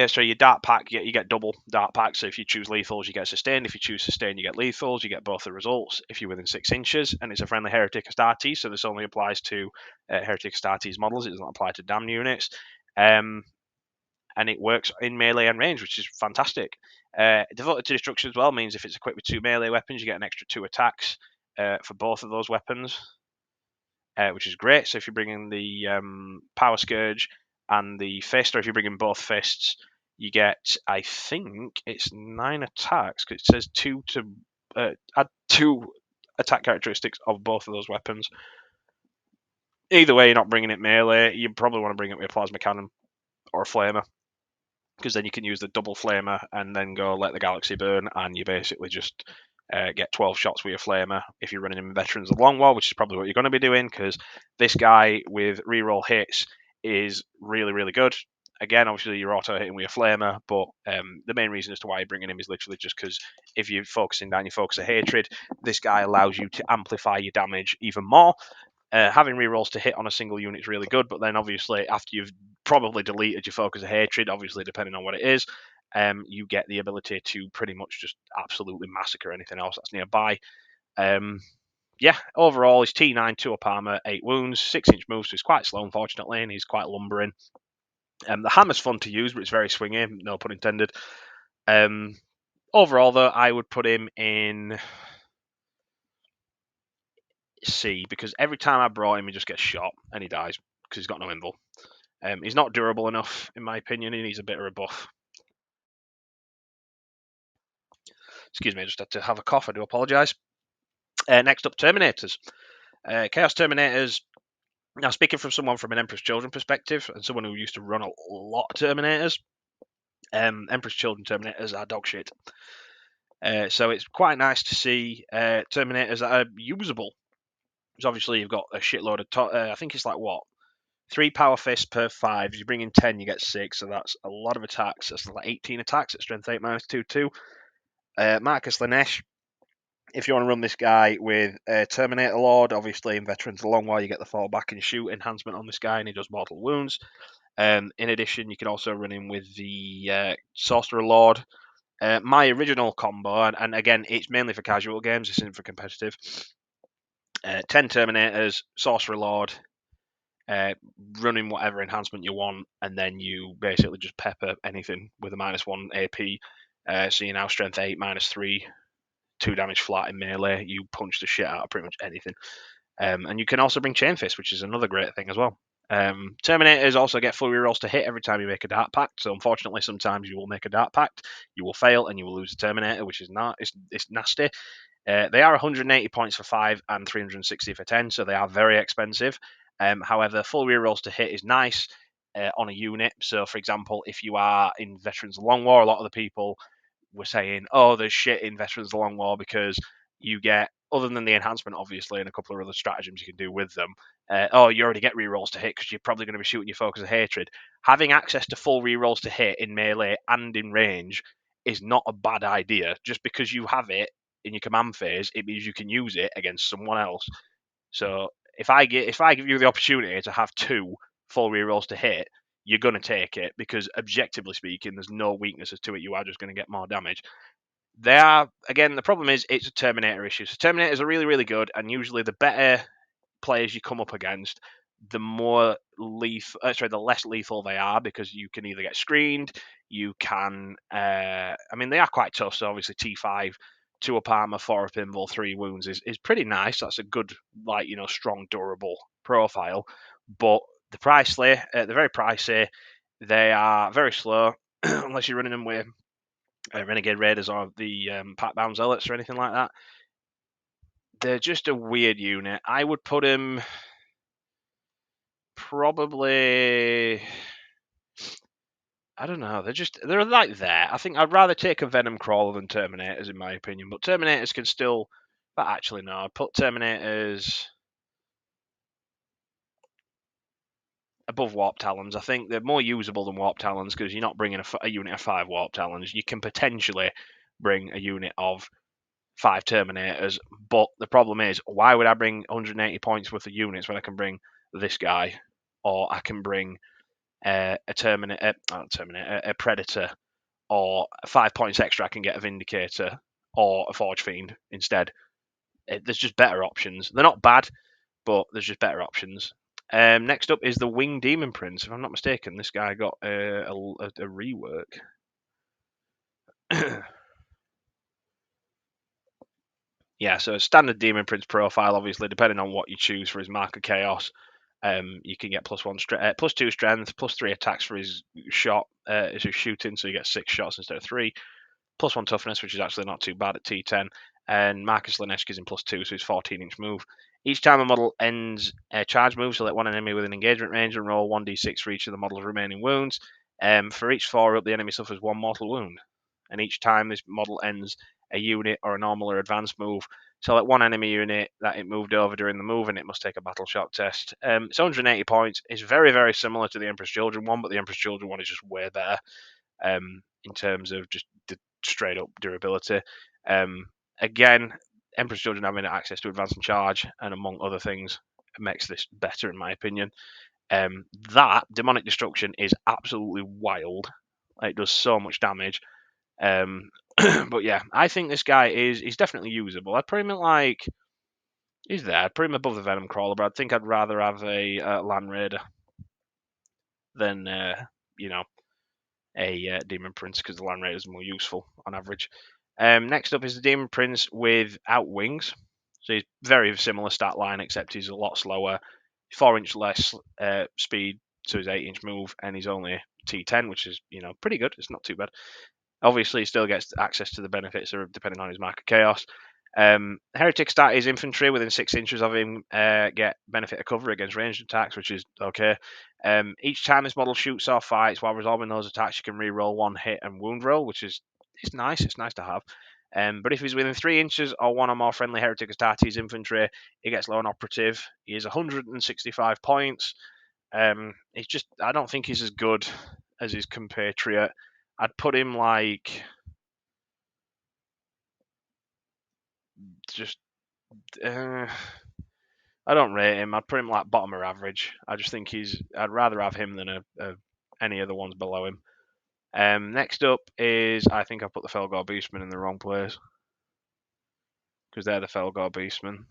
so your dart pack, you get double dart packs. So if you choose lethals, you get sustained. If you choose sustained, you get lethals. You get both the results if you're within 6 inches. And it's a friendly Heretic Astartes, so this only applies to Heretic Astartes models. It does not apply to damned units. And it works in melee and range, which is fantastic. Devoted to destruction as well means if it's equipped with 2 melee weapons, you get an extra 2 attacks for both of those weapons, which is great. So if you're bringing the Power Scourge and the fist, or if you're bringing both fists, you get, I think it's 9 attacks, because it says 2 to add 2 attack characteristics of both of those weapons. Either way, you're not bringing it melee. You probably want to bring it with a plasma cannon or a flamer, because then you can use the double flamer and then go let the galaxy burn, and you basically just get 12 shots with your flamer if you're running in Veterans of Long War, which is probably what you're going to be doing, because this guy with reroll hits is really, really good. Again, obviously you're auto hitting with your flamer, but the main reason as to why you're bringing him is literally just because if you're focusing down your focus of hatred, this guy allows you to amplify your damage even more. Having rerolls to hit on a single unit is really good, but then obviously after you've probably deleted your focus of hatred, obviously depending on what it is, you get the ability to pretty much just absolutely massacre anything else that's nearby. Yeah, overall he's T9, 2 up armor, 8 wounds, 6-inch moves, so he's quite slow unfortunately, and he's quite lumbering. The hammer's fun to use, but it's very swingy, no pun intended. Overall though, I would put him in C, because every time I brought him, he just gets shot and he dies because he's got no invul. He's not durable enough, in my opinion. He needs a bit of a buff. Excuse me, I just had to have a cough. I do apologise. Next up, Terminators. Chaos Terminators. Now, speaking from someone from an Emperor's Children perspective and someone who used to run a lot of Terminators, Emperor's Children Terminators are dog shit. So it's quite nice to see Terminators that are usable. Because obviously you've got a shitload of... I think it's like, what? 3 power fists per 5. If you bring in 10, you get 6. So that's a lot of attacks. That's like 18 attacks at strength 8 -2/2. Marcus Lanesh. If you want to run this guy with Terminator Lord, obviously in Veterans a Long While, you get the fall back and shoot enhancement on this guy, and he does mortal wounds. In addition, you can also run him with the Sorcerer Lord. My original combo, and again, it's mainly for casual games, this isn't for competitive. 10 Terminators, Sorcerer Lord, running whatever enhancement you want, and then you basically just pepper anything with a -1 AP. So you're now strength 8, -3, 2 damage flat in melee. You punch the shit out of pretty much anything. And you can also bring Chain Fist, which is another great thing as well. Terminators also get full rerolls to hit every time you make a Dart Pact. So unfortunately, sometimes you will make a Dart Pact, you will fail, and you will lose the Terminator, which is not it's nasty. They are 180 points for 5 and 360 for 10, so they are very expensive. However, full rerolls to hit is nice on a unit. So, for example, if you are in Veterans of the Long War, a lot of the people were saying, "Oh, there's shit in Veterans of the Long War because you get, other than the enhancement, obviously, and a couple of other stratagems you can do with them. You already get rerolls to hit because you're probably going to be shooting your Focus of Hatred. Having access to full rerolls to hit in melee and in range is not a bad idea. Just because you have it in your command phase, it means you can use it against someone else. So if I give you the opportunity to have 2 full rerolls to hit, you're going to take it because, objectively speaking, there's no weaknesses to it. You are just going to get more damage. They are, again, the problem is it's a Terminator issue. So Terminators are really, really good, and usually the better players you come up against, the the less lethal they are, because you can either get screened, you can, they are quite tough. So obviously T5, 2 up armor, 4 up invul, 3 wounds is pretty nice. That's a good, strong, durable profile. But they're very pricey. They are very slow unless you're running them with Renegade Raiders or the Pack Bound Zealots or anything like that. They're just a weird unit. I would put him probably, I don't know. They're like there. I think I'd rather take a Venom crawler than Terminators, in my opinion. But Terminators can still. But actually, no. I'd put Terminators above Warp Talons. I think they're more usable than Warp Talons because you're not bringing a unit of 5 Warp Talons. You can potentially bring a unit of 5 Terminators. But the problem is, why would I bring 180 points worth of units when I can bring this guy, or I can bring a Predator, or 5 points extra I can get a Vindicator or a Forge Fiend instead. There's just better options. They're not bad, but there's just better options. Next up is the Winged Demon Prince. If I'm not mistaken, this guy got a rework. Yeah, so a standard Demon Prince profile, obviously, depending on what you choose for his Mark of Chaos. You can get +2 strength, +3 attacks for his his shooting, so you get 6 shots instead of 3. +1 toughness, which is actually not too bad at T10. And Marcus Lanesh is in +2, so his 14-inch move. Each time a model ends a charge move, select one enemy within engagement range and roll 1d6 for each of the model's remaining wounds. For each 4-up, the enemy suffers 1 mortal wound. And each time this model ends a unit or a normal or advanced move, select one enemy unit that it moved over during the move, and it must take a battle shock test. It's 180 points. It's very, very similar to the Emperor's Children one, but the Emperor's Children one is just way better in terms of just the straight up durability. Again, Emperor's Children having access to advance and charge, and among other things, makes this better in my opinion. That Demonic Destruction is absolutely wild. It does so much damage. But yeah, I think this guy he's definitely usable. I'd put him at he's there. I'd put him above the Venom Crawler, but I think I'd rather have a Land Raider than a Demon Prince, because the Land Raider is more useful on average. Next up is the Demon Prince without wings. So he's very similar stat line, except he's a lot slower. 4-inch less speed to his 8-inch move, and he's only T10, which is pretty good. It's not too bad. Obviously, he still gets access to the benefits depending on his Mark of Chaos. Heretic stat is infantry. Within 6 inches of him, get benefit of cover against ranged attacks, which is okay. Each time this model shoots or fights while resolving those attacks, you can re-roll 1 hit and wound roll, which is nice. It's nice to have. But if he's within 3 inches or 1 or more friendly Heretic Astartes infantry, he gets lone operative. He is 165 points. I don't think he's as good as his compatriot. I'd put him I don't rate him. I'd put him bottom or average. I just think I'd rather have him than any of the ones below him. Next up is, I think I put the Felgor Beastmen in the wrong place, because they're the Felgor Beastmen.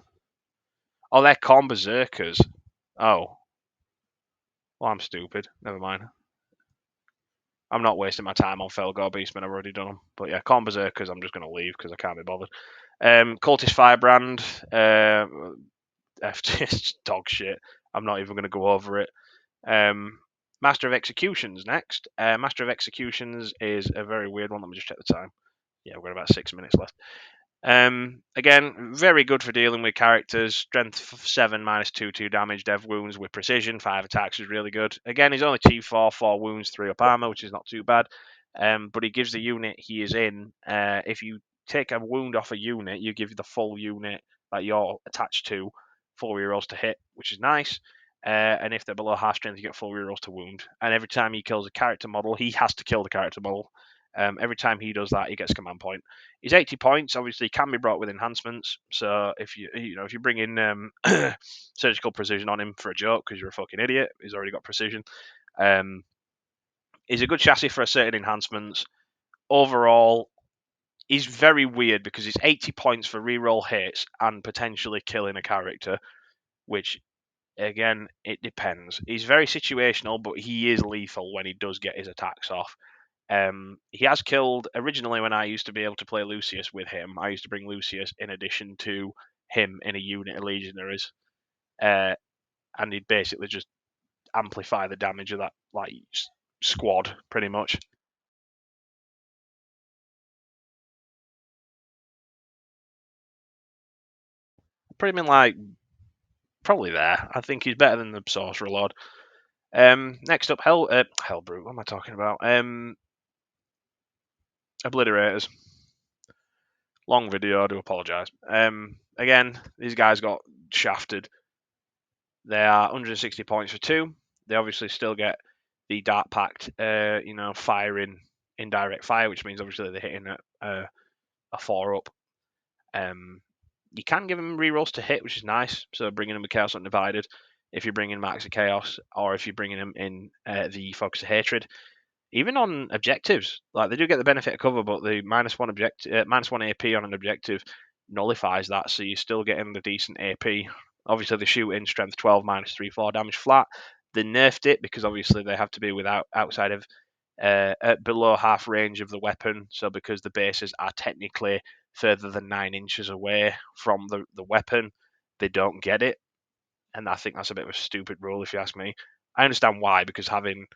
Oh, they're Khorne Berserkers. Oh. Well, I'm stupid. Never mind. I'm not wasting my time on Felgor Beastmen. I've already done them. But yeah, Khorne Berserkers, I'm just going to leave because I can't be bothered. Cultist Firebrand. FTS dog shit. I'm not even going to go over it. Master of Executions next. Master of Executions is a very weird one. Let me just check the time. Yeah, we've got about 6 minutes left. Again, very good for dealing with characters. Strength 7 minus 2 damage, dev wounds with precision. 5 attacks is really good. Again, he's only T4, 4 wounds, 3 up armor, which is not too bad. But he gives the unit he is in. If you take a wound off a unit, you give the full unit that you're attached to 4 rerolls to hit, which is nice. And if they're below half strength, you get 4 rerolls to wound. And every time he kills a character model, he has to kill the character model. Every time he does that, he gets command point. He's 80 points. Obviously, can be brought with enhancements. So if you bring in surgical precision on him for a joke because you're a fucking idiot, he's already got precision. He's a good chassis for certain enhancements. Overall, he's very weird because he's 80 points for reroll hits and potentially killing a character, which again, it depends. He's very situational, but he is lethal when he does get his attacks off. He has killed originally when I used to be able to play Lucius with him. I used to bring Lucius in addition to him in a unit of Legionaries, and he'd basically just amplify the damage of that squad pretty much. Put him in probably there. I think he's better than the Sorcerer Lord. Next up, hellbrute. What am I talking about? Obliterators. Long video. I do apologise. Again, these guys got shafted. They are 160 points for 2. They obviously still get the Dart Pact, firing indirect fire, which means obviously they're hitting a 4 up. You can give them rerolls to hit, which is nice. So bringing them with Chaos Undivided, if you're bringing Max of Chaos, or if you're bringing them in the Focus of Hatred. Even on objectives, they do get the benefit of cover, but the minus one AP on an objective nullifies that, so you're still getting the decent AP. Obviously, they shoot in strength 12 minus 3/4 damage flat. They nerfed it because obviously they have to be outside of below half range of the weapon. So because the bases are technically further than 9 inches away from the weapon, they don't get it. And I think that's a bit of a stupid rule, if you ask me. I understand why, because having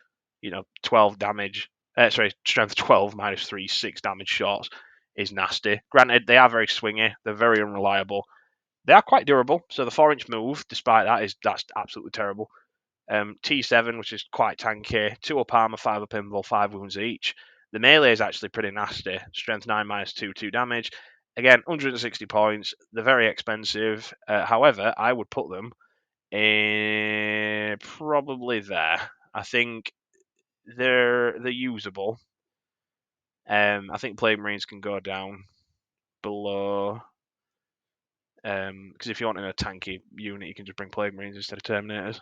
12 damage, strength 12 minus 3, 6 damage shots is nasty. Granted, they are very swingy, they're very unreliable. They are quite durable, so the 4-inch move, despite that's absolutely terrible. T7, which is quite tanky, 2 up armor, 5 up invul, 5 wounds each. The melee is actually pretty nasty. Strength 9 minus 2, 2 damage. Again, 160 points. They're very expensive. However, I would put them probably there. I think they're usable. I think Plague Marines can go down below. Because if you want in a tanky unit, you can just bring Plague Marines instead of Terminators.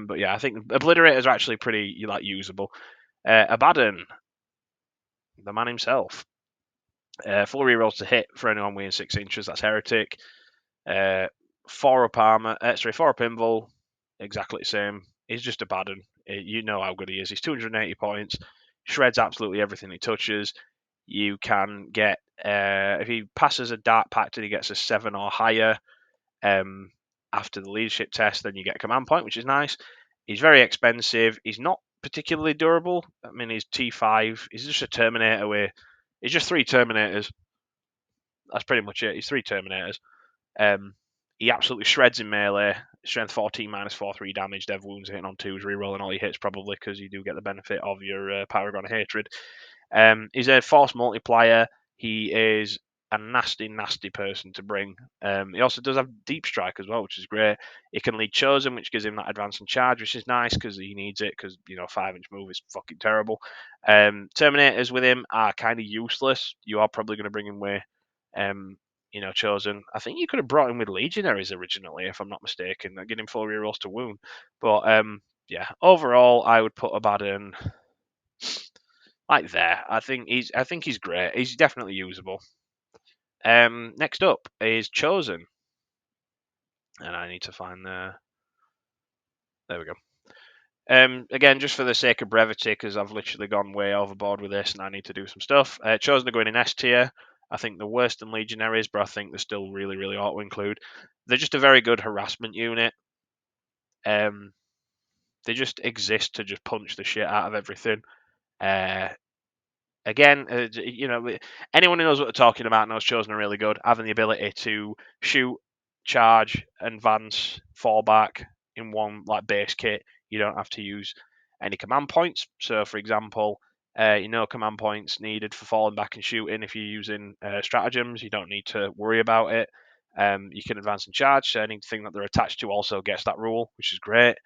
But yeah, I think Obliterators are actually pretty usable. Abaddon, the man himself. 4 rerolls to hit for anyone within 6 inches. That's Heretic. 4 up armor. 4 up invul. Exactly the same. He's just Abaddon. You know how good he is. He's 280 points. Shreds absolutely everything he touches. You can get if he passes a Dark Pact and he gets a 7 or higher after the leadership test, then you get a command point, which is nice. He's very expensive. He's not particularly durable. I mean, he's T5. He's just a Terminator he's just 3 Terminators. That's pretty much it. He's 3 Terminators. He absolutely shreds in melee. Strength 14 minus 4/3 damage. Dev wounds hitting on 2s, rerolling all your hits probably because you do get the benefit of your Paragon of Hatred. He's a force multiplier. He is a nasty, nasty person to bring. He also does have deep strike as well, which is great. He can lead Chosen, which gives him that advance and charge, which is nice because he needs it because 5-inch move is fucking terrible. Terminators with him are kind of useless. You are probably going to bring him with Chosen. I think you could have brought him with Legionaries originally, if I'm not mistaken. Get him 4 rerolls to wound. But yeah, overall, I would put Abaddon there. I think he's great. He's definitely usable. Next up is Chosen, and I need to find there we go. Again, just for the sake of brevity, because I've literally gone way overboard with this, and I need to do some stuff. Chosen are going in S tier. I think they're worse than Legionaries, but I think they're still really, really ought to include. They're just a very good harassment unit. They just exist to just punch the shit out of everything. Again, anyone who knows what they're talking about knows Chosen are really good. Having the ability to shoot, charge, advance, fall back in one base kit. You don't have to use any command points. So, for example, command points needed for falling back and shooting. If you're using stratagems, you don't need to worry about it. You can advance and charge, so anything that they're attached to also gets that rule, which is great.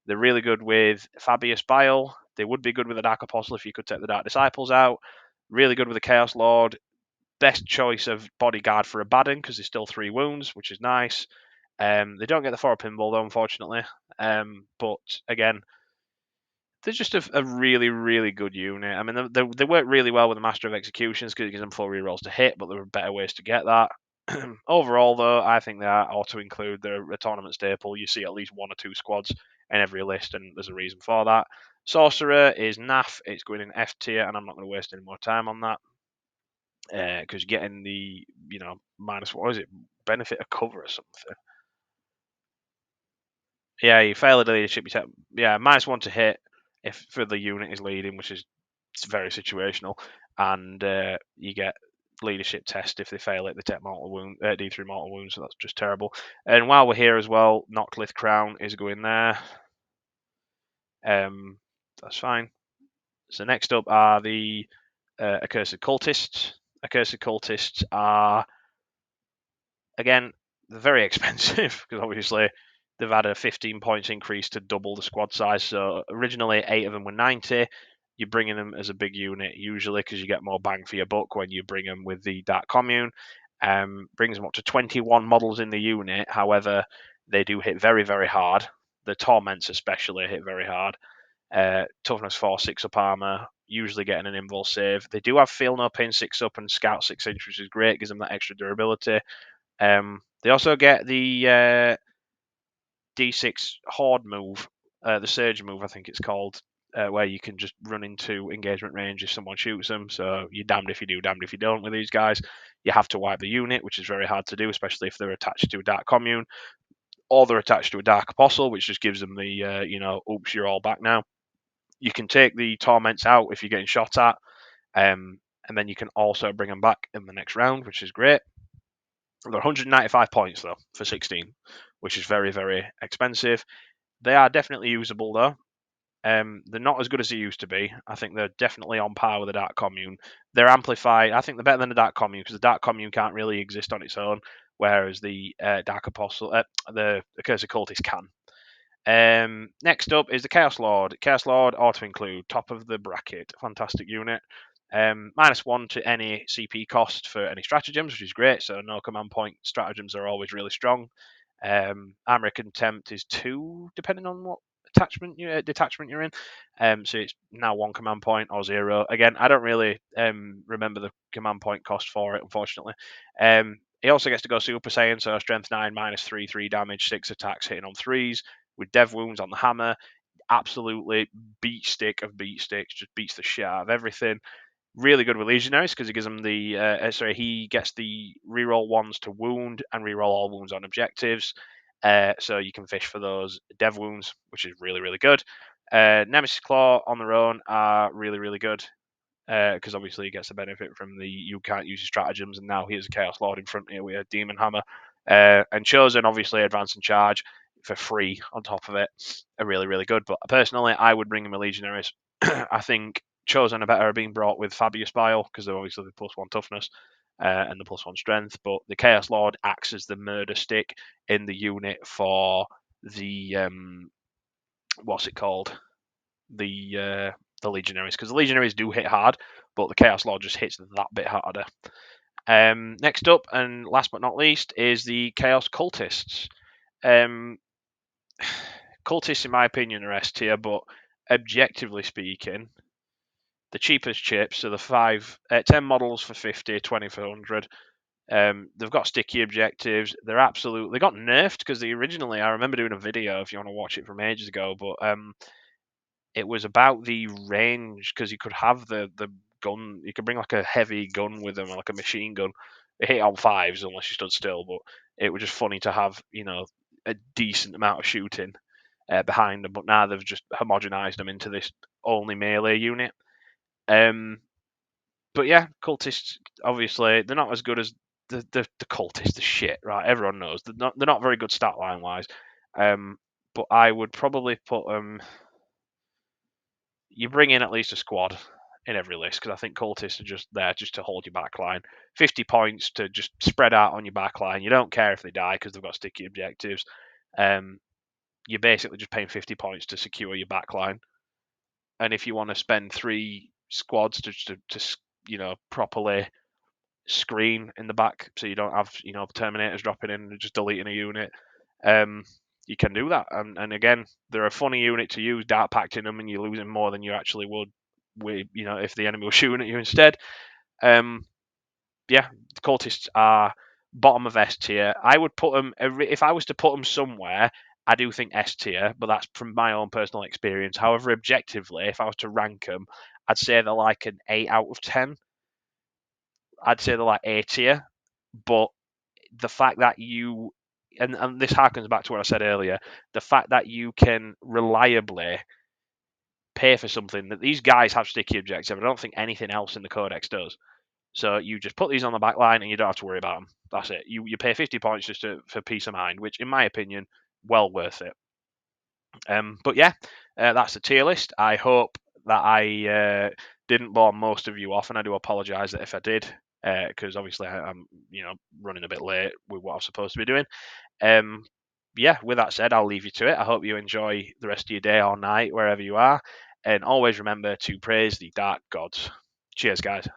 They're really good with Fabius Bile. They would be good with the Dark Apostle if you could take the Dark Disciples out. Really good with the Chaos Lord. Best choice of bodyguard for Abaddon because there's still 3 wounds, which is nice. They don't get the 4 pinball though, unfortunately. But again, they're just a really, really good unit. I mean, they work really well with the Master of Executions because it gives them 4 rerolls to hit, but there are better ways to get that. Overall, though, I think they ought to include. They're a tournament staple. You see at least 1 or 2 squads in every list, and there's a reason for that. Sorcerer is naff. It's going in F tier, and I'm not going to waste any more time on that because getting the minus, what is it, benefit of cover or something. Yeah, you fail a leadership. -1 to hit if for the unit is leading, which is very situational, and you get leadership test. If they fail it, they take mortal wound, D3 mortal wounds, so that's just terrible. And while we're here as well, Noctlith Crown is going there. That's fine. So next up are the Accursed Cultists. Accursed Cultists are, again, they're very expensive because obviously they've had a 15 points increase to double the squad size. So originally 8 of them were 90. You're bringing them as a big unit usually because you get more bang for your buck when you bring them with the Dark Commune. Brings them up to 21 models in the unit. However, they do hit very, very hard. The Torments especially hit very hard. Toughness 4, 6 up armor, usually getting an invul save. They do have Feel No Pain 6 up and Scout 6 inch, which is great, gives them that extra durability. They also get the D6 Horde move, the Surge move, I think it's called, where you can just run into engagement range if someone shoots them. So you're damned if you do, damned if you don't with these guys. You have to wipe the unit, which is very hard to do, especially if they're attached to a Dark Commune, or they're attached to a Dark Apostle, which just gives them the, oops, you're all back now. You can take the Torments out if you're getting shot at, and then you can also bring them back in the next round, which is great. They're 195 points though for 16, which is very, very expensive. They are definitely usable though. They're not as good as they used to be. I think they're definitely on par with the Dark Commune. They're amplified. I think they're better than the Dark Commune because the Dark Commune can't really exist on its own, whereas the Dark Apostle, the Accursed Cultist can. Next up is the Chaos Lord. Chaos Lord auto include, top of the bracket. Fantastic unit. -1 to any CP cost for any stratagems, which is great. So no command point stratagems are always really strong. Armor Contempt is 2, depending on what detachment you're in. So it's now 1 command point or 0. Again, I don't really remember the command point cost for it, unfortunately. He also gets to go Super Saiyan, so Strength 9, -3, 3 damage, 6 attacks, hitting on 3s, with dev wounds on the hammer. Absolutely beat stick of beat sticks, just beats the shit out of everything. Really good with Legionaries because he gives them he gets the reroll 1s to wound and reroll all wounds on objectives. So you can fish for those dev wounds, which is really, really good. Nemesis Claw on their own are really, really good because obviously he gets the benefit from the you can't use your stratagems, and now here's a Chaos Lord in front of you with a Demon Hammer. And Chosen, obviously, advance and charge for free on top of it are really, really good. But personally, I would bring him a Legionaries. I think Chosen are better being brought with Fabius Bile because they're obviously the +1 toughness and the +1 strength. But the Chaos Lord acts as the murder stick in the unit for the what's it called? The Legionaries, because the Legionaries do hit hard, but the Chaos Lord just hits that bit harder. Next up, and last but not least, is the Chaos Cultists. Cultists, in my opinion, are S tier, but objectively speaking, the cheapest chips, so the 10 models for 50, 20 for 100. They've got sticky objectives. They got nerfed because they originally, I remember doing a video if you want to watch it from ages ago, but it was about the range because you could have the gun. You could bring like a heavy gun with them, like a machine gun. It hit on 5s unless you stood still, but it was just funny to have a decent amount of shooting behind them. But now they've just homogenized them into this only melee unit. But yeah, cultists obviously they're not as good as the cultists. The shit, right? Everyone knows they're not very good stat line wise. But I would probably put you bring in at least a squad in every list because I think cultists are just there just to hold your back line. 50 points to just spread out on your back line. You don't care if they die because they've got sticky objectives. You're basically just paying 50 points to secure your back line. And if you want to spend 3 squads to properly screen in the back so you don't have Terminators dropping in and just deleting a unit, you can do that. And again, they're a funny unit to use, dart packed in them, and you're losing more than you actually would if the enemy was shooting at you instead. The cultists are bottom of S tier. I would put them if I was to put them somewhere. I do think S tier, but that's from my own personal experience. However, objectively, if I was to rank them, I'd say they're like an 8 out of 10. I'd say they're like A tier, but the fact that you and this harkens back to what I said earlier, the fact that you can reliably pay for something that these guys have sticky objective. I don't think anything else in the codex does. So you just put these on the back line and you don't have to worry about them. That's it. You pay 50 points just for peace of mind, which in my opinion, well worth it. But yeah, that's the tier list. I hope that I didn't bore most of you off, and I do apologise if I did, because obviously I'm running a bit late with what I'm supposed to be doing. Yeah, with that said, I'll leave you to it. I hope you enjoy the rest of your day or night, wherever you are, and always remember to praise the dark gods. Cheers, guys.